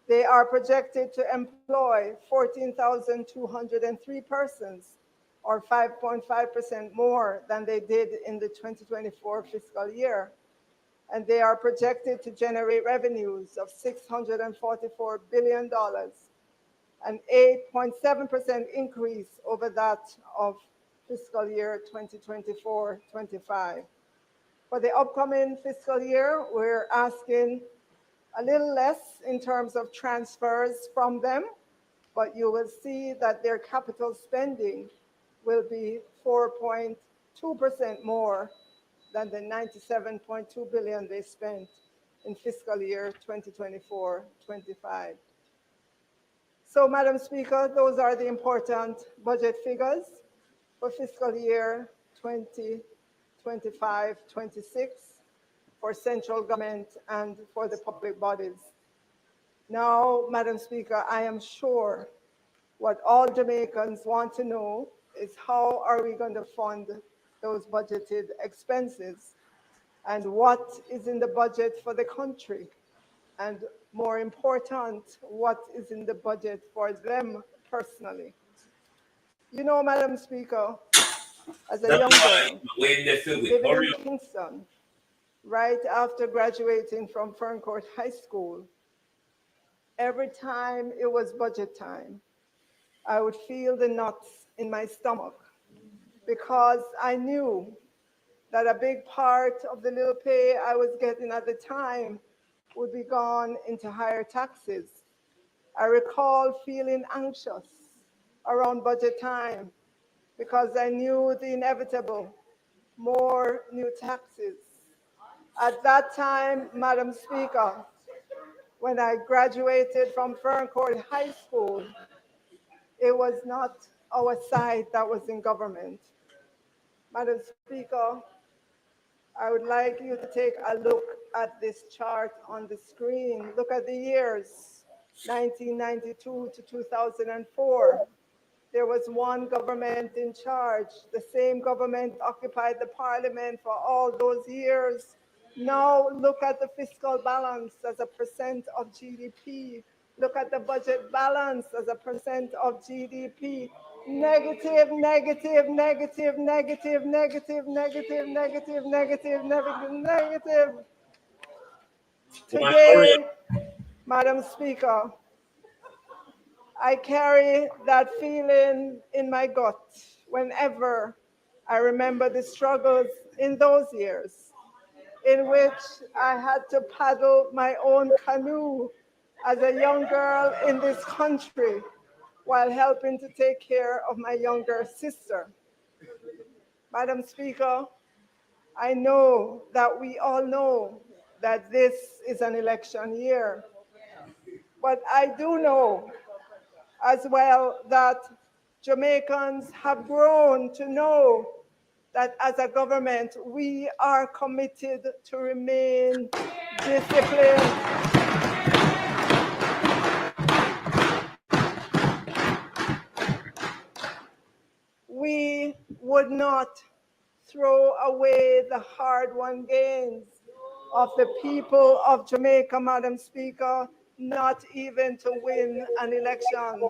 O: They are projected to employ 14,203 persons, or 5.5% more than they did in the 2024 fiscal year. And they are projected to generate revenues of $644 billion, an 8.7% increase over that of fiscal year 2024-25. For the upcoming fiscal year, we're asking a little less in terms of transfers from them, but you will see that their capital spending will be 4.2% more than the $97.2 billion they spent in fiscal year 2024-25. So, Madam Speaker, those are the important budget figures for fiscal year 2025-26 for central government and for the public bodies. Now, Madam Speaker, I am sure what all Jamaicans want to know is how are we going to fund those budgeted expenses, and what is in the budget for the country, and more important, what is in the budget for them personally. You know, Madam Speaker, as a young girl living in Kingston, right after graduating from Ferncourt High School, every time it was budget time, I would feel the knots in my stomach because I knew that a big part of the little pay I was getting at the time would be gone into higher taxes. I recall feeling anxious around budget time because I knew the inevitable, more new taxes. At that time, Madam Speaker, when I graduated from Ferncourt High School, it was not our side that was in government. Madam Speaker, I would like you to take a look at this chart on the screen. Look at the years, 1992 to 2004. There was one government in charge. The same government occupied the parliament for all those years. Now look at the fiscal balance as a percent of GDP. Look at the budget balance as a percent of GDP. Negative, negative, negative, negative, negative, negative, negative, negative, negative, negative. Today, Madam Speaker, I carry that feeling in my gut whenever I remember the struggles in those years in which I had to paddle my own canoe as a young girl in this country while helping to take care of my younger sister. Madam Speaker, I know that we all know that this is an election year, but I do know as well that Jamaicans have grown to know that as a government, we are committed to remain disciplined. We would not throw away the hard-won gains of the people of Jamaica, Madam Speaker, not even to win an election.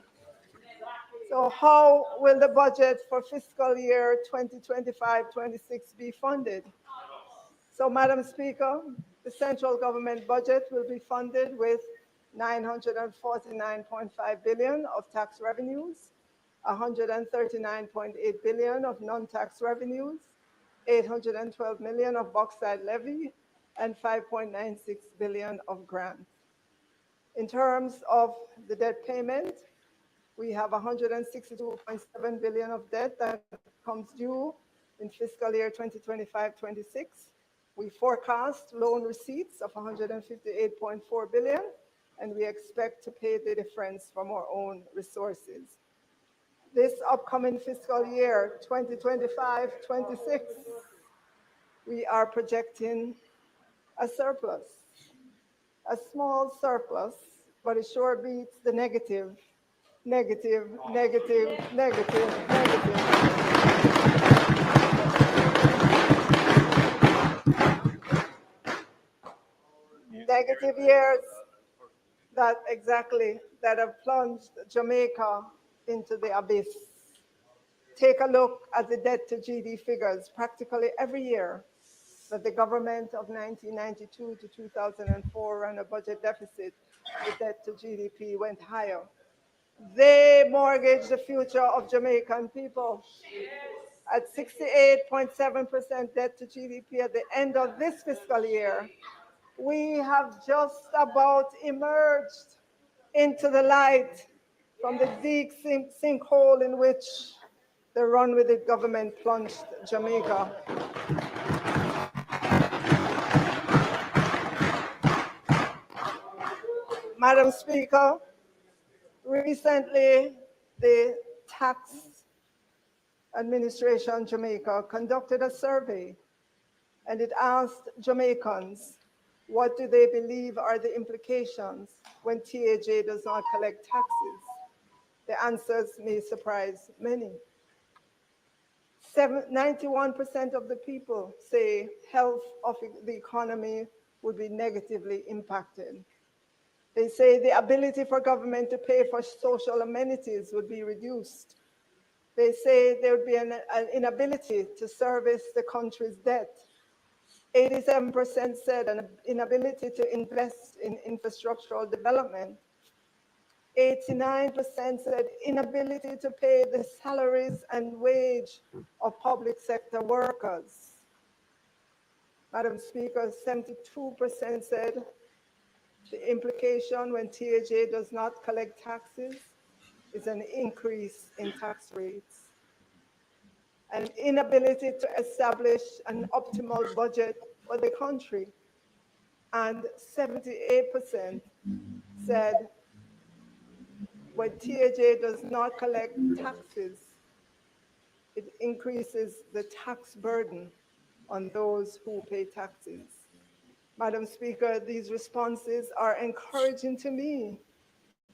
O: So how will the budget for fiscal year 2025-26 be funded? So, Madam Speaker, the central government budget will be funded with 949.5 billion of tax revenues, 139.8 billion of non-tax revenues, 812 million of bauxite levy, and 5.96 billion of grants. In terms of the debt payment, we have 162.7 billion of debt that comes due in fiscal year 2025-26. We forecast loan receipts of 158.4 billion, and we expect to pay the difference from our own resources. This upcoming fiscal year, 2025-26, we are projecting a surplus, a small surplus, but it sure beats the negative, negative, negative, negative, negative. Negative years that have plunged Jamaica into the abyss. Take a look at the debt to GDP figures. Practically every year that the government of 1992 to 2004 ran a budget deficit, the debt to GDP went higher. They mortgaged the future of Jamaican people. At 68.7% debt to GDP at the end of this fiscal year, we have just about emerged into the light from the deep sinkhole in which the Run With It government plunged Jamaica. Madam Speaker, recently the Tax Administration Jamaica conducted a survey, and it asked Jamaicans, what do they believe are the implications when TAJ does not collect taxes? The answers may surprise many. 91% of the people say health of the economy would be negatively impacted. They say the ability for government to pay for social amenities would be reduced. They say there would be an inability to service the country's debt. 87% said an inability to invest in infrastructural development. 89% said inability to pay the salaries and wage of public sector workers. Madam Speaker, 72% said the implication when TAJ does not collect taxes is an increase in tax rates. An inability to establish an optimal budget for the country. And 78% said when TAJ does not collect taxes, it increases the tax burden on those who pay taxes. Madam Speaker, these responses are encouraging to me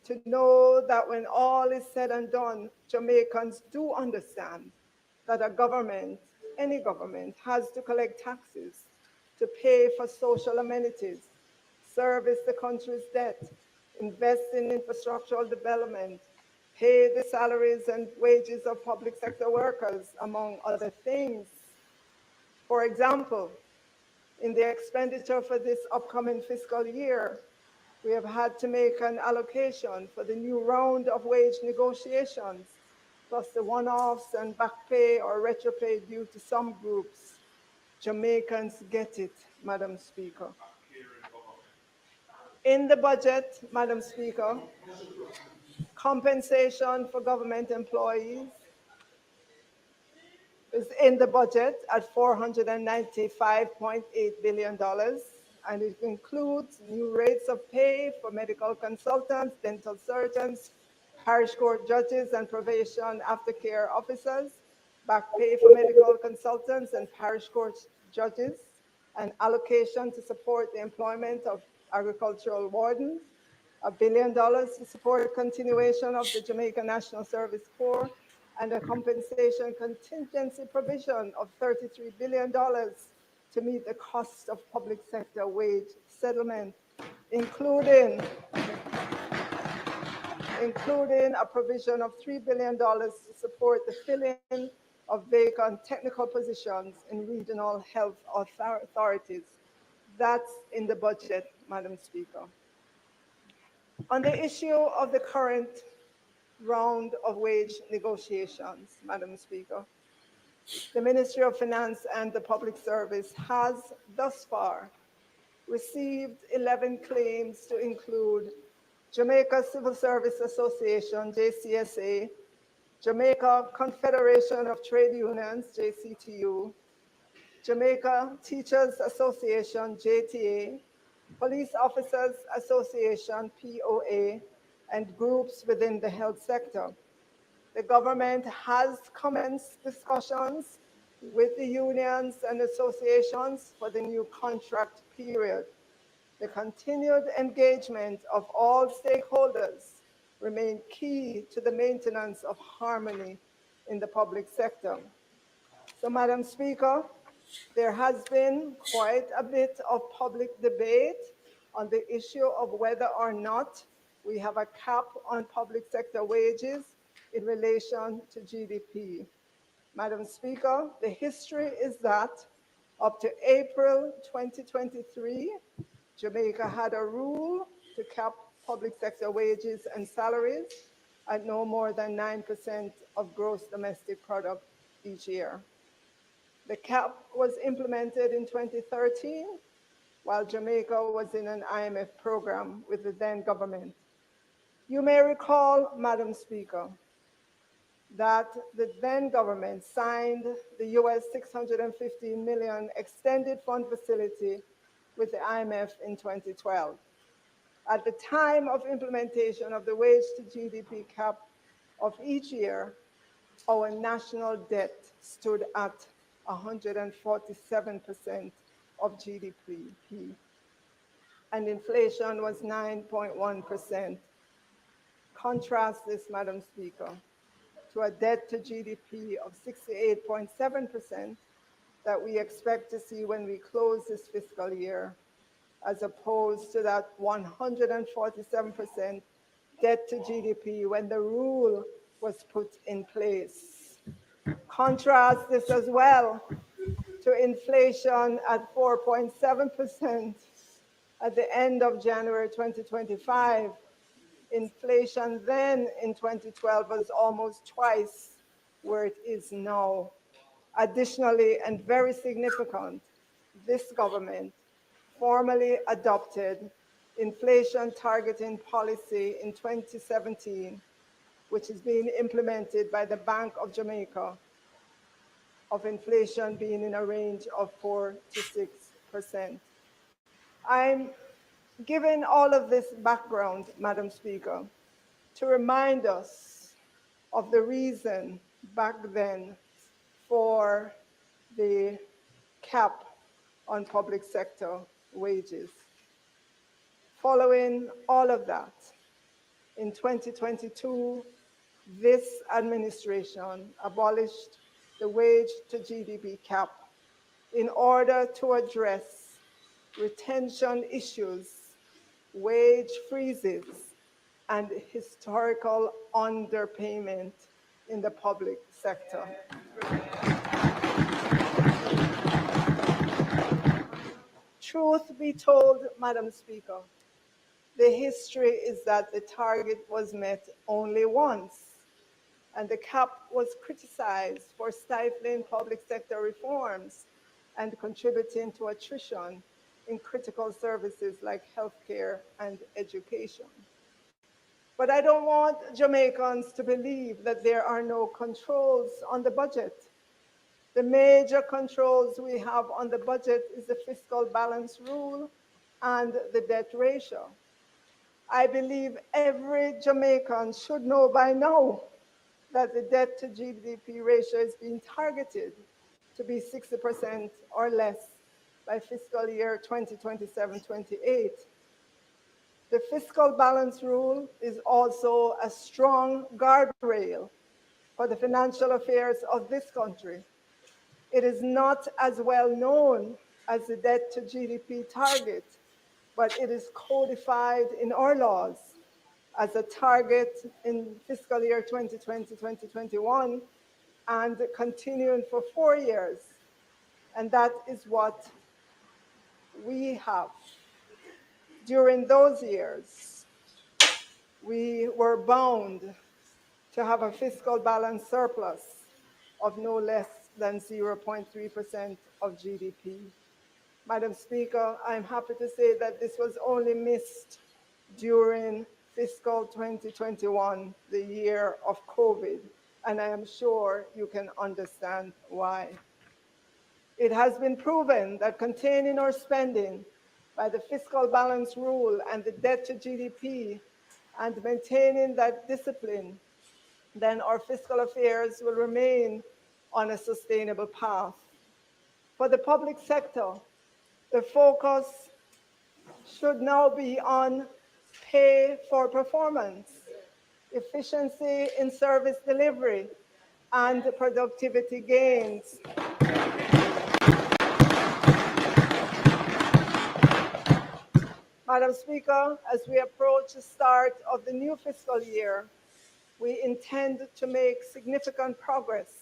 O: to know that when all is said and done, Jamaicans do understand that a government, any government, has to collect taxes to pay for social amenities, service the country's debt, invest in infrastructural development, pay the salaries and wages of public sector workers, among other things. For example, in the expenditure for this upcoming fiscal year, we have had to make an allocation for the new round of wage negotiations, plus the one-offs and back pay or retro pay due to some groups. Jamaicans get it, Madam Speaker. In the budget, Madam Speaker, compensation for government employees is in the budget at $495.8 billion, and it includes new rates of pay for medical consultants, dental surgeons, parish court judges, and probation aftercare officers, back pay for medical consultants and parish court judges, an allocation to support the employment of agricultural wardens, $1 billion to support continuation of the Jamaica National Service Corps, and a compensation contingency provision of $33 billion to meet the cost of public sector wage settlement, including a provision of $3 billion to support the filling of vacant technical positions in regional health authorities. That's in the budget, Madam Speaker. On the issue of the current round of wage negotiations, Madam Speaker, the Ministry of Finance and the Public Service has thus far received 11 claims to include Jamaica Civil Service Association, JCSA, Jamaica Confederation of Trade Unions, JCTU, Jamaica Teachers Association, JTA, Police Officers Association, POA, and groups within the health sector. The government has commenced discussions with the unions and associations for the new contract period. The continued engagement of all stakeholders remain key to the maintenance of harmony in the public sector. So, Madam Speaker, there has been quite a bit of public debate on the issue of whether or not we have a cap on public sector wages in relation to GDP. Madam Speaker, the history is that up to April 2023, Jamaica had a rule to cap public sector wages and salaries at no more than 9% of gross domestic product each year. The cap was implemented in 2013 while Jamaica was in an IMF program with the then government. You may recall, Madam Speaker, that the then government signed the US $615 million extended fund facility with the IMF in 2012. At the time of implementation of the wage to GDP cap of each year, our national debt stood at 147% of GDP, and inflation was 9.1%. Contrast this, Madam Speaker, to a debt to GDP of 68.7% that we expect to see when we close this fiscal year, as opposed to that 147% debt to GDP when the rule was put in place. Contrast this as well to inflation at 4.7% at the end of January 2025. Inflation then in 2012 was almost twice where it is now. Additionally, and very significant, this government formally adopted inflation targeting policy in 2017, which is being implemented by the Bank of Jamaica, of inflation being in a range of 4 to 6%. I'm giving all of this background, Madam Speaker, to remind us of the reason back then for the cap on public sector wages. Following all of that, in 2022, this administration abolished the wage to GDP cap in order to address retention issues, wage freezes, and historical underpayment in the public sector. Truth be told, Madam Speaker, the history is that the target was met only once, and the cap was criticized for stifling public sector reforms and contributing to attrition in critical services like healthcare and education. But I don't want Jamaicans to believe that there are no controls on the budget. The major controls we have on the budget is the fiscal balance rule and the debt ratio. I believe every Jamaican should know by now that the debt to GDP ratio is being targeted to be 60% or less by fiscal year 2027-28. The fiscal balance rule is also a strong guardrail for the financial affairs of this country. It is not as well known as the debt to GDP target, but it is codified in our laws as a target in fiscal year 2020-2021 and continuing for 4 years. And that is what we have. During those years, we were bound to have a fiscal balance surplus of no less than 0.3% of GDP. Madam Speaker, I'm happy to say that this was only missed during fiscal 2021, the year of COVID, and I am sure you can understand why. It has been proven that containing our spending by the fiscal balance rule and the debt to GDP and maintaining that discipline, then our fiscal affairs will remain on a sustainable path. For the public sector, the focus should now be on pay for performance, efficiency in service delivery, and productivity gains. Madam Speaker, as we approach the start of the new fiscal year, we intend to make significant progress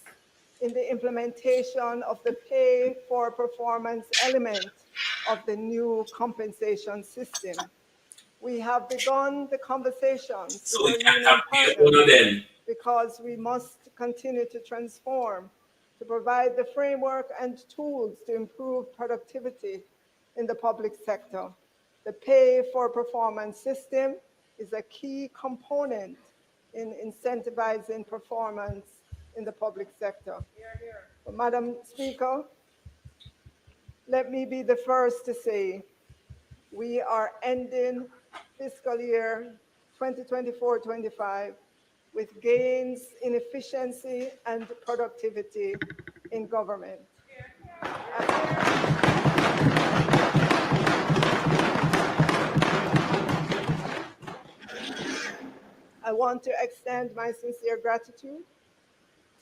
O: in the implementation of the pay for performance element of the new compensation system. We have begun the conversations
E: So
O: with
E: we
O: our
E: can't
O: union
E: have one of
O: partners
E: them.
O: because we must continue to transform, to provide the framework and tools to improve productivity in the public sector. The pay for performance system is a key component in incentivizing performance in the public sector. But Madam Speaker, let me be the first to say we are ending fiscal year 2024-25 with gains in efficiency and productivity in government. I want to extend my sincere gratitude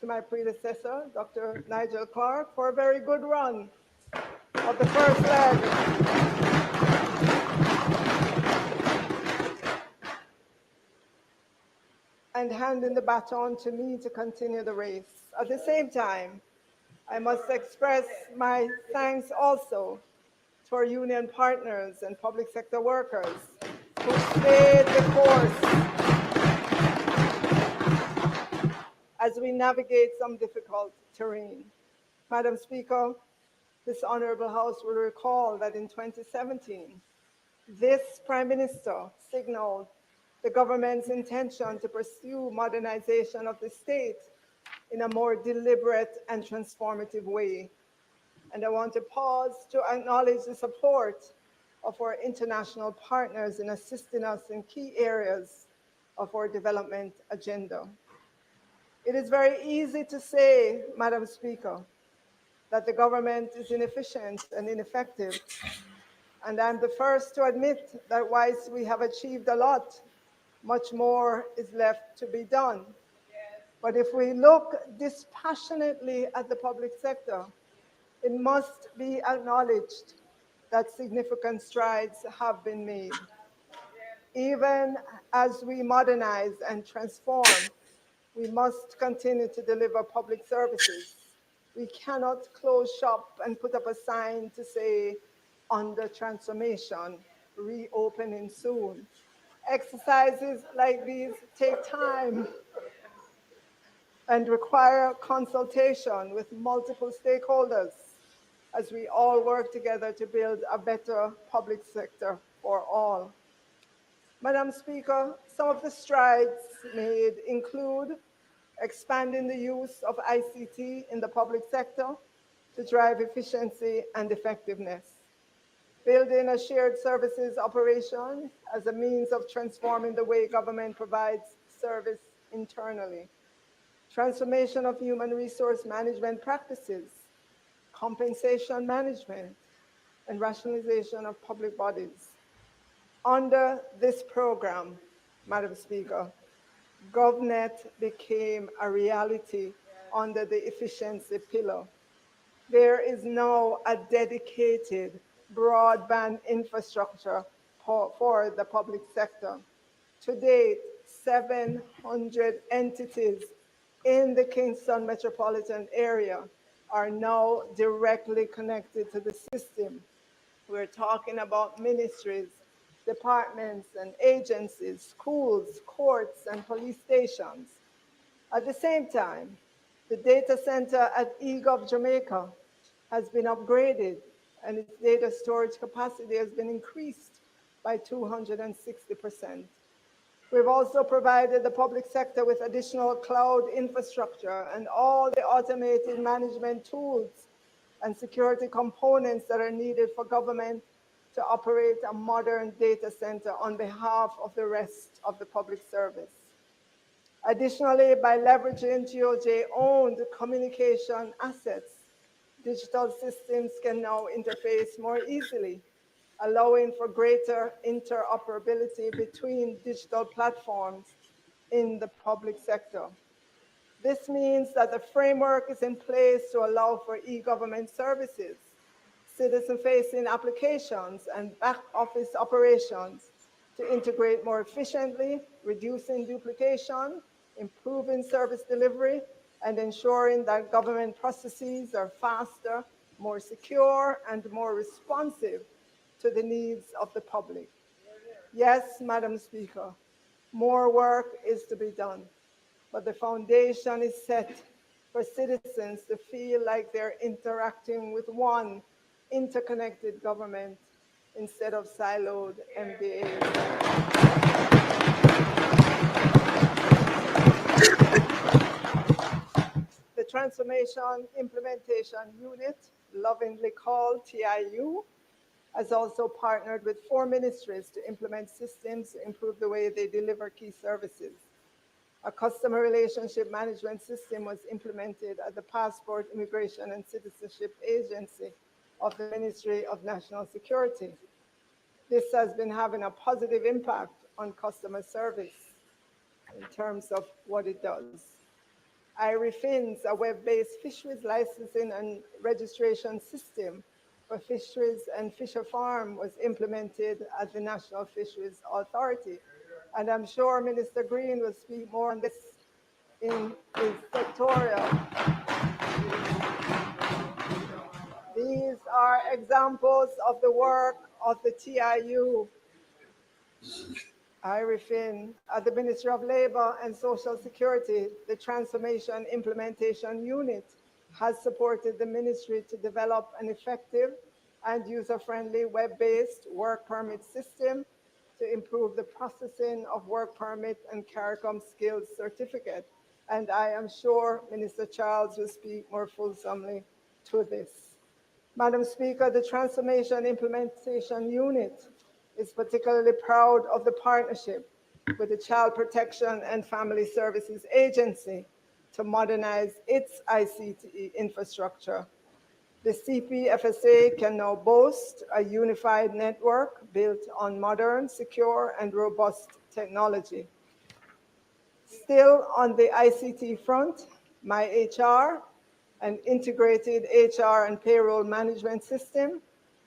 O: to my predecessor, Dr. Nigel Clark, for a very good run of the first leg. And handing the baton to me to continue the race. At the same time, I must express my thanks also to our union partners and public sector workers who stayed the course as we navigate some difficult terrain. Madam Speaker, this Honorable House will recall that in 2017, this Prime Minister signaled the government's intention to pursue modernization of the state in a more deliberate and transformative way. And I want to pause to acknowledge the support of our international partners in assisting us in key areas of our development agenda. It is very easy to say, Madam Speaker, that the government is inefficient and ineffective. And I'm the first to admit that whilst we have achieved a lot, much more is left to be done. But if we look dispassionately at the public sector, it must be acknowledged that significant strides have been made. Even as we modernize and transform, we must continue to deliver public services. We cannot close shop and put up a sign to say, under transformation, reopening soon. Exercises like these take time and require consultation with multiple stakeholders as we all work together to build a better public sector for all. Madam Speaker, some of the strides made include expanding the use of ICT in the public sector to drive efficiency and effectiveness, building a shared services operation as a means of transforming the way government provides service internally, transformation of human resource management practices, compensation management, and rationalization of public bodies. Under this program, Madam Speaker, GovNet became a reality under the efficiency pillar. There is now a dedicated broadband infrastructure for the public sector. To date, 700 entities in the Kingston metropolitan area are now directly connected to the system. We're talking about ministries, departments and agencies, schools, courts, and police stations. At the same time, the data center at eGov Jamaica has been upgraded and its data storage capacity has been increased by 260%. We've also provided the public sector with additional cloud infrastructure and all the automated management tools and security components that are needed for government to operate a modern data center on behalf of the rest of the public service. Additionally, by leveraging GOJ-owned communication assets, digital systems can now interface more easily, allowing for greater interoperability between digital platforms in the public sector. This means that the framework is in place to allow for e-government services, citizen-facing applications, and back-office operations to integrate more efficiently, reducing duplication, improving service delivery, and ensuring that government processes are faster, more secure, and more responsive to the needs of the public. Yes, Madam Speaker, more work is to be done, but the foundation is set for citizens to feel like they're interacting with one interconnected government instead of siloed MDAs. The Transformation Implementation Unit, lovingly called TIU, has also partnered with 4 ministries to implement systems to improve the way they deliver key services. A customer relationship management system was implemented at the Passport, Immigration and Citizenship Agency of the Ministry of National Security. This has been having a positive impact on customer service in terms of what it does. IRIFINS, a web-based fisheries licensing and registration system for fisheries and fisher farm, was implemented at the National Fisheries Authority. And I'm sure Minister Green will speak more on this in his sectorial. These are examples of the work of the TIU, IRIFIN, at the Ministry of Labor and Social Security. The Transformation Implementation Unit has supported the ministry to develop an effective and user-friendly web-based work permit system to improve the processing of work permit and CARICOM skills certificate. And I am sure Minister Charles will speak more fulsomely to this. Madam Speaker, the Transformation Implementation Unit is particularly proud of the partnership with the Child Protection and Family Services Agency to modernize its ICT infrastructure. The CPFSA can now boast a unified network built on modern, secure, and robust technology. Still on the ICT front, MyHR, an integrated HR and payroll management system,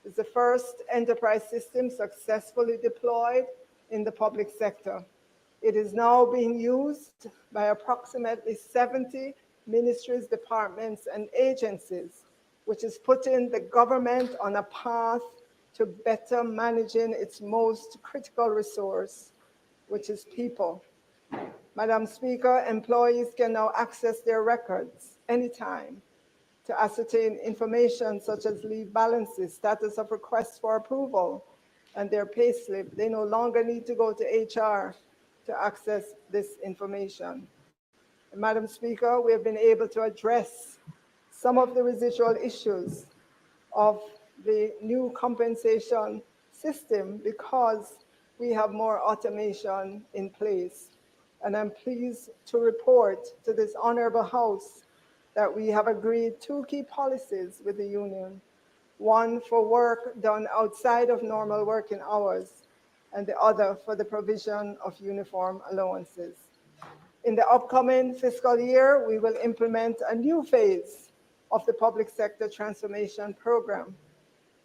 O: is the first enterprise system successfully deployed in the public sector. It is now being used by approximately 70 ministries, departments, and agencies, which is putting the government on a path to better managing its most critical resource, which is people. Madam Speaker, employees can now access their records anytime to ascertain information such as leave balances, status of requests for approval, and their payslip. They no longer need to go to HR to access this information. And Madam Speaker, we have been able to address some of the residual issues of the new compensation system because we have more automation in place. And I'm pleased to report to this honorable House that we have agreed 2 key policies with the union. One for work done outside of normal working hours, and the other for the provision of uniform allowances. In the upcoming fiscal year, we will implement a new phase of the public sector transformation program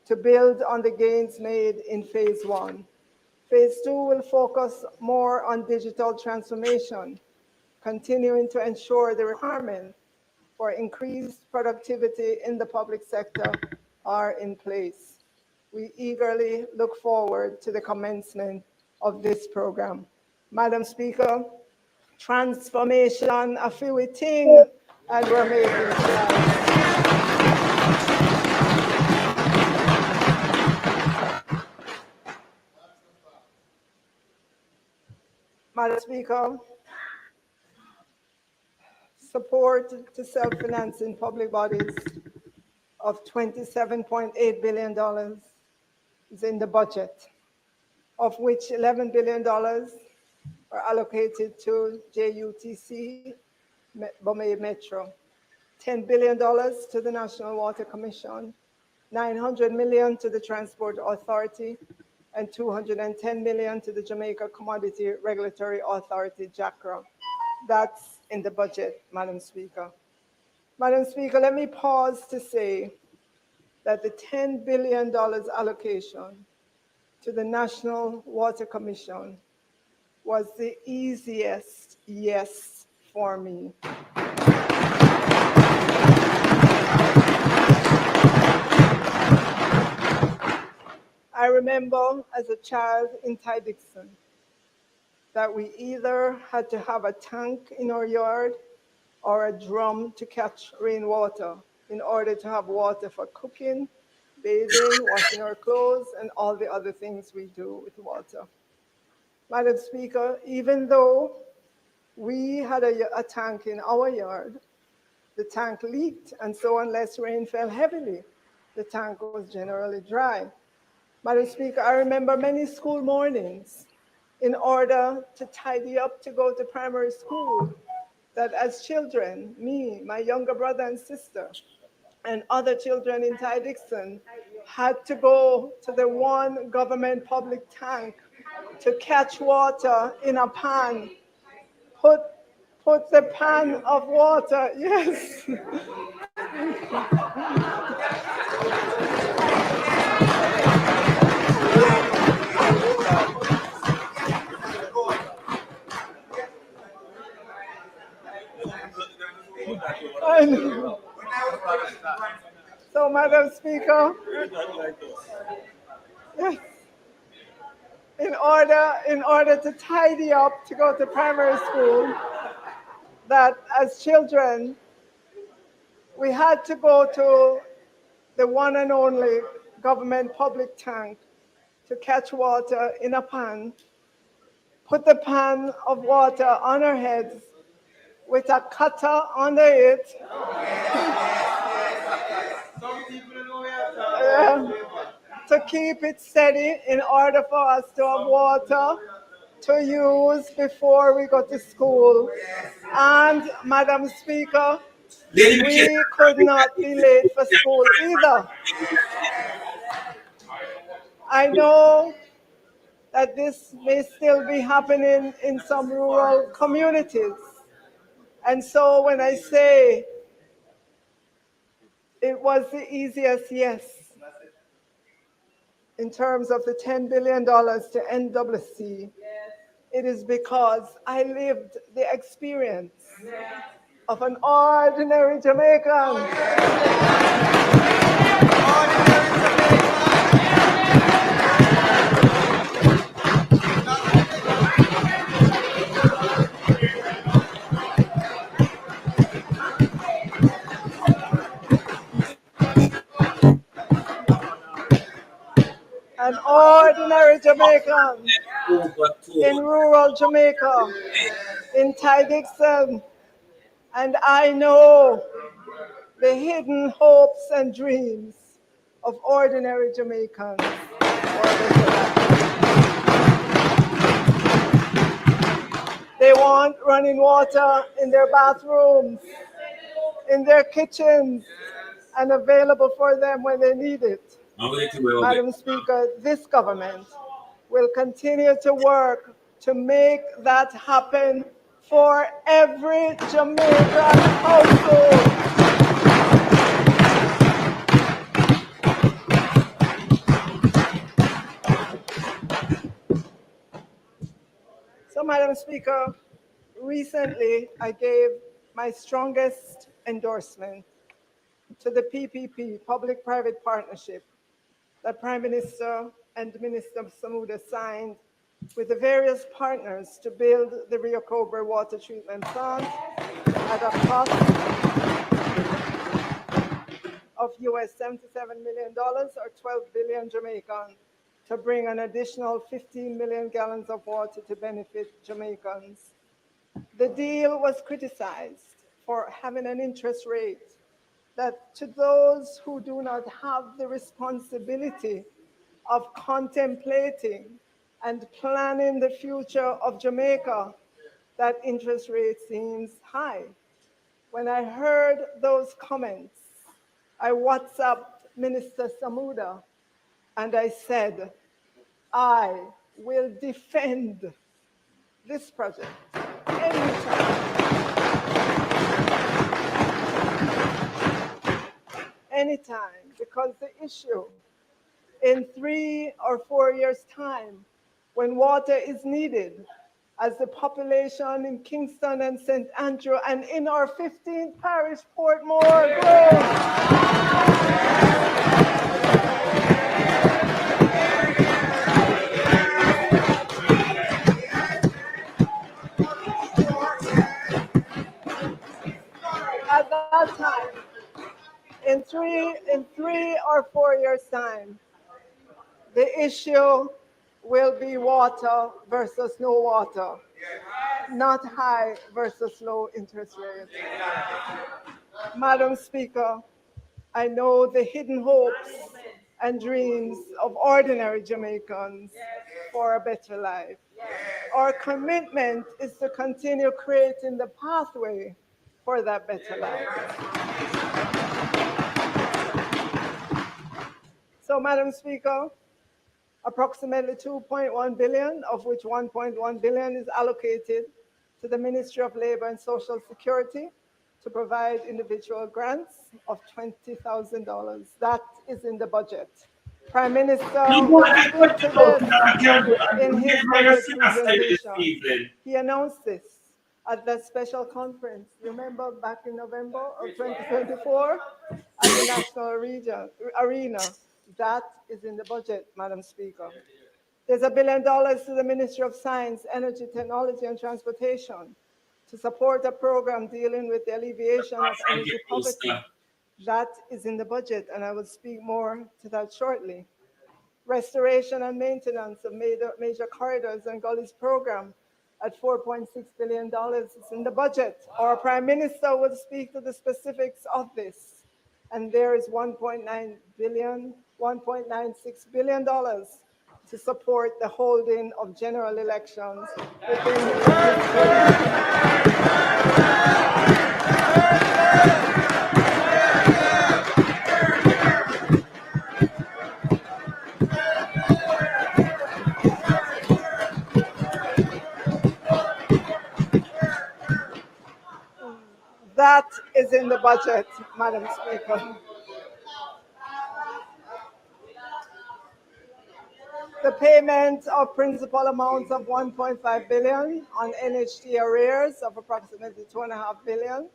O: to build on the gains made in phase 1. Phase 2 will focus more on digital transformation, continuing to ensure the requirements for increased productivity in the public sector are in place. We eagerly look forward to the commencement of this program. Madam Speaker, transformation a few thing, and we're making strides. Madam Speaker, support to self-financing public bodies of $27.8 billion is in the budget, of which $11 billion are allocated to JUTC, Bombay Metro, $10 billion to the National Water Commission, $900 million to the Transport Authority, and $210 million to the Jamaica Commodity Regulatory Authority, JACRA. That's in the budget, Madam Speaker. Madam Speaker, let me pause to say that the $10 billion allocation to the National Water Commission was the easiest yes for me. I remember as a child in Ty-Dixon that we either had to have a tank in our yard or a drum to catch rainwater in order to have water for cooking, bathing, washing our clothes, and all the other things we do with water. Madam Speaker, even though we had a tank in our yard, the tank leaked, and so unless rain fell heavily, the tank was generally dry. Madam Speaker, I remember many school mornings in order to tidy up to go to primary school, that as children, me, my younger brother and sister, and other children in Ty-Dixon had to go to the one government public tank to catch water in a pan, put the pan of water, yes. So, Madam Speaker, yes, in order to tidy up to go to primary school, that as children, we had to go to the one and only government public tank to catch water in a pan, put the pan of water on our heads with a cutter under it, to keep it steady in order for us to have water to use before we go to school. And, Madam Speaker, we could not be late for school either. I know that this may still be happening in some rural communities. And so when I say it was the easiest yes, in terms of the $10 billion to NWC, it is because I lived the experience of an ordinary Jamaican. An ordinary Jamaican in rural Jamaica, in Ty Dixon, and I know the hidden hopes and dreams of ordinary Jamaicans. They want running water in their bathrooms, in their kitchens, and available for them when they need it. Madam Speaker, this government will continue to work to make that happen for every Jamaican household. So, Madam Speaker, recently I gave my strongest endorsement to the PPP, Public-Private Partnership, that Prime Minister and Minister Samuda signed with the various partners to build the Rio Cobra water treatment plant at a cost of US $77 million or 12 billion Jamaican to bring an additional 15 million gallons of water to benefit Jamaicans. The deal was criticized for having an interest rate that to those who do not have the responsibility of contemplating and planning the future of Jamaica, that interest rate seems high. When I heard those comments, I WhatsApped Minister Samuda and I said, I will defend this project anytime, because the issue in 3 or 4 years' time, when water is needed, as the population in Kingston and St. Andrew and in our 15th parish, Portmore, grows. At that time, in three or 4 years' time, the issue will be water versus no water, not high versus low interest rates. Madam Speaker, I know the hidden hopes and dreams of ordinary Jamaicans for a better life. Our commitment is to continue creating the pathway for that better life. So, Madam Speaker, approximately 2.1 billion, of which 1.1 billion is allocated to the Ministry of Labor and Social Security to provide individual grants of $20,000. That is in the budget. Prime Minister will speak to this in his budget presentation. He announced this at that special conference, remember back in November of 2024 at the National Arena. That is in the budget, Madam Speaker. There's $1 billion to the Ministry of Science, Energy, Technology, and Transportation to support a program dealing with the alleviation of energy poverty. That is in the budget, and I will speak more to that shortly. Restoration and maintenance of major corridors and gullies program at $4.6 billion is in the budget. Our Prime Minister will speak to the specifics of this. And there is $1.96 billion to support the holding of general elections within That is in the budget, Madam Speaker. The payment of principal amounts of 1.5 billion on NHT arrears of approximately 2.5 billion,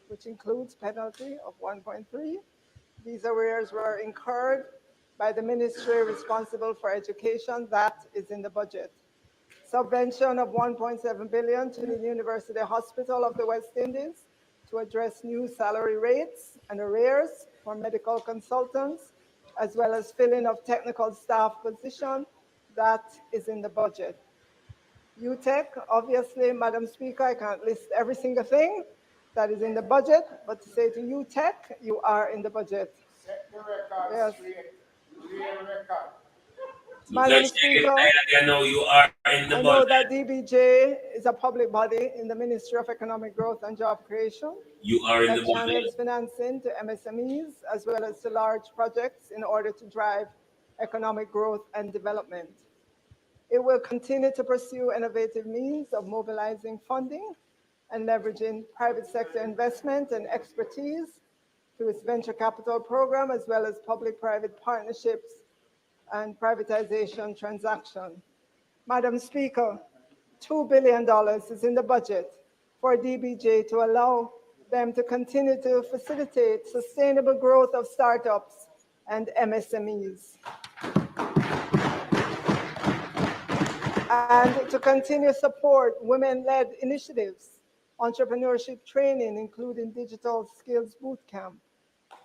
O: which includes penalty of 1.3. These arrears were incurred by the ministry responsible for education. That is in the budget. Subvention of 1.7 billion to the University Hospital of the West Indies to address new salary rates and arrears for medical consultants, as well as filling of technical staff position. That is in the budget. UTEC, obviously, Madam Speaker, I can't list every single thing that is in the budget, but to say to UTEC, you are in the budget.
P: Set the record
O: Yes.
P: straight. Real record.
O: Madam Speaker,
E: I know you are in the
O: I know
E: budget.
O: that DBJ is a public body in the Ministry of Economic Growth and Job Creation.
E: You are in the
O: That
E: budget.
O: channels financing to MSMEs as well as to large projects in order to drive economic growth and development. It will continue to pursue innovative means of mobilizing funding and leveraging private sector investment and expertise through its venture capital program, as well as public-private partnerships and privatization transaction. Madam Speaker, $2 billion is in the budget for DBJ to allow them to continue to facilitate sustainable growth of startups and MSMEs. And to continue support women-led initiatives, entrepreneurship training, including digital skills bootcamp.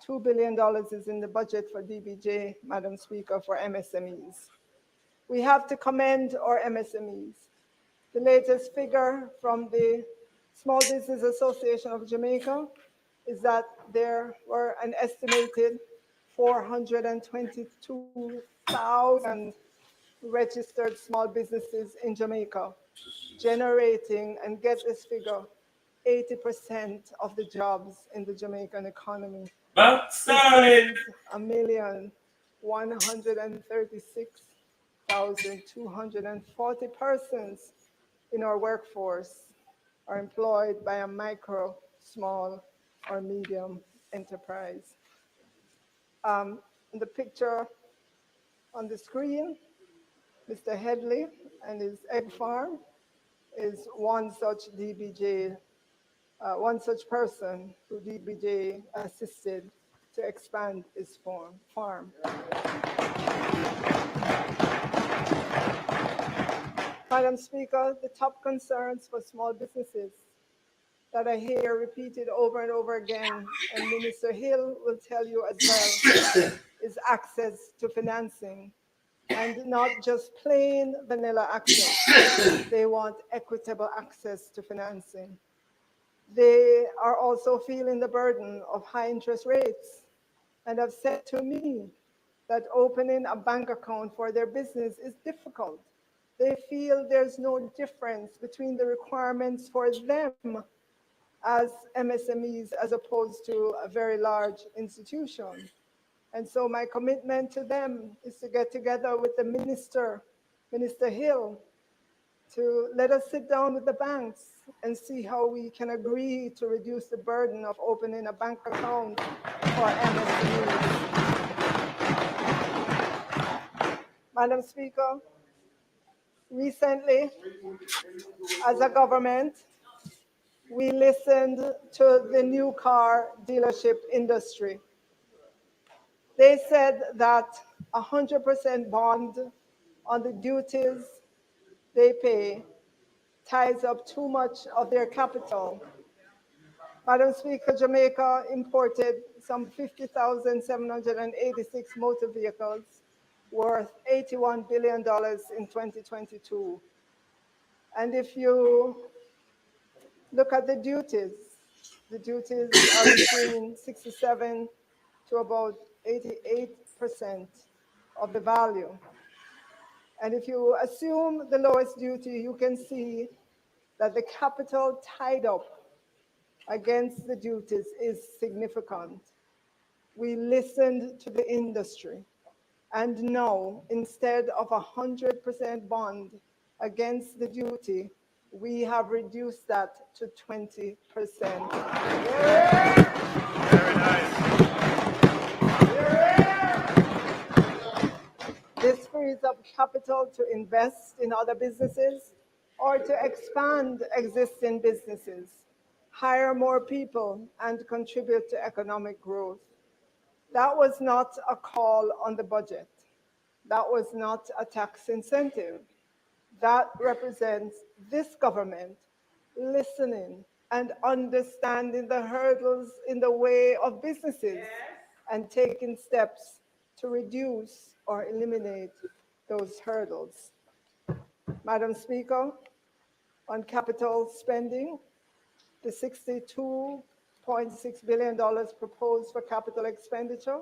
O: $2 billion is in the budget for DBJ, Madam Speaker, for MSMEs. We have to commend our MSMEs. The latest figure from the Small Business Association of Jamaica is that there were an estimated 422,000 registered small businesses in Jamaica, generating, and get this figure, 80% of the jobs in the Jamaican economy.
E: Backside!
O: 1,136,240 persons in our workforce are employed by a micro, small, or medium enterprise. In the picture on the screen, Mr. Headley and his egg farm is one such DBJ, one such person who DBJ assisted to expand his farm. Madam Speaker, the top concerns for small businesses that I hear repeated over and over again, and Minister Hill will tell you as well, is access to financing. And not just plain vanilla access. They want equitable access to financing. They are also feeling the burden of high interest rates and have said to me that opening a bank account for their business is difficult. They feel there's no difference between the requirements for them as MSMEs as opposed to a very large institution. And so my commitment to them is to get together with the Minister Hill, to let us sit down with the banks and see how we can agree to reduce the burden of opening a bank account for MSMEs. Madam Speaker, recently, as a government, we listened to the new car dealership industry. They said that 100% bond on the duties they pay ties up too much of their capital. Madam Speaker, Jamaica imported some 50,786 motor vehicles worth $81 billion in 2022. And if you look at the duties are between 67 to about 88% of the value. And if you assume the lowest duty, you can see that the capital tied up against the duties is significant. We listened to the industry, and now, instead of 100% bond against the duty, we have reduced that to 20%. Yeah. Very nice. This frees up capital to invest in other businesses or to expand existing businesses, hire more people, and contribute to economic growth. That was not a call on the budget. That was not a tax incentive. That represents this government listening and understanding the hurdles in the way of businesses and taking steps to reduce or eliminate those hurdles. Madam Speaker, on capital spending, the $62.6 billion proposed for capital expenditure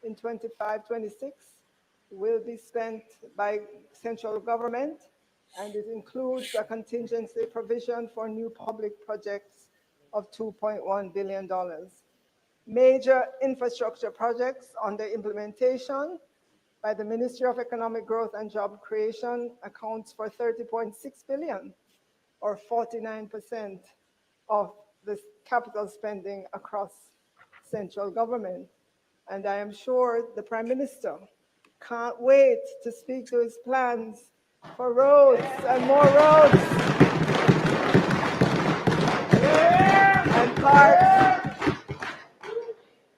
O: in 25-26 will be spent by central government, and it includes a contingency provision for new public projects of $2.1 billion. Major infrastructure projects under implementation by the Ministry of Economic Growth and Job Creation accounts for $30.6 billion, or 49% of the capital spending across central government. And I am sure the Prime Minister can't wait to speak to his plans for roads and more roads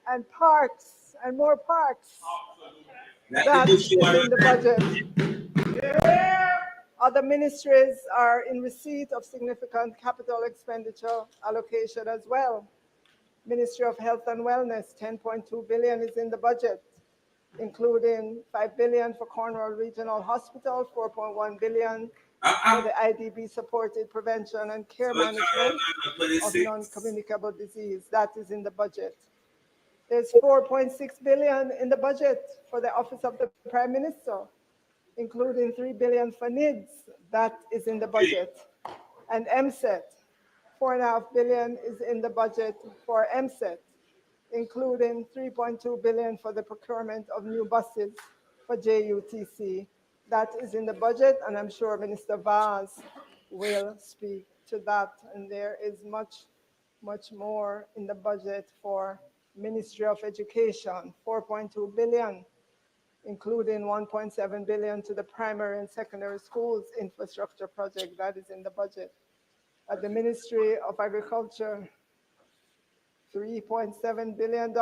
O: and parks and more parks. That is in the budget. Other ministries are in receipt of significant capital expenditure allocation as well. Ministry of Health and Wellness, 10.2 billion is in the budget, including 5 billion for Cornwall Regional Hospital, 4.1 billion for the IDB supported prevention and care management of non-communicable disease. That is in the budget. There's 4.6 billion in the budget for the Office of the Prime Minister, including 3 billion for NIDS. That is in the budget. And MSET, 4.5 billion is in the budget for MSET, including 3.2 billion for the procurement of new buses for JUTC. That is in the budget, and I'm sure Minister Vaz will speak to that. And there is much more in the budget for Ministry of Education, 4.2 billion, including 1.7 billion to the primary and secondary schools infrastructure project. That is in the budget. At the Ministry of Agriculture, $3.7 billion.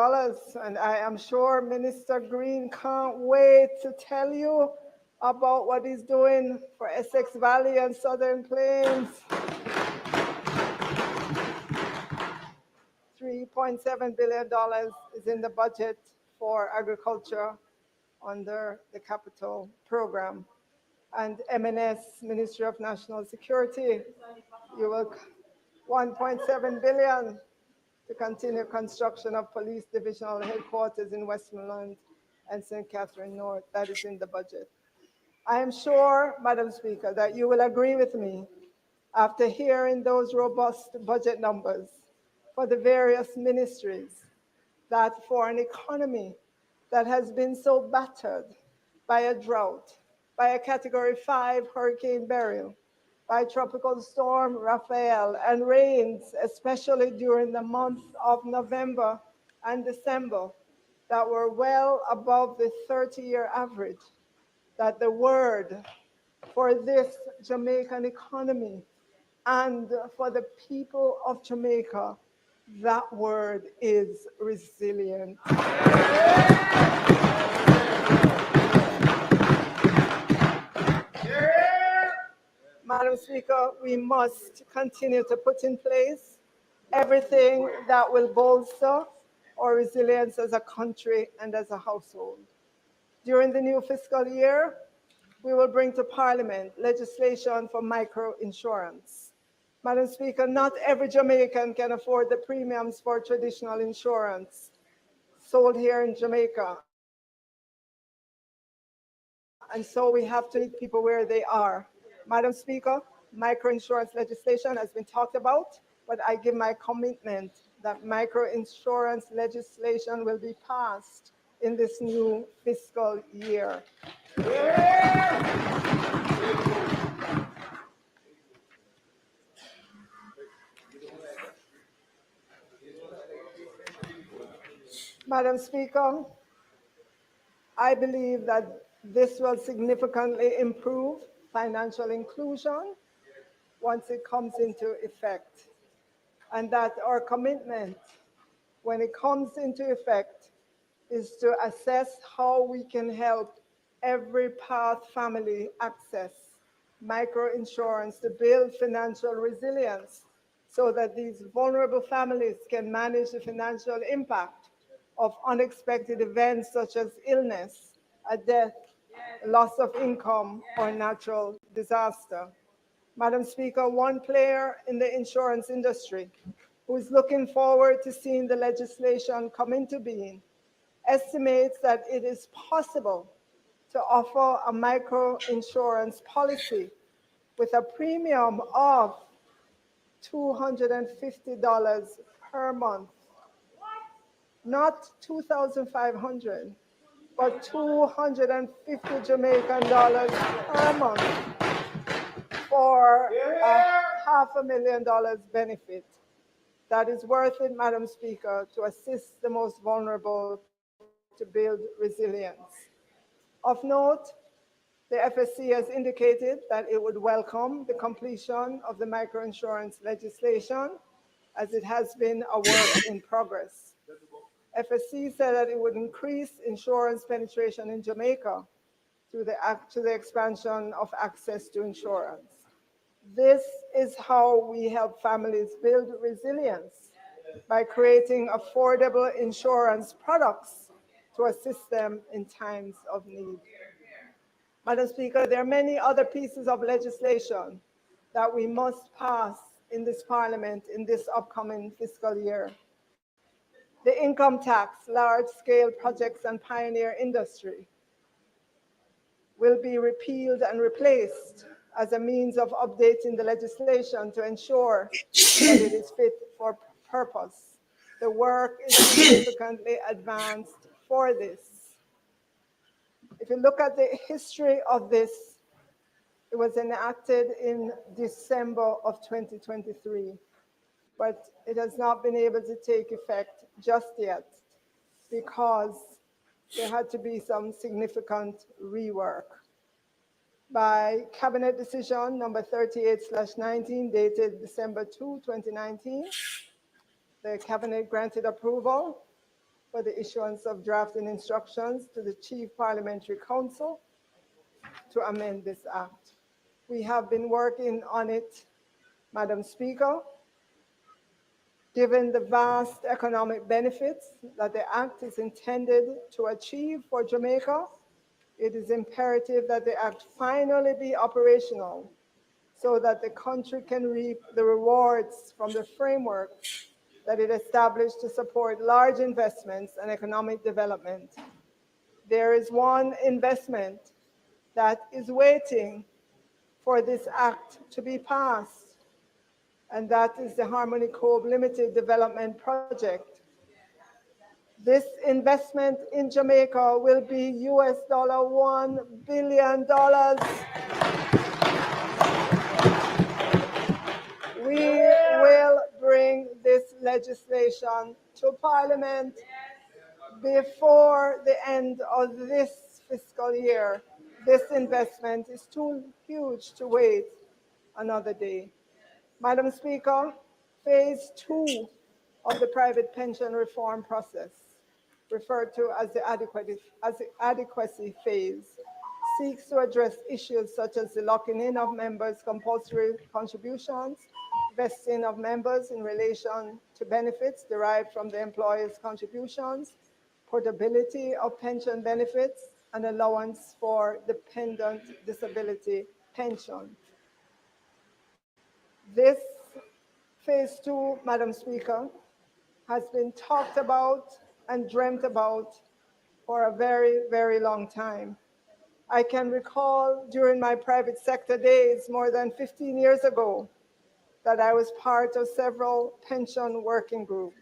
O: And I am sure Minister Green can't wait to tell you about what he's doing for Essex Valley and Southern Plains. $3.7 billion is in the budget for agriculture under the capital program. And MNS, Ministry of National Security, you will 1.7 billion to continue construction of police divisional headquarters in Westmoreland and St. Catherine North. That is in the budget. I am sure, Madam Speaker, that you will agree with me after hearing those robust budget numbers for the various ministries that for an economy that has been so battered by a drought, by a Category 5 Hurricane Beryl, by Tropical Storm Raphael, and rains, especially during the month of November and December, that were well above the 30-year average, that the word for this Jamaican economy and for the people of Jamaica, that word is resilient. Madam Speaker, we must continue to put in place everything that will bolster our resilience as a country and as a household. During the new fiscal year, we will bring to Parliament legislation for micro-insurance. Madam Speaker, not every Jamaican can afford the premiums for traditional insurance sold here in Jamaica. And so we have to meet people where they are. Madam Speaker, micro-insurance legislation has been talked about, but I give my commitment that micro-insurance legislation will be passed in this new fiscal year. Madam Speaker, I believe that This will significantly improve financial inclusion once it comes into effect, and that our commitment when it comes into effect is to assess how we can help every path family access microinsurance to build financial resilience so that these vulnerable families can manage the financial impact of unexpected events such as illness, a death, loss of income, or natural disaster. Madam Speaker, one player in the insurance industry who is looking forward to seeing the legislation come into being estimates that it is possible to offer a micro insurance policy with a premium of $250 per month, not 2,500, but 250 Jamaican dollars per month for a $500,000 benefit. That is worth it, Madam Speaker, to assist the most vulnerable to build resilience. Of note, the FSC has indicated that it would welcome the completion of the microinsurance legislation as it has been a work in progress. FSC said that it would increase insurance penetration in Jamaica through the expansion of access to insurance. This is how we help families build resilience by creating affordable insurance products to assist them in times of need. Madam Speaker, there are many other pieces of legislation that we must pass in this Parliament in this upcoming fiscal year. The income tax, large-scale projects and pioneer industry will be repealed and replaced as a means of updating the legislation to ensure that it is fit for purpose. The work is significantly advanced for this. If you look at the history of this, it was enacted in December of 2023, but it has not been able to take effect just yet because there had to be some significant rework. By Cabinet Decision number 38/19 dated December 2, 2019, the Cabinet granted approval for the issuance of drafting instructions to the Chief Parliamentary Council to amend this act. We have been working on it, Madam Speaker. Given the vast economic benefits that the act is intended to achieve for Jamaica, it is imperative that the act finally be operational so that the country can reap the rewards from the framework that it established to support large investments and economic development. There is one investment that is waiting for this act to be passed, and that is the Harmony Cove Limited Development Project. This investment in Jamaica will be $1 billion. We will bring this legislation to Parliament before the end of this fiscal year. This investment is too huge to wait another day. Madam Speaker, phase 2 of the private pension reform process, referred to as the adequacy phase, seeks to address issues such as the locking in of members' compulsory contributions, vesting of members in relation to benefits derived from the employer's contributions, portability of pension benefits, and allowance for dependent disability pension. This phase 2, Madam Speaker, has been talked about and dreamt about for a very, very long time. I can recall during my private sector days more than 15 years ago that I was part of several pension working groups.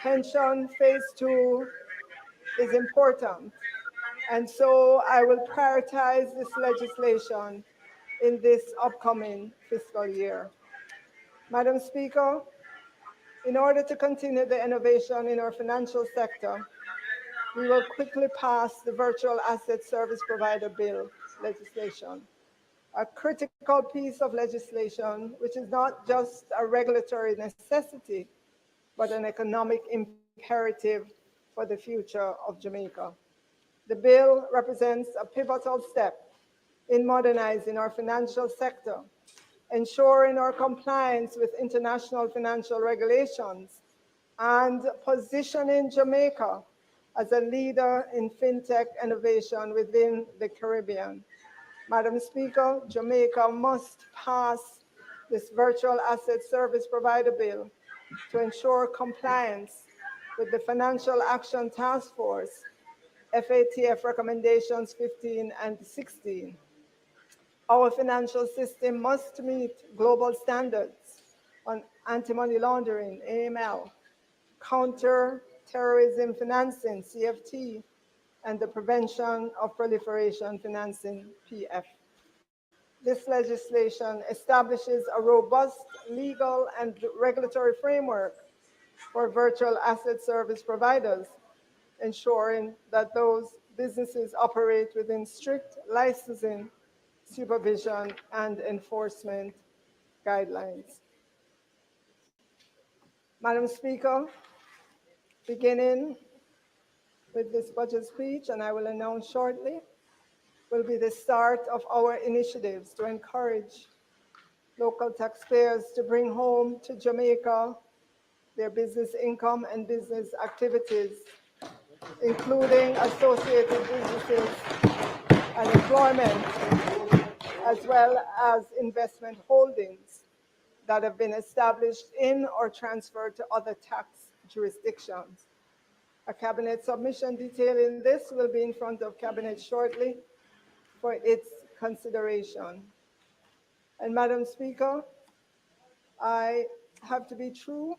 O: Pension phase 2 is important, and so I will prioritize this legislation in this upcoming fiscal year. Madam Speaker, in order to continue the innovation in our financial sector, we will quickly pass the Virtual Asset Service Provider Bill legislation, a critical piece of legislation which is not just a regulatory necessity, but an economic imperative for the future of Jamaica. The bill represents a pivotal step in modernizing our financial sector, ensuring our compliance with international financial regulations, and positioning Jamaica as a leader in fintech innovation within the Caribbean. Madam Speaker, Jamaica must pass this Virtual Asset Service Provider Bill to ensure compliance with the Financial Action Task Force, FATF recommendations 15 and 16. Our financial system must meet global standards on anti-money laundering, AML, counter-terrorism financing, CFT, and the prevention of proliferation financing, PF. This legislation establishes a robust legal and regulatory framework for virtual asset service providers, ensuring that those businesses operate within strict licensing, supervision, and enforcement guidelines. Madam Speaker, beginning with this budget speech, and I will announce shortly, will be the start of our initiatives to encourage local taxpayers to bring home to Jamaica their business income and business activities, including associated businesses and employment, as well as investment holdings that have been established in or transferred to other tax jurisdictions. A cabinet submission detailing this will be in front of cabinet shortly for its consideration. And Madam Speaker, I have to be true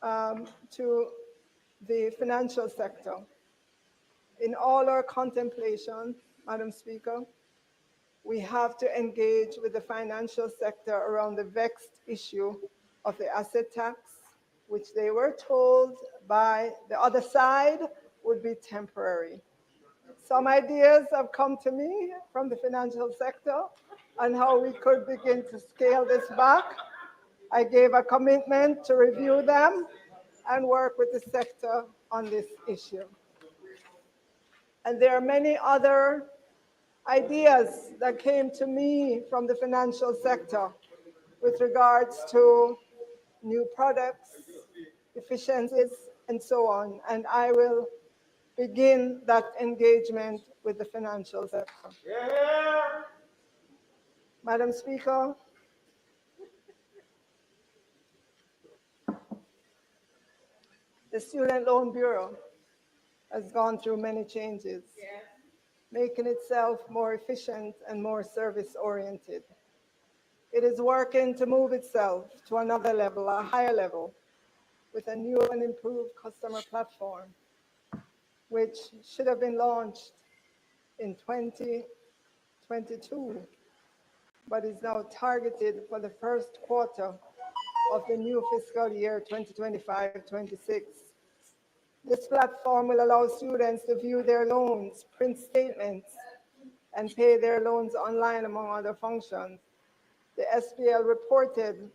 O: to the financial sector. In all our contemplation, Madam Speaker, we have to engage with the financial sector around the vexed issue of the asset tax, which they were told by the other side would be temporary. Some ideas have come to me from the financial sector on how we could begin to scale this back. I gave a commitment to review them and work with the sector on this issue. And there are many other ideas that came to me from the financial sector with regards to new products, efficiencies, and so on. And I will begin that engagement with the financial sector. Yeah. Madam Speaker, the Student Loan Bureau has gone through many changes, making itself more efficient and more service-oriented. It is working to move itself to another level, a higher level, with a new and improved customer platform, which should have been launched in 2022, but is now targeted for the first quarter of the new fiscal year 2025-26. This platform will allow students to view their loans, print statements, and pay their loans online, among other functions. The SPL reported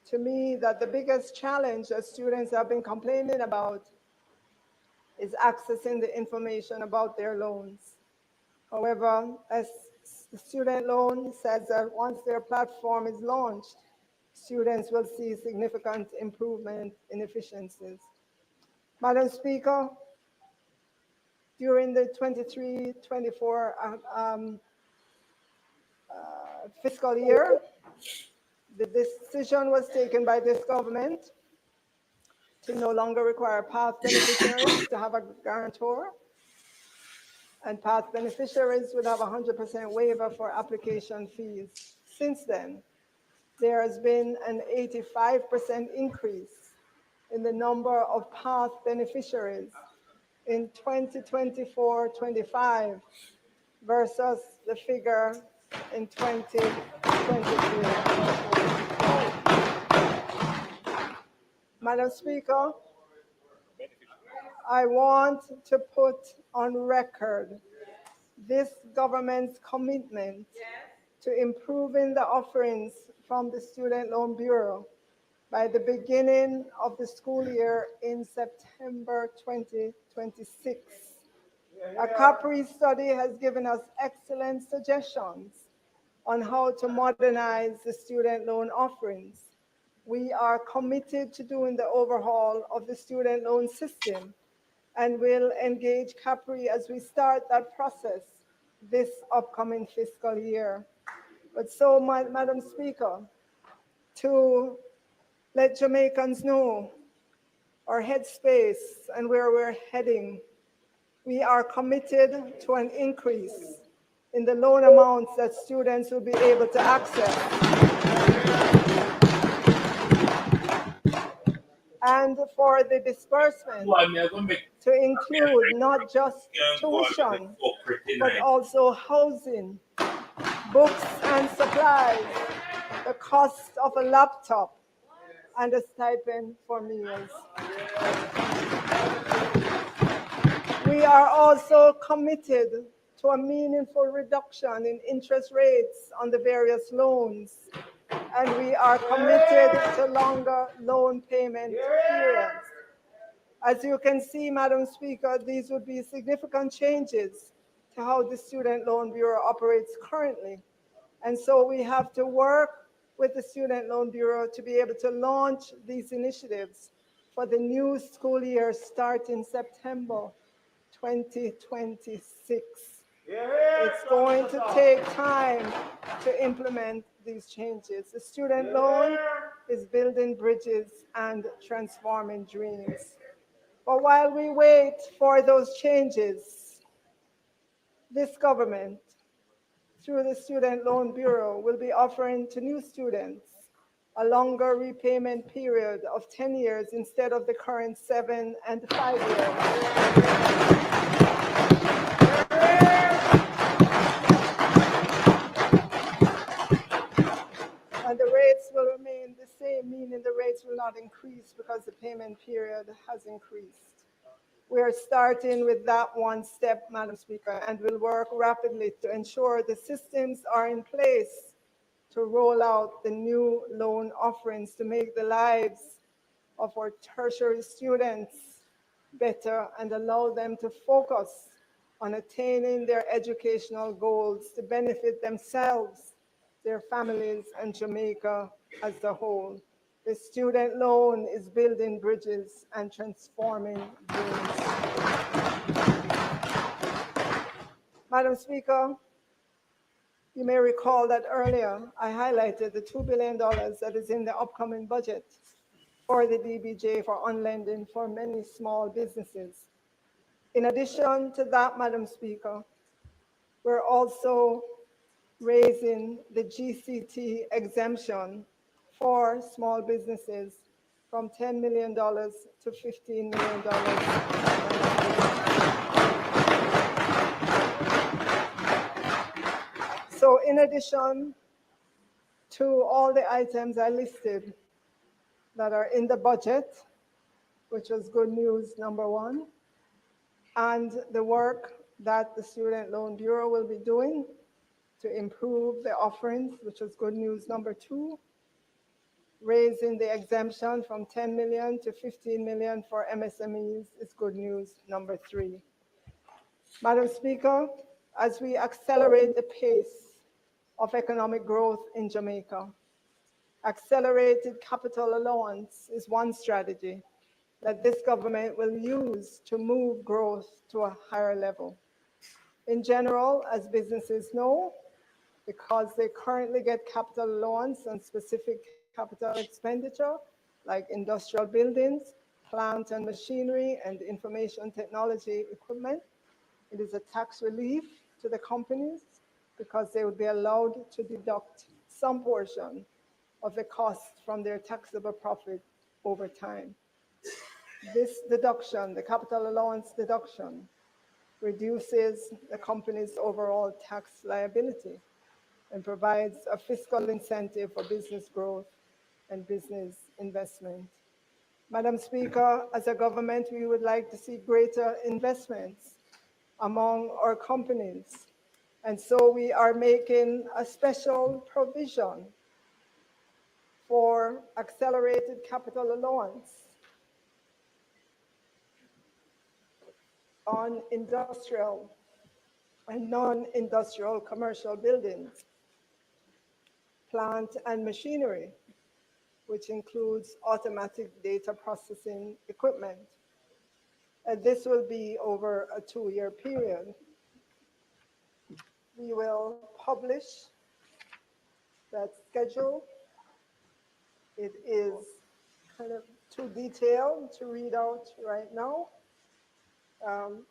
O: to me that the biggest challenge that students have been complaining about is accessing the information about their loans. However, as the student loan says that once their platform is launched, students will see significant improvement in efficiencies. Madam Speaker, during the 23-24 fiscal year, the decision was taken by this government to no longer require path beneficiaries to have a guarantor, and path beneficiaries would have 100% waiver for application fees. Since then, there has been an 85% increase in the number of path beneficiaries in 2024-25 versus the figure in 2023. Madam Speaker, I want to put on record this government's commitment to improving the offerings from the Student Loan Bureau by the beginning of the school year in September 2026. A Capri study has given us excellent suggestions on how to modernize the student loan offerings. We are committed to doing the overhaul of the student loan system and will engage Capri as we start that process this upcoming fiscal year. But so, Madam Speaker, to let Jamaicans know our headspace and where we're heading, we are committed to an increase in the loan amounts that students will be able to access. And for the disbursement to include not just tuition, but also housing, books and supplies, the cost of a laptop, and a stipend for meals. We are also committed to a meaningful reduction in interest rates on the various loans, and we are committed to longer loan payment periods. As you can see, Madam Speaker, these would be significant changes to how the Student Loan Bureau operates currently. And so we have to work with the Student Loan Bureau to be able to launch these initiatives for the new school year starting September 2026. It's going to take time to implement these changes. The student loan is building bridges and transforming dreams. But while we wait for those changes, this government, through the Student Loan Bureau, will be offering to new students a longer repayment period of 10 years instead of the current 7 and 5 years. And the rates will remain the same, meaning the rates will not increase because the payment period has increased. We are starting with that one step, Madam Speaker, and will work rapidly to ensure the systems are in place to roll out the new loan offerings to make the lives of our tertiary students better and allow them to focus on attaining their educational goals to benefit themselves, their families, and Jamaica as a whole. The student loan is building bridges and transforming dreams. Madam Speaker, you may recall that earlier I highlighted the $2 billion that is in the upcoming budget for the DBJ for on-lending for many small businesses. In addition to that, Madam Speaker, we're also raising the GCT exemption for small businesses from $10 million to $15 million. So in addition to all the items I listed that are in the budget, which was good news number one, and the work that the Student Loan Bureau will be doing to improve the offerings, which was good news number two, raising the exemption from 10 million to 15 million for MSMEs is good news number three. Madam Speaker, as we accelerate the pace of economic growth in Jamaica, accelerated capital allowance is one strategy that this government will use to move growth to a higher level. In general, as businesses know, because they currently get capital allowance on specific capital expenditure, like industrial buildings, plant and machinery, and information technology equipment, it is a tax relief to the companies because they would be allowed to deduct some portion of the cost from their taxable profit over time. This deduction, the capital allowance deduction, reduces the company's overall tax liability and provides a fiscal incentive for business growth and business investment. Madam Speaker, as a government, we would like to see greater investments among our companies. And so we are making a special provision for accelerated capital allowance on industrial and non-industrial commercial buildings, plant and machinery, which includes automatic data processing equipment. This will be over a 2-year period. We will publish that schedule. It is kind of too detailed to read out right now,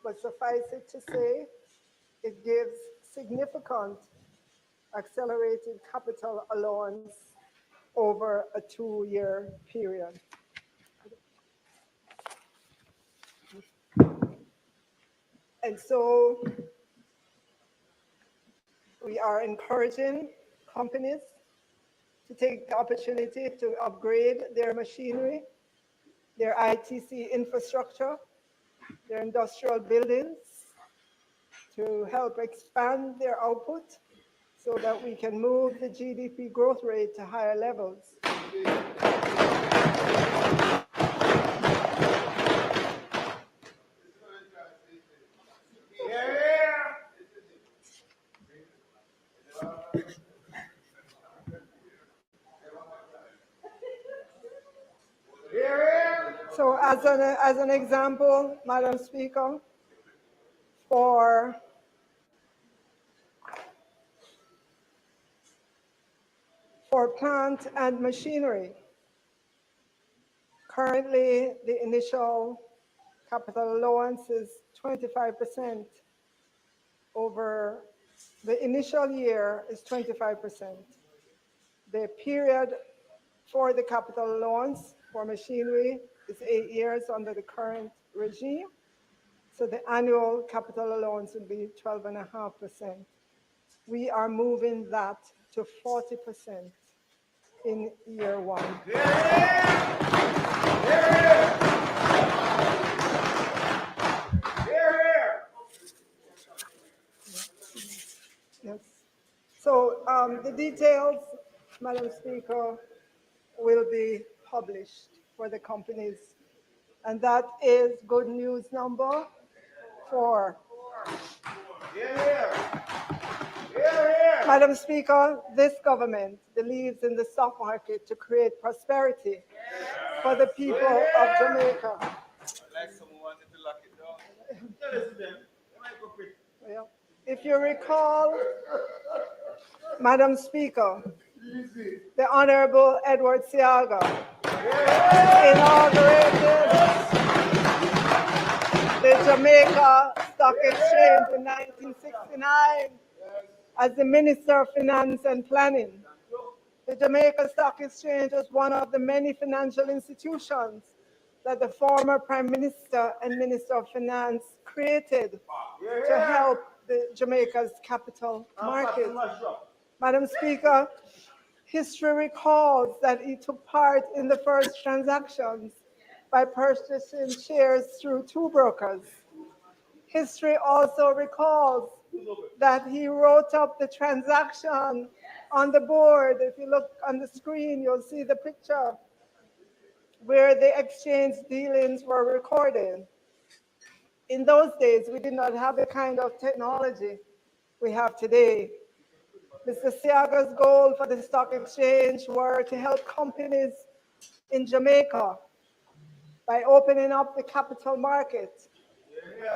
O: but suffice it to say, it gives significant accelerated capital allowance over a 2-year period. And so we are encouraging companies to take the opportunity to upgrade their machinery, their ITC infrastructure, their industrial buildings, to help expand their output so that we can move the GDP growth rate to higher levels. So as an example, Madam Speaker, for plant and machinery, currently the initial capital allowance is 25% over the initial year is 25%. The period for the capital allowance for machinery is 8 years under the current regime. So the annual capital allowance will be 12.5%. We are moving that to 40% in year 1. Yes. So the details, Madam Speaker, will be published for the companies. And that is good news number 4. Madam Speaker, this government believes in the stock market to create prosperity for the people of Jamaica.
N: Like someone wanted to lock it down.
O: Well, if you recall, Madam Speaker, the Honorable Edward Seaga inaugurated the Jamaica Stock Exchange in 1969 as the Minister of Finance and Planning. The Jamaica Stock Exchange was one of the many financial institutions that the former Prime Minister and Minister of Finance created to help the Jamaica's capital market. Madam Speaker, history recalls that he took part in the first transactions by purchasing shares through 2 brokers. History also recalls that he wrote up the transaction on the board. If you look on the screen, you'll see the picture where the exchange dealings were recorded. In those days, we did not have the kind of technology we have today. Mr. Seaga's goal for the stock exchange were to help companies in Jamaica by opening up the capital market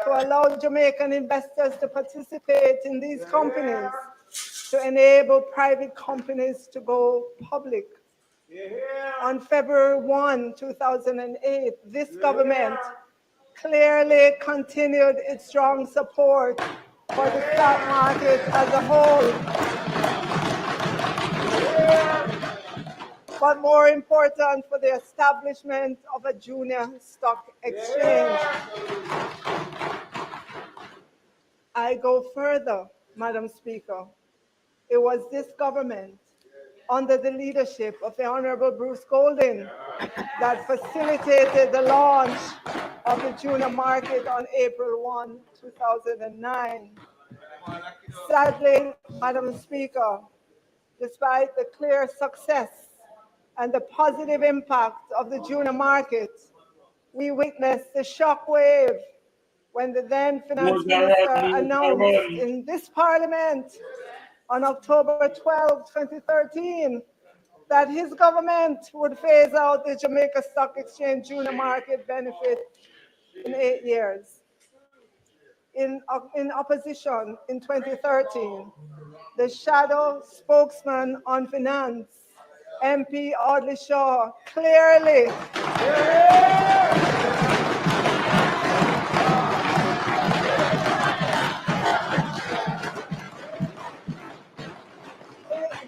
O: to allow Jamaican investors to participate in these companies, to enable private companies to go public. On February 1, 2008, this government clearly continued its strong support for the stock market as a whole. But more important, for the establishment of a junior stock exchange. I go further, Madam Speaker. It was this government, under the leadership of the Honorable Bruce Golding that facilitated the launch of the junior market on April 1, 2009. Sadly, Madam Speaker, despite the clear success and the positive impact of the junior market, we witnessed the shockwave when the then Finance Minister announced in this Parliament on October 12, 2013, that his government would phase out the Jamaica Stock Exchange junior market benefit in 8 years. In opposition in 2013, the shadow spokesman on finance, MP Audley Shaw, clearly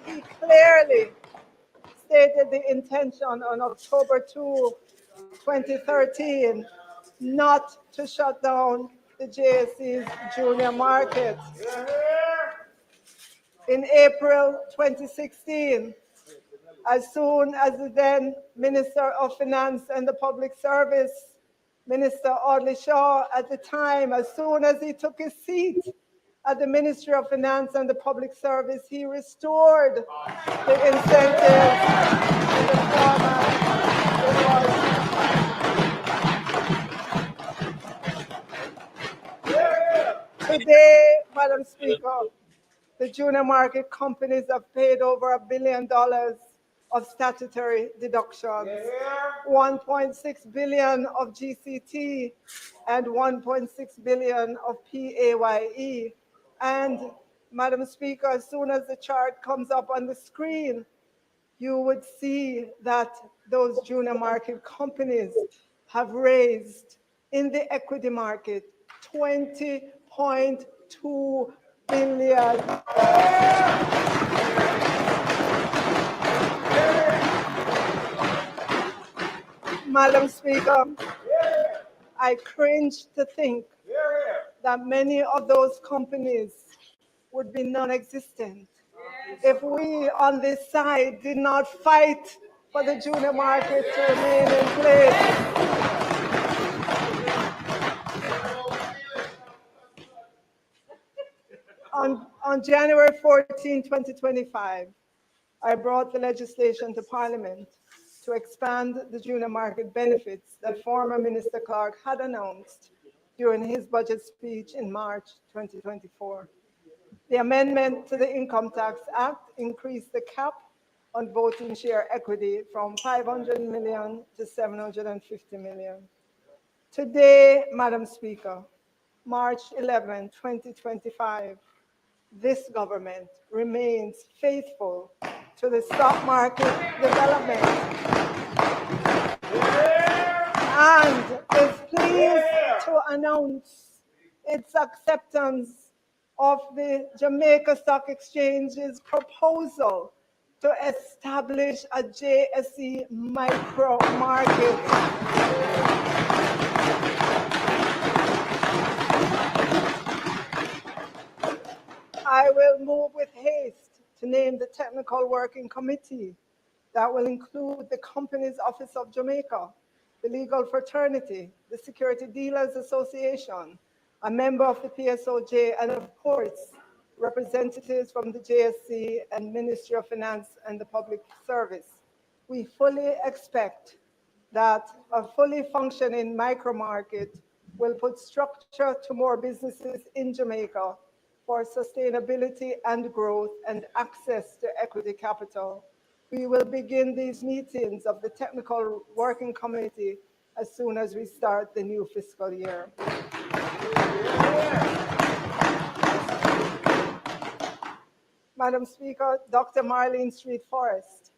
O: he clearly stated the intention on October 2, 2013, not to shut down the JSE's junior market. In April 2016, as soon as the then Minister of Finance and the Public Service, Minister Audley Shaw, at the time, as soon as he took his seat at the Ministry of Finance and the Public Service, he restored the incentives in the format it was. Today, Madam Speaker, the junior market companies have paid over $1 billion of statutory deductions, 1.6 billion of GCT, and 1.6 billion of PAYE. And Madam Speaker, as soon as the chart comes up on the screen, you would see that those junior market companies have raised in the equity market 20.2 billion. Madam Speaker, I cringe to think that many of those companies would be non-existent if we on this side did not fight for the junior market to remain in place. On January 14, 2025, I brought the legislation to Parliament to expand the junior market benefits that former Minister Clark had announced during his budget speech in March 2024. The amendment to the Income Tax Act increased the cap on voting share equity from 500 million to 750 million. Today, Madam Speaker, March 11, 2025, this government remains faithful to the stock market development and is pleased to announce its acceptance of the Jamaica Stock Exchange's proposal to establish a JSE micro market. I will move with haste to name the Technical Working Committee that will include the Companies Office of Jamaica, the Legal Fraternity, the Security Dealers Association, a member of the PSOJ, and of course, representatives from the JSC and Ministry of Finance and the Public Service. We fully expect that a fully functioning micro market will put structure to more businesses in Jamaica for sustainability and growth and access to equity capital. We will begin these meetings of the Technical Working Committee as soon as we start the new fiscal year. Madam Speaker, Dr. Marlene Street Forrest,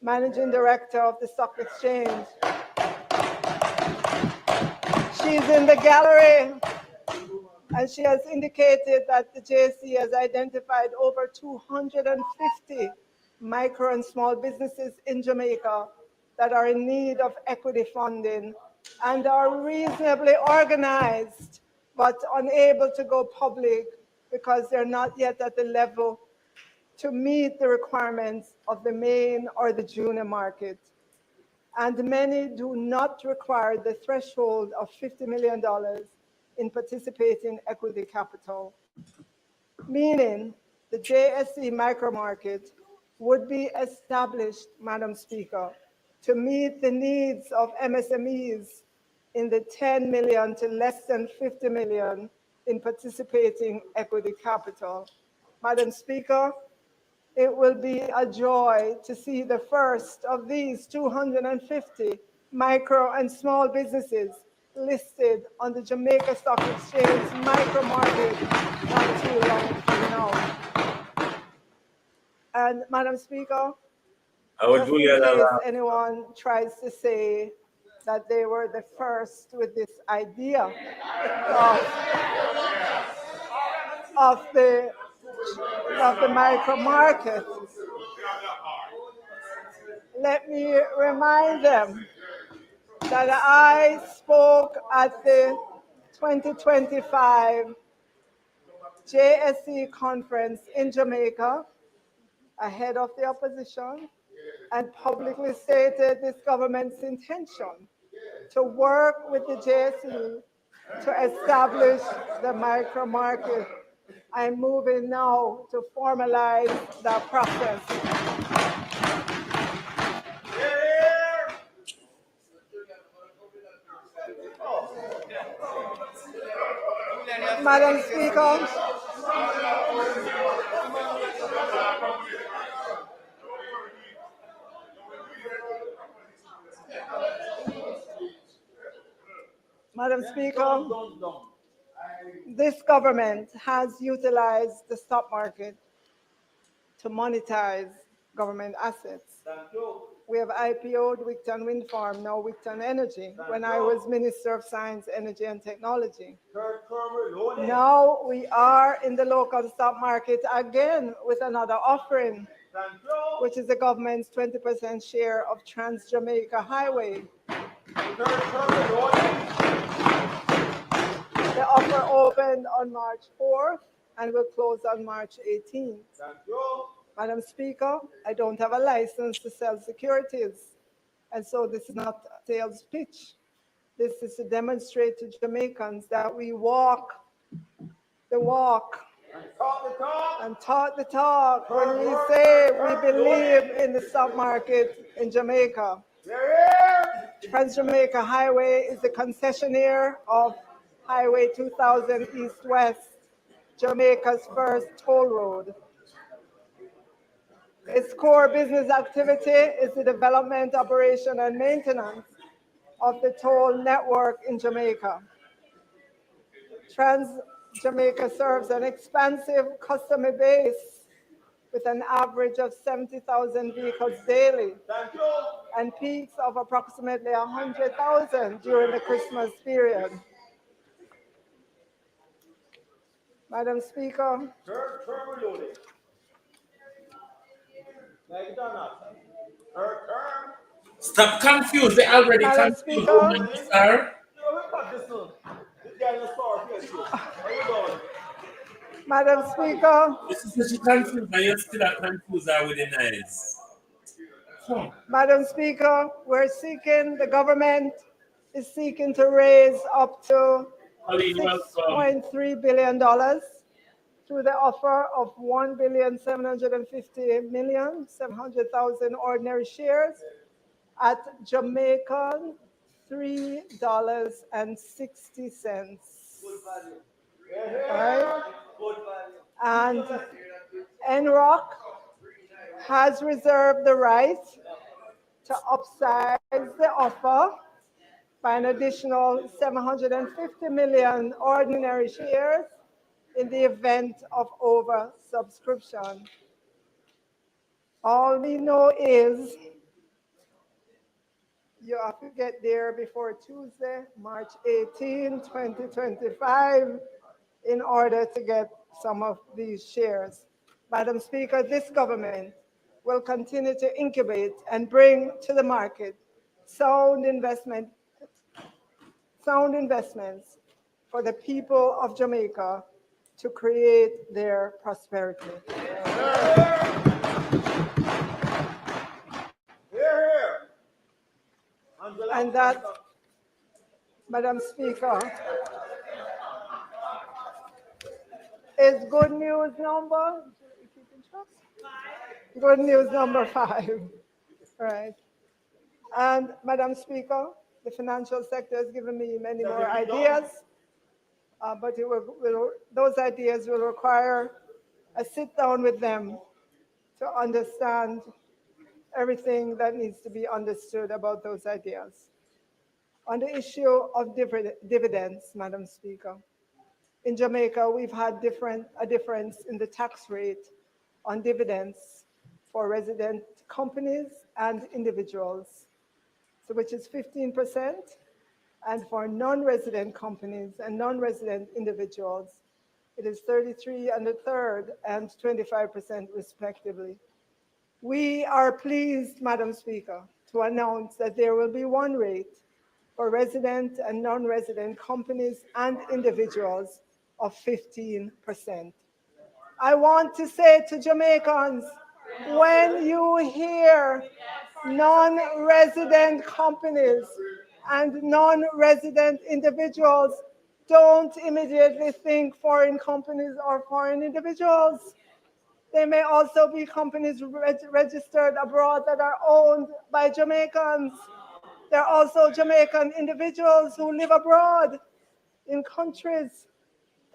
O: Managing Director of the Stock Exchange. She's in the gallery, and she has indicated that the JSC has identified over 250 micro and small businesses in Jamaica that are in need of equity funding and are reasonably organized, but unable to go public because they're not yet at the level to meet the requirements of the main or the junior market. And many do not require the threshold of $50 million in participating equity capital, meaning the JSE micromarket would be established, Madam Speaker, to meet the needs of MSMEs in the 10 million to less than 50 million in participating equity capital. Madam Speaker, it will be a joy to see the first of these 250 micro and small businesses listed on the Jamaica Stock Exchange micro market not too long from now. And Madam Speaker, just in case anyone tries to say that they were the first with this idea of the micro market, let me remind them that I spoke at the 2025 JSE conference in Jamaica ahead of the opposition and publicly stated this government's intention to work with the JSE to establish the micro market. I'm moving now to formalize that process. Madam Speaker, Madam Speaker, this government has utilized the stock market to monetize government assets. We have IPO'd Wigton Wind Farm, now Wigton Energy, when I was Minister of Science, Energy and Technology. Now we are in the local stock market again with another offering, which is the government's 20% share of Trans-Jamaica Highway. The offer opened on March 4th and will close on March 18th. Madam Speaker, I don't have a license to sell securities, and so this is not a sales pitch. This is to demonstrate to Jamaicans that we walk the walk and talk the talk when we say we believe in the stock market in Jamaica. Trans-Jamaica Highway is the concessionaire of Highway 2000 East-West, Jamaica's first toll road. Its core business activity is the development, operation, and maintenance of the toll network in Jamaica. Trans-Jamaica serves an expansive customer base with an average of 70,000 vehicles daily and peaks of approximately 100,000 during the Christmas period. Madam Speaker,
E: stop confused. They already
O: Madam
E: confused,
O: Speaker,
E: sir.
O: Madam Speaker,
E: This is such a confused, and you're still a confused with the nice.
O: Madam Speaker, the government is seeking to raise up to $6.3 billion through the offer of 1,750,700,000 ordinary shares at Jamaican $3.60. Right? And NROC has reserved the right to upsize the offer by an additional 750 million ordinary shares in the event of oversubscription. All we know is you have to get there before Tuesday, March 18, 2025, in order to get some of these shares. Madam Speaker, this government will continue to incubate and bring to the market sound investments for the people of Jamaica to create their prosperity. And that, Madam Speaker, is good news number. Good news number 5. Right. And Madam Speaker, the financial sector has given me many more ideas, but those ideas will require a sit down with them to understand everything that needs to be understood about those ideas. On the issue of dividends, Madam Speaker, in Jamaica, we've had a difference in the tax rate on dividends for resident companies and individuals, so which is 15%, and for non-resident companies and non-resident individuals, it is 33 and a third and 25% respectively. We are pleased, Madam Speaker, to announce that there will be one rate for resident and non-resident companies and individuals of 15%. I want to say to Jamaicans, when you hear non-resident companies and non-resident individuals, don't immediately think foreign companies or foreign individuals. They may also be companies registered abroad that are owned by Jamaicans. There are also Jamaican individuals who live abroad in countries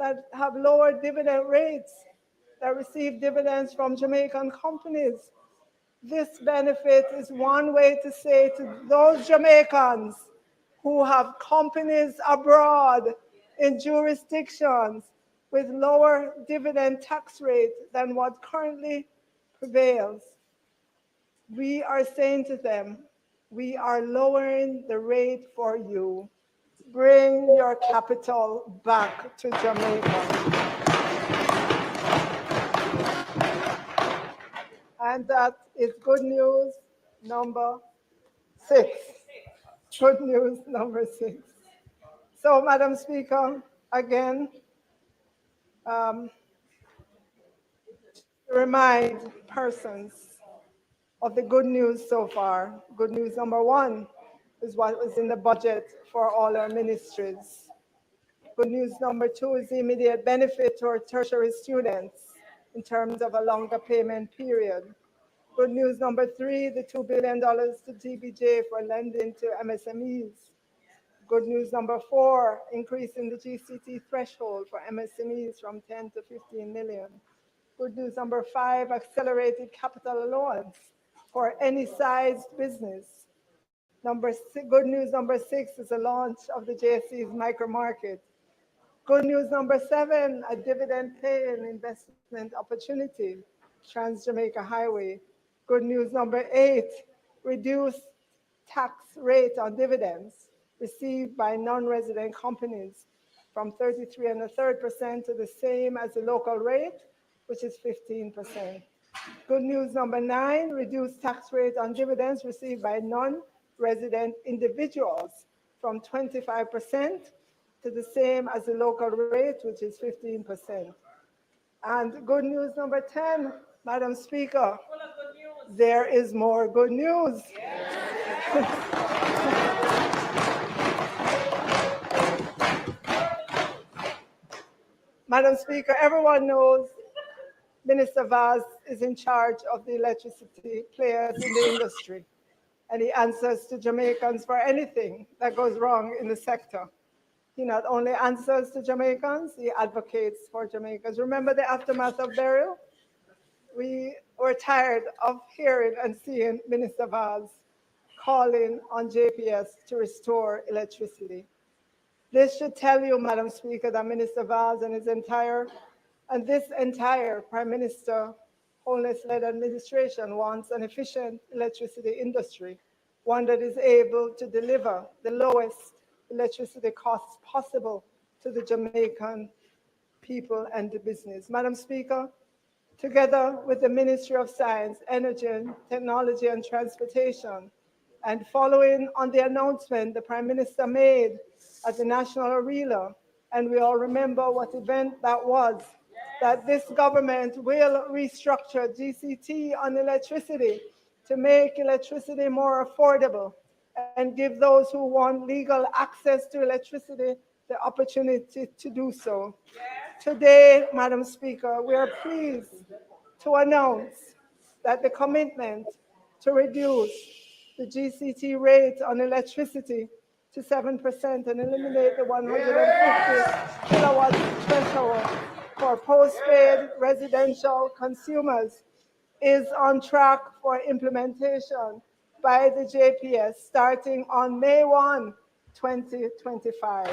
O: that have lower dividend rates, that receive dividends from Jamaican companies. This benefit is one way to say to those Jamaicans who have companies abroad in jurisdictions with lower dividend tax rate than what currently prevails. We are saying to them, we are lowering the rate for you. Bring your capital back to Jamaica. And that is good news number 6. Good news number 6. So, Madam Speaker, again, to remind persons of the good news so far. Good news number 1 is what was in the budget for all our ministries. Good news number 2 is the immediate benefit to our tertiary students in terms of a longer payment period. Good news number 3, the $2 billion to TBJ for lending to MSMEs. Good news number 4, increasing the GCT threshold for MSMEs from 10 to 15 million. Good news number 5, accelerated capital allowance for any sized business. Good news number 6 is the launch of the JSC's micro-market. Good news number 7, a dividend-paying investment opportunity, Trans-Jamaica Highway. Good news number 8, reduced tax rate on dividends received by non-resident companies from 33.33% to the same as the local rate, which is 15%. Good news number 9, reduced tax rate on dividends received by non-resident individuals from 25% to the same as the local rate, which is 15%. And good news number 10, Madam Speaker, there is more good news. Madam Speaker, everyone knows Minister Vaz is in charge of the electricity players in the industry, and he answers to Jamaicans for anything that goes wrong in the sector. He not only answers to Jamaicans, he advocates for Jamaicans. Remember the aftermath of Beryl? We were tired of hearing and seeing Minister Vaz calling on JPS to restore electricity. This should tell you, Madam Speaker, that Minister Vaz and this entire Prime Minister Holness-led administration wants an efficient electricity industry, one that is able to deliver the lowest electricity costs possible to the Jamaican people and the business. Madam Speaker, together with the Ministry of Science, Energy, Technology and Transportation, and following on the announcement the Prime Minister made at the National Arena, and we all remember what event that was, that this government will restructure GCT on electricity to make electricity more affordable and give those who want legal access to electricity the opportunity to do so. Today, Madam Speaker, we are pleased to announce that the commitment to reduce the GCT rate on electricity to 7% and eliminate the 150 kilowatt threshold for postpaid residential consumers is on track for implementation by the JPS starting on May 1, 2025.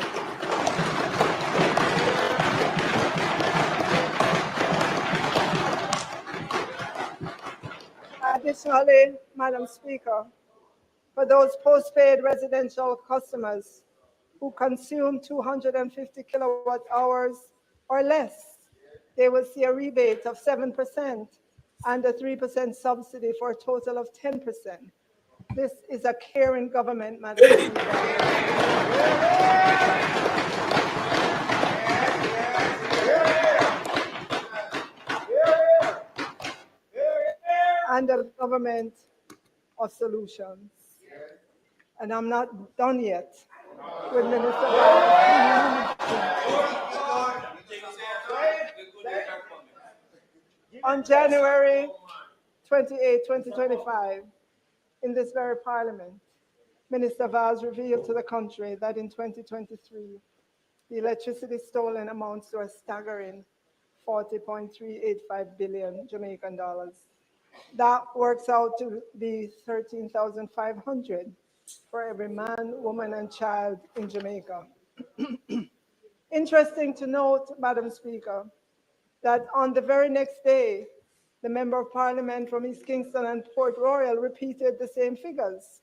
O: Additionally, Madam Speaker, for those postpaid residential customers who consume 250 kilowatt hours or less, they will see a rebate of 7% and a 3% subsidy for a total of 10%. This is a caring government, Madam Speaker. And a government of solutions. And I'm not done yet with Minister On January 28, 2025, in this very parliament, Minister Vaz revealed to the country that in 2023, the electricity stolen amounts to a staggering 40.385 billion Jamaican dollars. That works out to be 13,500 for every man, woman, and child in Jamaica. Interesting to note, Madam Speaker, that on the very next day, the Member of Parliament from East Kingston and Port Royal repeated the same figures.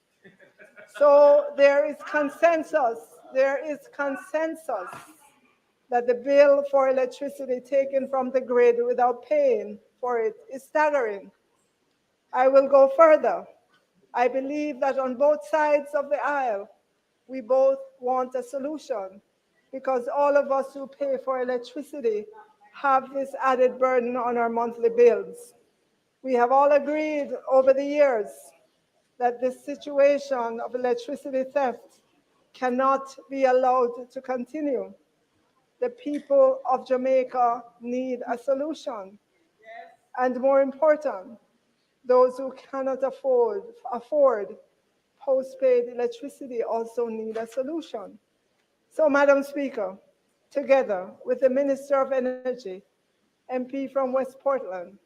O: So there is consensus that the bill for electricity taken from the grid without paying for it is staggering. I will go further. I believe that on both sides of the aisle, we both want a solution because all of us who pay for electricity have this added burden on our monthly bills. We have all agreed over the years that this situation of electricity theft cannot be allowed to continue. The people of Jamaica need a solution. And more important, those who cannot afford postpaid electricity also need a solution. So, Madam Speaker, together with the Minister of Energy, MP from West Portland,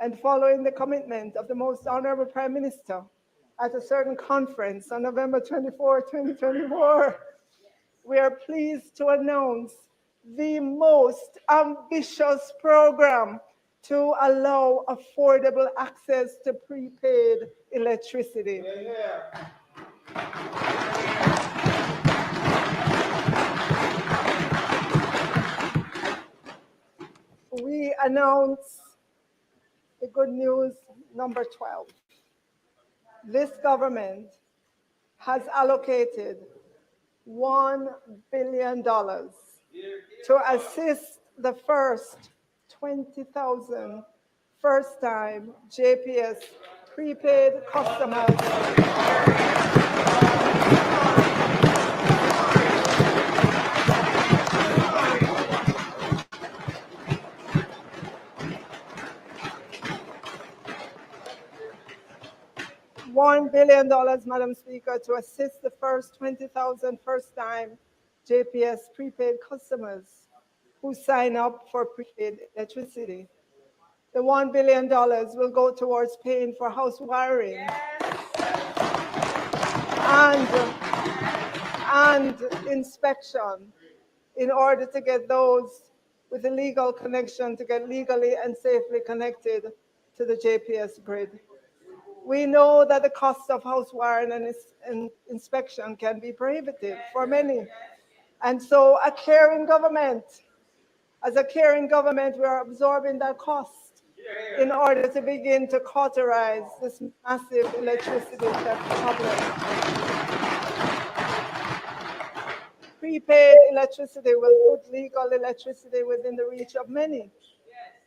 O: and following the commitment of the Most Honorable Prime Minister at a certain conference on November 24, 2024, we are pleased to announce the most ambitious program to allow affordable access to prepaid electricity. We announce the good news number 12. This government has allocated $1 billion to assist the first 20,000 first-time JPS prepaid customers $1 billion, Madam Speaker, to assist the first 20,000 first-time JPS prepaid customers who sign up for prepaid electricity. The $1 billion will go towards paying for house wiring and inspection in order to get those with a legal connection to get legally and safely connected to the JPS grid. We know that the cost of house wiring and inspection can be prohibitive for many. And so as a caring government, we are absorbing that cost in order to begin to cauterize this massive electricity theft problem. Prepaid electricity will put legal electricity within the reach of many.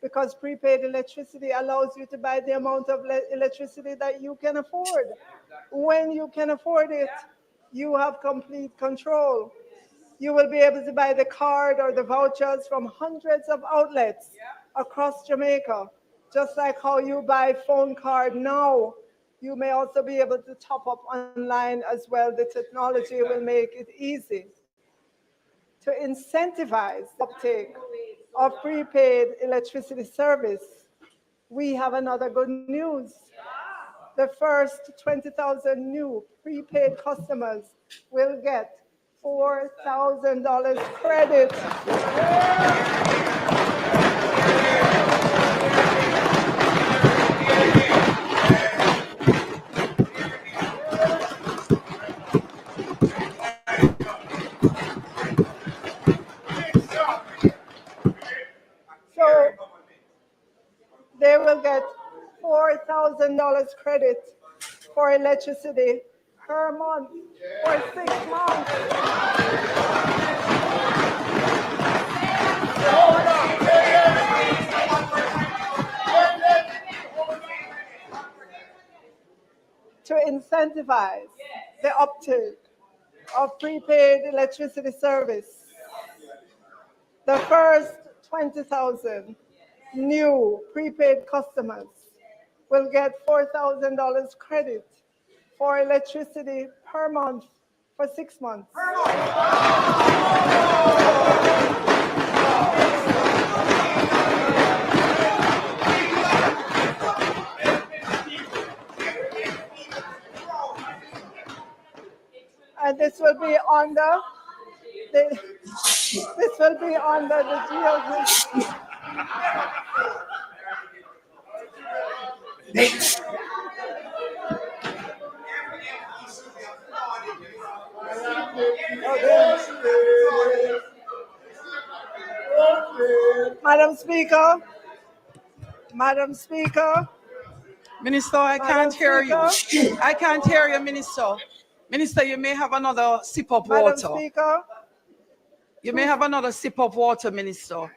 O: because prepaid electricity allows you to buy the amount of electricity that you can afford. When you can afford it, you have complete control. You will be able to buy the card or the vouchers from hundreds of outlets across Jamaica. Just like how you buy phone card now, you may also be able to top up online as well. The technology will make it easy. To incentivize uptake of prepaid electricity service, we have another good news. The first 20,000 new prepaid customers will get $4,000 credit. So they will get $4,000 credit for electricity per month for 6 months. To incentivize the uptake of prepaid electricity service, the first 20,000 new prepaid customers will get $4,000 credit for electricity per month for 6 months. And this will be under the GLG. Madam Speaker.
M: Minister, I can't hear you. I can't hear you, Minister. Minister, you may have another sip of water.
O: Madam Speaker.
M: You may have another sip of water, Minister.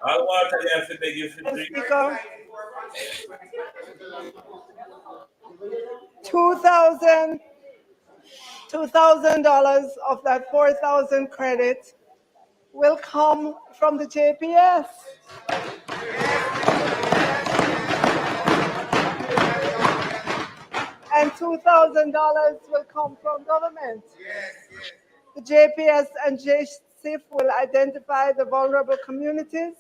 E: All water you have to beg you to drink.
O: Speaker. $2,000 of that 4,000 credit will come from the JPS. And $2,000 will come from government. The JPS and JSIF will identify the vulnerable communities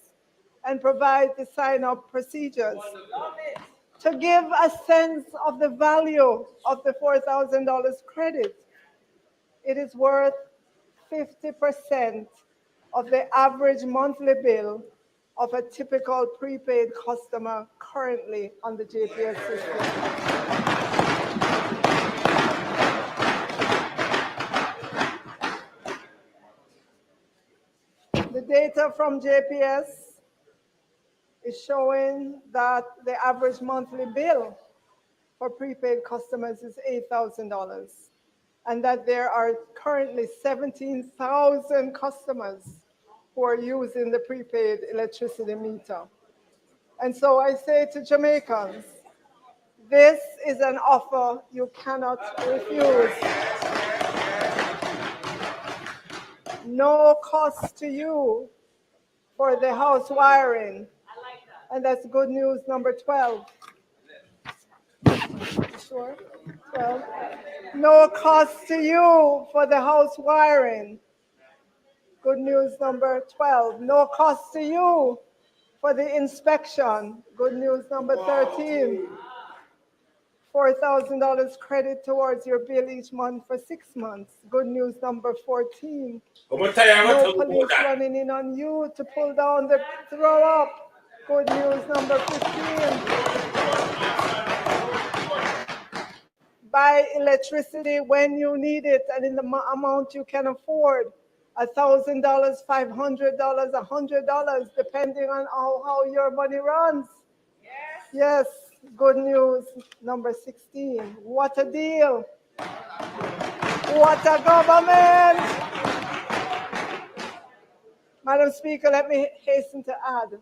O: and provide the sign-up procedures. To give a sense of the value of the $4,000 credit, it is worth 50% of the average monthly bill of a typical prepaid customer currently on the JPS system. The data from JPS is showing that the average monthly bill for prepaid customers is $8,000, and that there are currently 17,000 customers who are using the prepaid electricity meter. And so I say to Jamaicans, this is an offer you cannot refuse. No cost to you for the house wiring. And that's good news number 12. Sure? 12. No cost to you for the house wiring. Good news number 12. No cost to you for the inspection. Good news number 13. $4,000 credit towards your bill each month for 6 months. Good news number 14. No police running in on you to pull down the throw up. Good news number 15. Buy electricity when you need it and in the amount you can afford. $1,000, $500, $100, depending on how your money runs. Yes, good news number 16. What a deal. What a government. Madam Speaker, let me hasten to add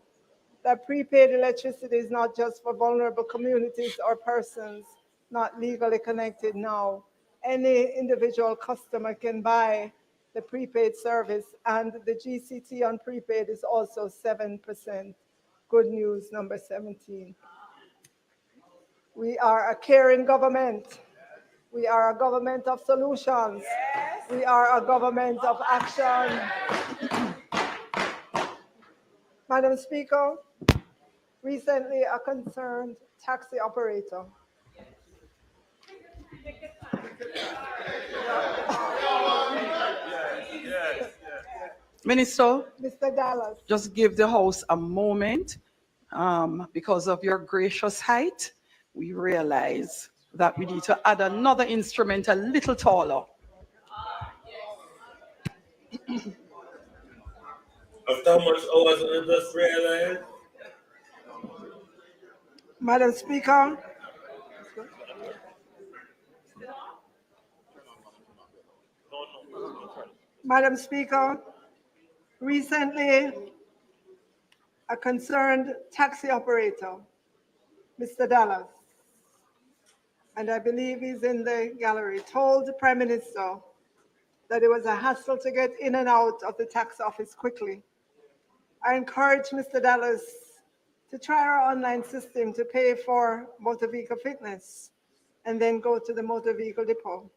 O: that prepaid electricity is not just for vulnerable communities or persons not legally connected now. Any individual customer can buy the prepaid service, and the GCT on prepaid is also 7%. Good news, number 17. We are a caring government. We are a government of solutions. Yes. We are a government of action. Madam Speaker, recently a concerned taxi operator
M: Minister,
O: Mr. Dallas.
M: just give the House a moment. Because of your gracious height, we realize that we need to add another instrument a little taller.
E: After how much hours did I just realize?
O: Madam Speaker, Madam Speaker, recently a concerned taxi operator, Mr. Dallas, and I believe he's in the gallery, told the Prime Minister that it was a hassle to get in and out of the tax office quickly. I encourage Mr. Dallas to try our online system to pay for motor vehicle fitness and then go to the motor vehicle depot.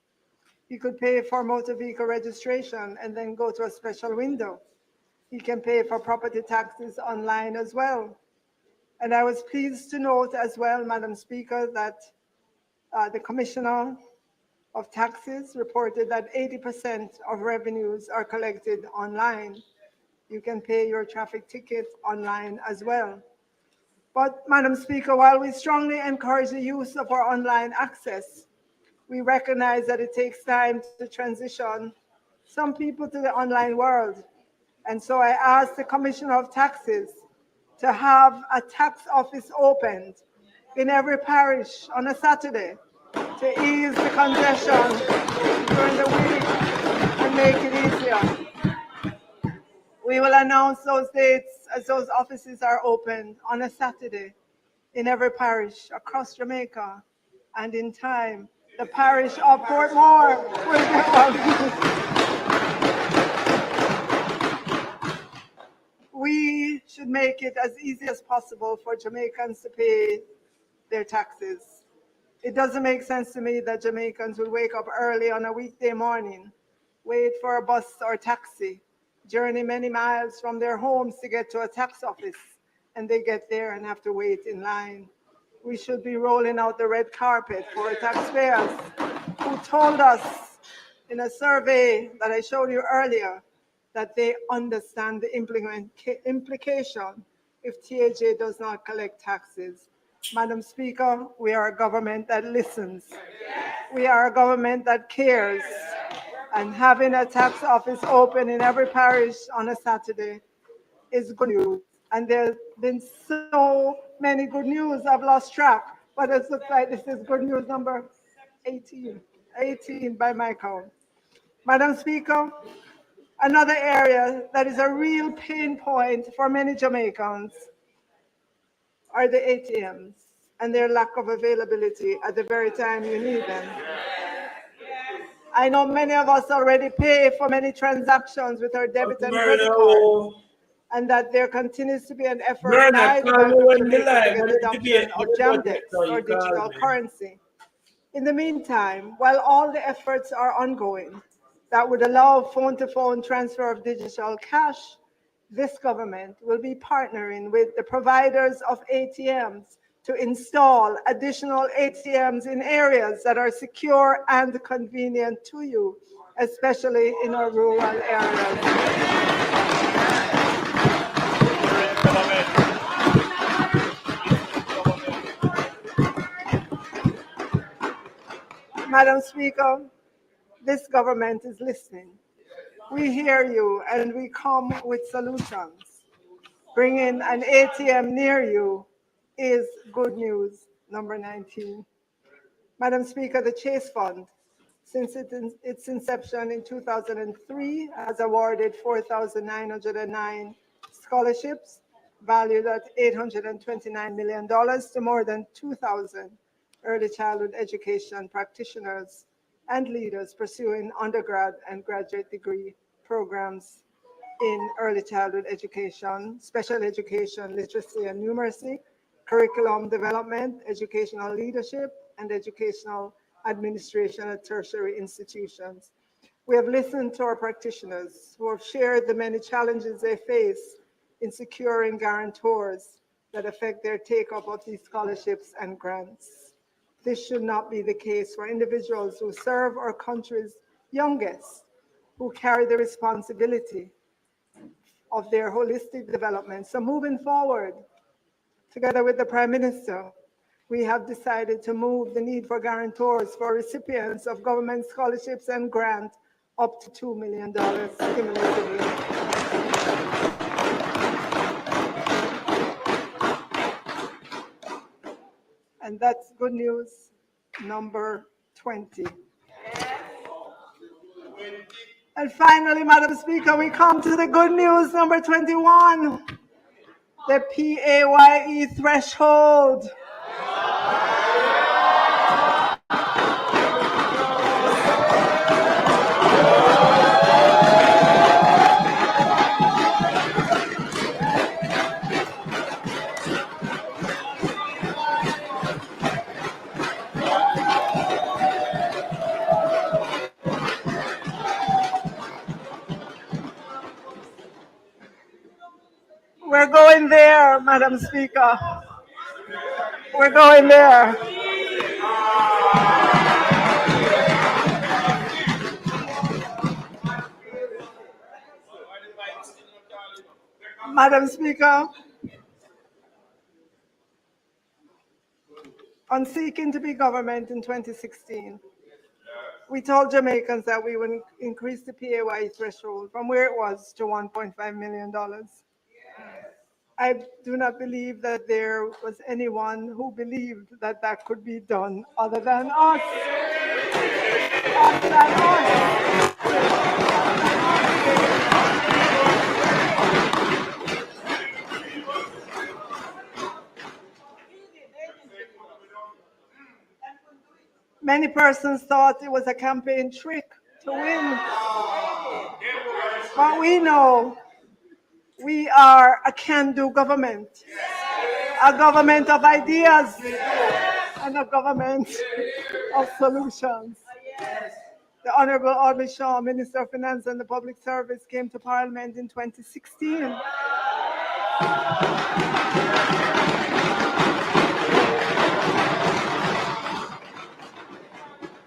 O: He could pay for motor vehicle registration and then go to a special window. He can pay for property taxes online as well. And I was pleased to note as well, Madam Speaker, that the Commissioner of Taxes reported that 80% of revenues are collected online. You can pay your traffic ticket online as well. But, Madam Speaker, while we strongly encourage the use of our online access, we recognize that it takes time to transition some people to the online world. And so I asked the Commissioner of Taxes to have a tax office opened in every parish on a Saturday to ease the congestion during the week and make it easier. We will announce those dates as those offices are opened on a Saturday in every parish across Jamaica, and in time, the parish of Portmore will get one. We should make it as easy as possible for Jamaicans to pay their taxes. It doesn't make sense to me that Jamaicans will wake up early on a weekday morning, wait for a bus or taxi, journey many miles from their homes to get to a tax office, and they get there and have to wait in line. We should be rolling out the red carpet for taxpayers who told us in a survey that I showed you earlier that they understand the implication if TAJ does not collect taxes. Madam Speaker, we are a government that listens. We are a government that cares. And having a tax office open in every parish on a Saturday is good news. And there's been so many good news, I've lost track, but it looks like this is good news number 18, 18 by my count. Madam Speaker, another area that is a real pain point for many Jamaicans are the ATMs and their lack of availability at the very time you need them. I know many of us already pay for many transactions with our debit and credit card, and that there continues to be an effort by the Bank of Jamaica to get adoption of Jamdex or digital currency. In the meantime, while all the efforts are ongoing that would allow phone-to-phone transfer of digital cash, this government will be partnering with the providers of ATMs to install additional ATMs in areas that are secure and convenient to you, especially in our rural areas. Madam Speaker, this government is listening. We hear you and we come with solutions. Bringing an ATM near you is good news, number 19. Madam Speaker, the Chase Fund Since its inception in 2003, has awarded 4,909 scholarships valued at $829 million to more than 2,000 early childhood education practitioners and leaders pursuing undergrad and graduate degree programs in early childhood education, special education, literacy and numeracy, curriculum development, educational leadership, and educational administration at tertiary institutions. We have listened to our practitioners who have shared the many challenges they face in securing guarantors that affect their take-up of these scholarships and grants. This should not be the case for individuals who serve our country's youngest, who carry the responsibility of their holistic development. So moving forward, together with the Prime Minister, we have decided to move the need for guarantors for recipients of government scholarships and grants up to $2 million cumulatively. And that's good news number 20. And finally, Madam Speaker, we come to the good news number 21, the PAYE threshold. We're going there, Madam Speaker. We're going there. Madam Speaker, on seeking to be government in 2016, we told Jamaicans that we would increase the PAYE threshold from where it was to $1.5 million. I do not believe that there was anyone who believed that that could be done other than us. Many persons thought it was a campaign trick to win. But we know we are a can-do government, a government of ideas, and a government of solutions. The Honorable Audley Shaw, Minister of Finance and the Public Service, came to Parliament in 2016.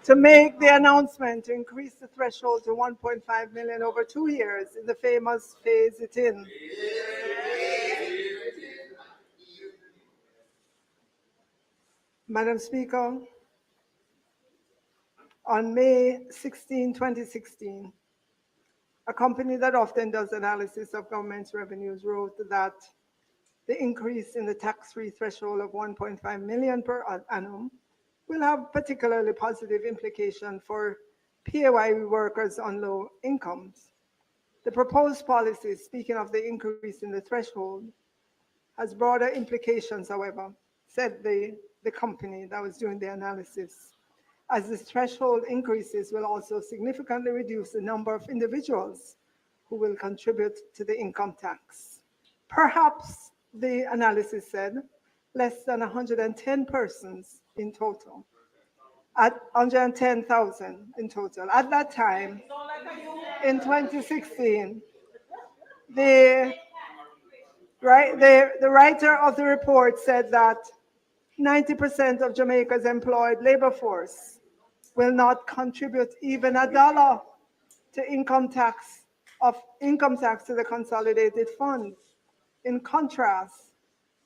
O: To make the announcement to increase the threshold to 1.5 million over 2 years in the famous phase it in. Madam Speaker, on May 16, 2016, a company that often does analysis of government's revenues wrote that the increase in the tax-free threshold of 1.5 million per annum will have particularly positive implication for PAYE workers on low incomes. The proposed policy, speaking of the increase in the threshold, has broader implications, however, said the company that was doing the analysis, as the threshold increases will also significantly reduce the number of individuals who will contribute to the income tax. Perhaps, the analysis said, less than 110 persons in total, at 110,000 in total. At that time, in 2016, the writer of the report said that 90% of Jamaica's employed labor force will not contribute even $1 to income tax to the consolidated fund. In contrast,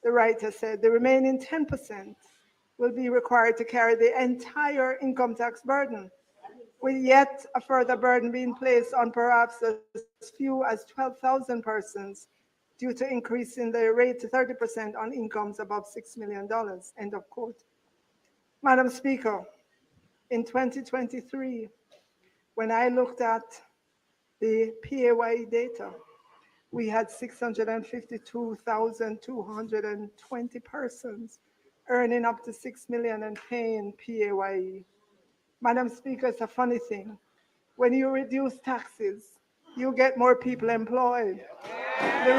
O: the writer said the remaining 10% will be required to carry the entire income tax burden, with yet a further burden being placed on perhaps as few as 12,000 persons due to increasing the rate to 30% on incomes above $6 million, end of quote. Madam Speaker, in 2023, When I looked at the PAYE data, we had 652,220 persons earning up to 6 million and paying PAYE. Madam Speaker, it's a funny thing. When you reduce taxes, you get more people employed. The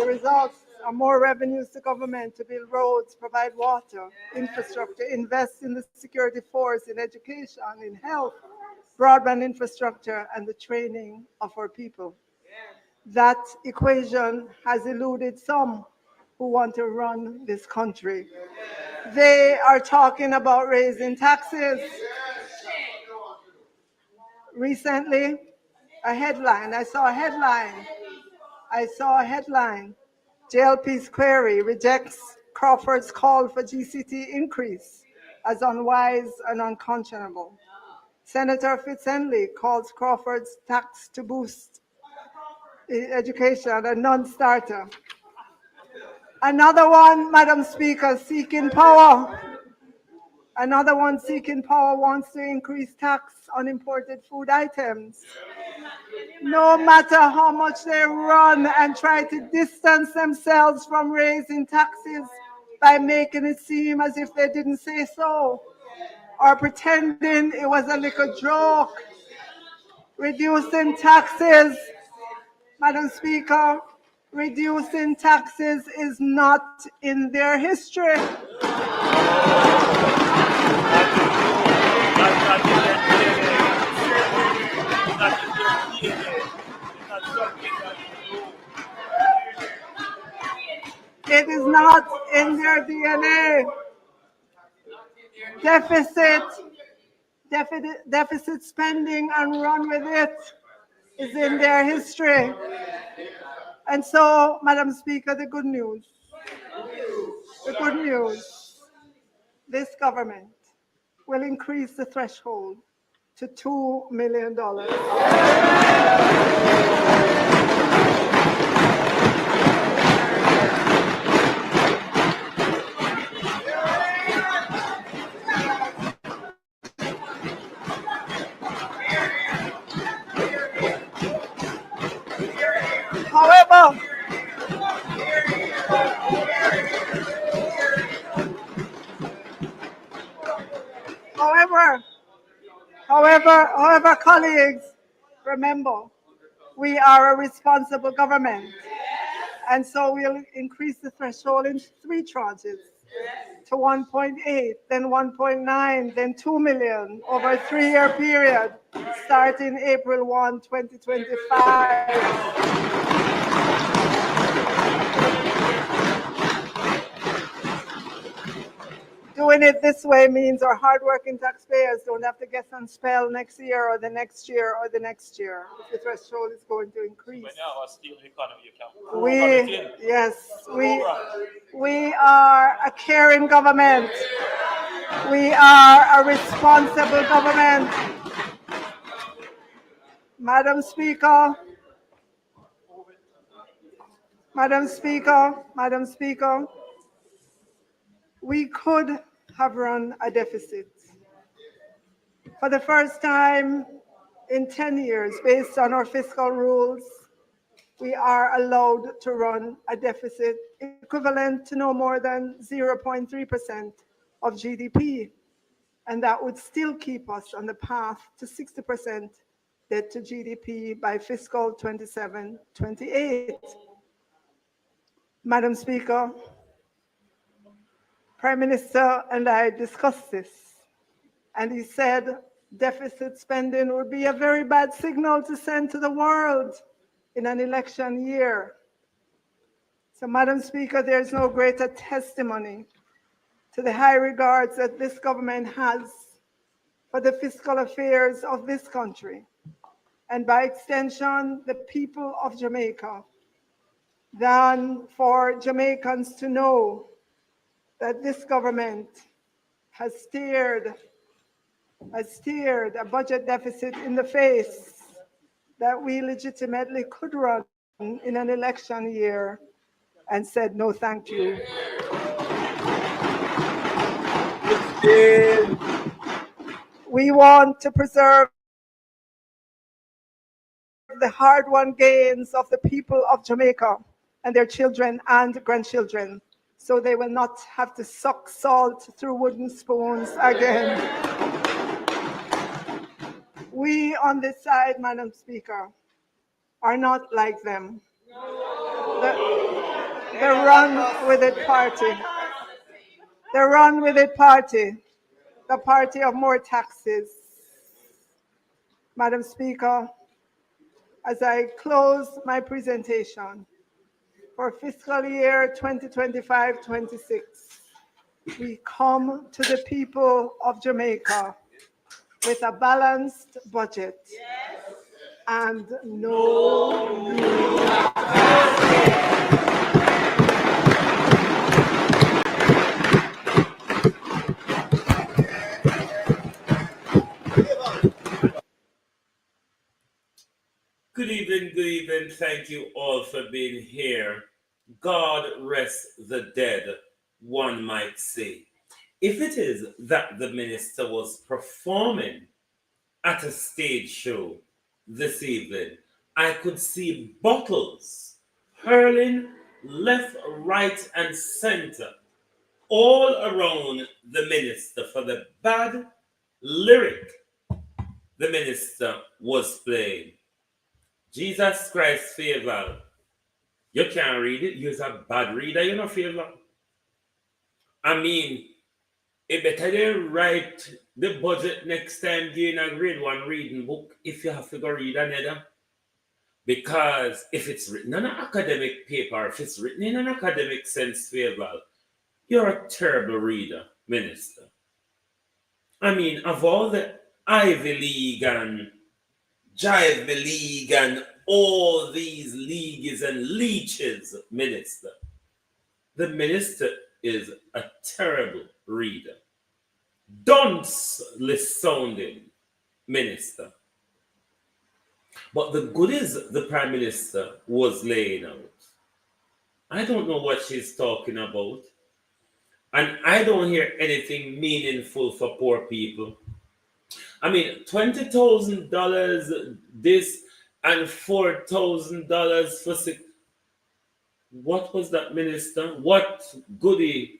O: results are more revenues to government to build roads, provide water, infrastructure, invest in the security force, in education, in health, broadband infrastructure, and the training of our people. That equation has eluded some who want to run this country. They are talking about raising taxes. Recently, I saw a headline. JLP's query rejects Crawford's call for GCT increase as unwise and unconscionable. Senator Fitz-Henley calls Crawford's tax to boost education a non-starter. Another one, Madam Speaker, seeking power. Another one seeking power wants to increase tax on imported food items. No matter how much they run and try to distance themselves from raising taxes by making it seem as if they didn't say so, or pretending it was a little joke, reducing taxes, Madam Speaker, reducing taxes is not in their history. It is not in their DNA. Deficit spending and run with it is in their history. And so, Madam Speaker, the good news, this government will increase the threshold to $2 million. However, colleagues, remember, we are a responsible government. And so we'll increase the threshold in 3 tranches to 1.8, then 1.9, then 2 million over a 3-year period, starting April 1, 2025. Doing it this way means our hardworking taxpayers don't have to guess and spell next year or the next year or the next year if the threshold is going to increase. We are a caring government. We are a responsible government. Madam Speaker, we could have run a deficit. For the first time in 10 years, based on our fiscal rules, we are allowed to run a deficit equivalent to no more than 0.3% of GDP. And that would still keep us on the path to 60% debt to GDP by fiscal 27-28. Madam Speaker, Prime Minister and I discussed this, and he said deficit spending would be a very bad signal to send to the world in an election year. So, Madam Speaker, there is no greater testimony to the high regards that this government has for the fiscal affairs of this country, and by extension, the people of Jamaica, than for Jamaicans to know that this government has steered a budget deficit in the face that we legitimately could run in an election year and said no thank you. We want to preserve the hard-won gains of the people of Jamaica and their children and grandchildren, so they will not have to suck salt through wooden spoons again. We on this side, Madam Speaker, are not like them. The run with it party. The run with it party. The party of more taxes. Madam Speaker, as I close my presentation for fiscal year 2025-26, we come to the people of Jamaica with a balanced budget and no new.
E: Good evening, good evening. Thank you all for being here. God rest the dead, one might say. If it is that the minister was performing at a stage show this evening, I could see bottles hurling left, right, and center all around the minister for the bad lyric the minister was playing. Jesus Christ, Faval. You can't read it. You're a bad reader. You're not Faval. I mean, it better they write the budget next time during a grade 1 reading book if you have to go read another. Because if it's written on an academic paper, if it's written in an academic sense, Faval, you're a terrible reader, minister. I mean, of all the Ivy League and Jive League and all these leagues and leeches, minister, the minister is a terrible reader. Dunce-less sounding minister. But the goodies the prime minister was laying out, I don't know what she's talking about. And I don't hear anything meaningful for poor people. I mean, $20,000 this and $4,000 for sick. What was that, minister? What goodies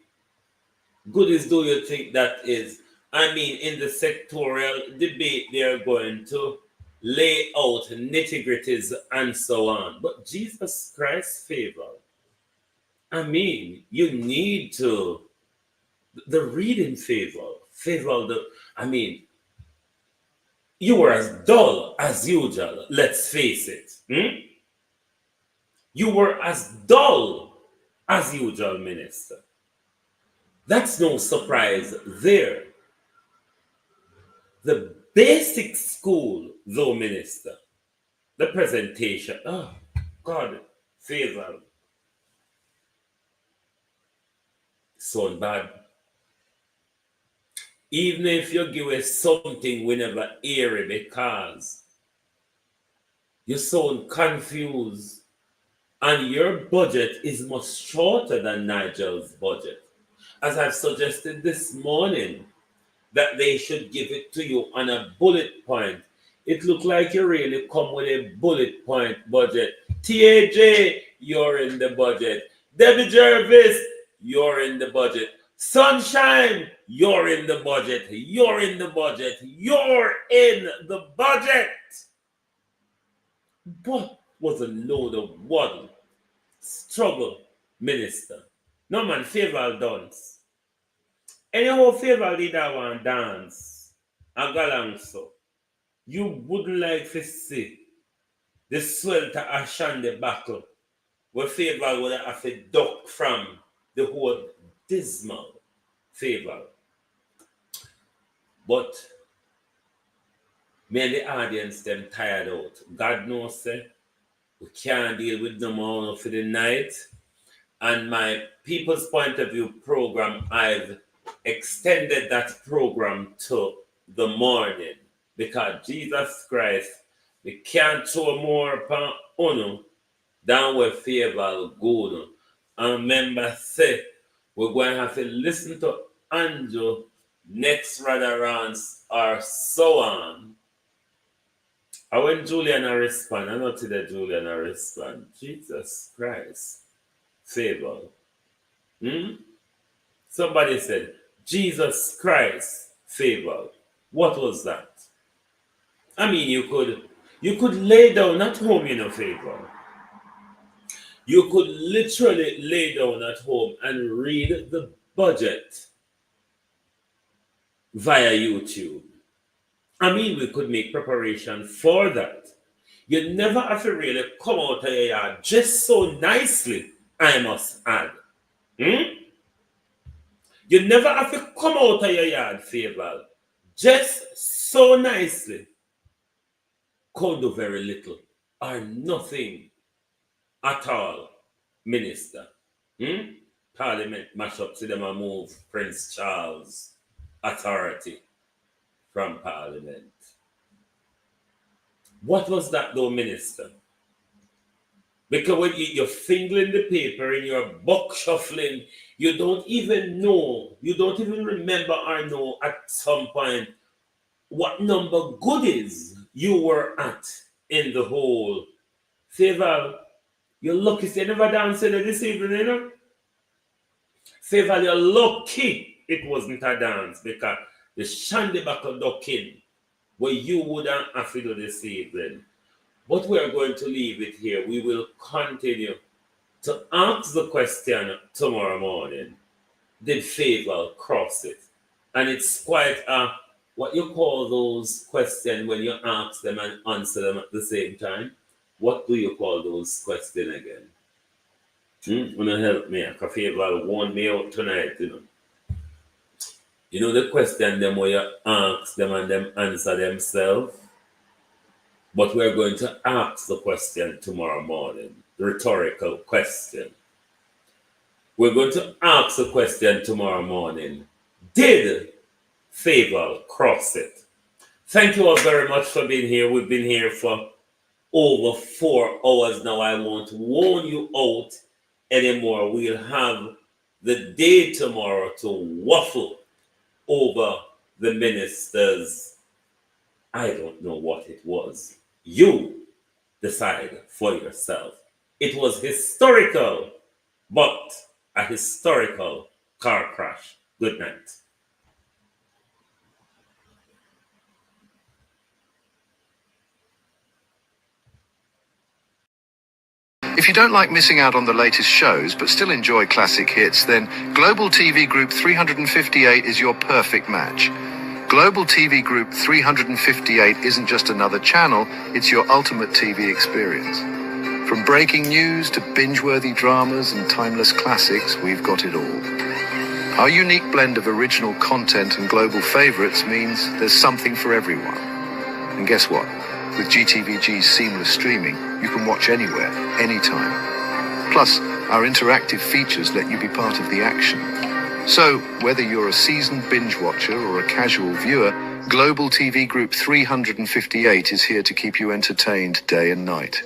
E: do you think that is? I mean, in the sectorial debate, they're going to lay out nitty-gritties and so on. But Jesus Christ, Favor. I mean, you need to, the reading favor, I mean, you were as dull as usual, let's face it. You were as dull as usual, minister. That's no surprise there. The basic school, though, minister, the presentation, oh, God, favor. So bad. Even if you give us something we never hear it because you sound confused and your budget is much shorter than Nigel's budget. As I've suggested this morning, that they should give it to you on a bullet point. It looked like you really come with a bullet point budget. TAJ, you're in the budget. Debbie Jervis, you're in the budget. Sunshine, you're in the budget. You're in the budget. You're in the budget. What was a load of waddle? Struggle, minister. No man, favor dance. Anyhow, favor leader want dance. A galang so. You wouldn't like to see the swelter and the battle where favor would have to duck from the whole dismal favor. But me and the audience them tired out. God knows say we can't deal with them all for the night. And my People's Point of View program, I've extended that program to the morning because Jesus Christ, we can't throw more upon Uno than we favor good. And remember, say, we're going to have to listen to Andrew next restaurants, or so on. And when Juliana respond, I know today Juliana respond, Jesus Christ, favor. Somebody said, Jesus Christ, favor. What was that? I mean, you could lay down at home, favor. You could literally lay down at home and read the budget via YouTube. I mean, we could make preparation for that. You never have to really come out of your yard just so nicely, I must add. You never have to come out of your yard, Faval, just so nicely. Could do very little or nothing at all, Minister. Parliament mash up to them and move Prince Charles' authority from Parliament. What was that though, Minister? Because when you're fingering the paper and you're buck shuffling, you don't even know, you don't even remember or know at some point what number goodies you were at in the whole. Faval, you're lucky you never danced in this evening, Faval, you're lucky it wasn't a dance because the shandy back of ducking where you wouldn't have to do this evening. But we are going to leave it here. We will continue to ask the question tomorrow morning. Did Faval cross it? And it's quite what you call those questions when you ask them and answer them at the same time. What do you call those questions again? Wanna help me? Because Faval warned me out tonight, You know the question them where you ask them and them answer themselves? But we're going to ask the question tomorrow morning, the rhetorical question. We're going to ask the question tomorrow morning, did Faval cross it? Thank you all very much for being here. We've been here for over 4 hours now. I won't warn you out anymore. We'll have the day tomorrow to waffle over the ministers. I don't know what it was. You decide for yourself. It was historical, but a historical car crash. Good night.
Q: If you don't like missing out on the latest shows but still enjoy classic hits, then Global TV Group 358 is your perfect match. Global TV Group 358 isn't just another channel, it's your ultimate TV experience. From breaking news to binge-worthy dramas and timeless classics, we've got it all. Our unique blend of original content and global favorites means there's something for everyone. And guess what? With GTVG's seamless streaming, you can watch anywhere, anytime. Plus, our interactive features let you be part of the action. So, whether you're a seasoned binge watcher or a casual viewer, Global TV Group 358 is here to keep you entertained day and night.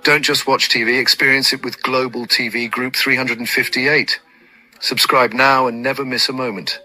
Q: Don't just watch TV, experience it with Global TV Group 358. Subscribe now and never miss a moment.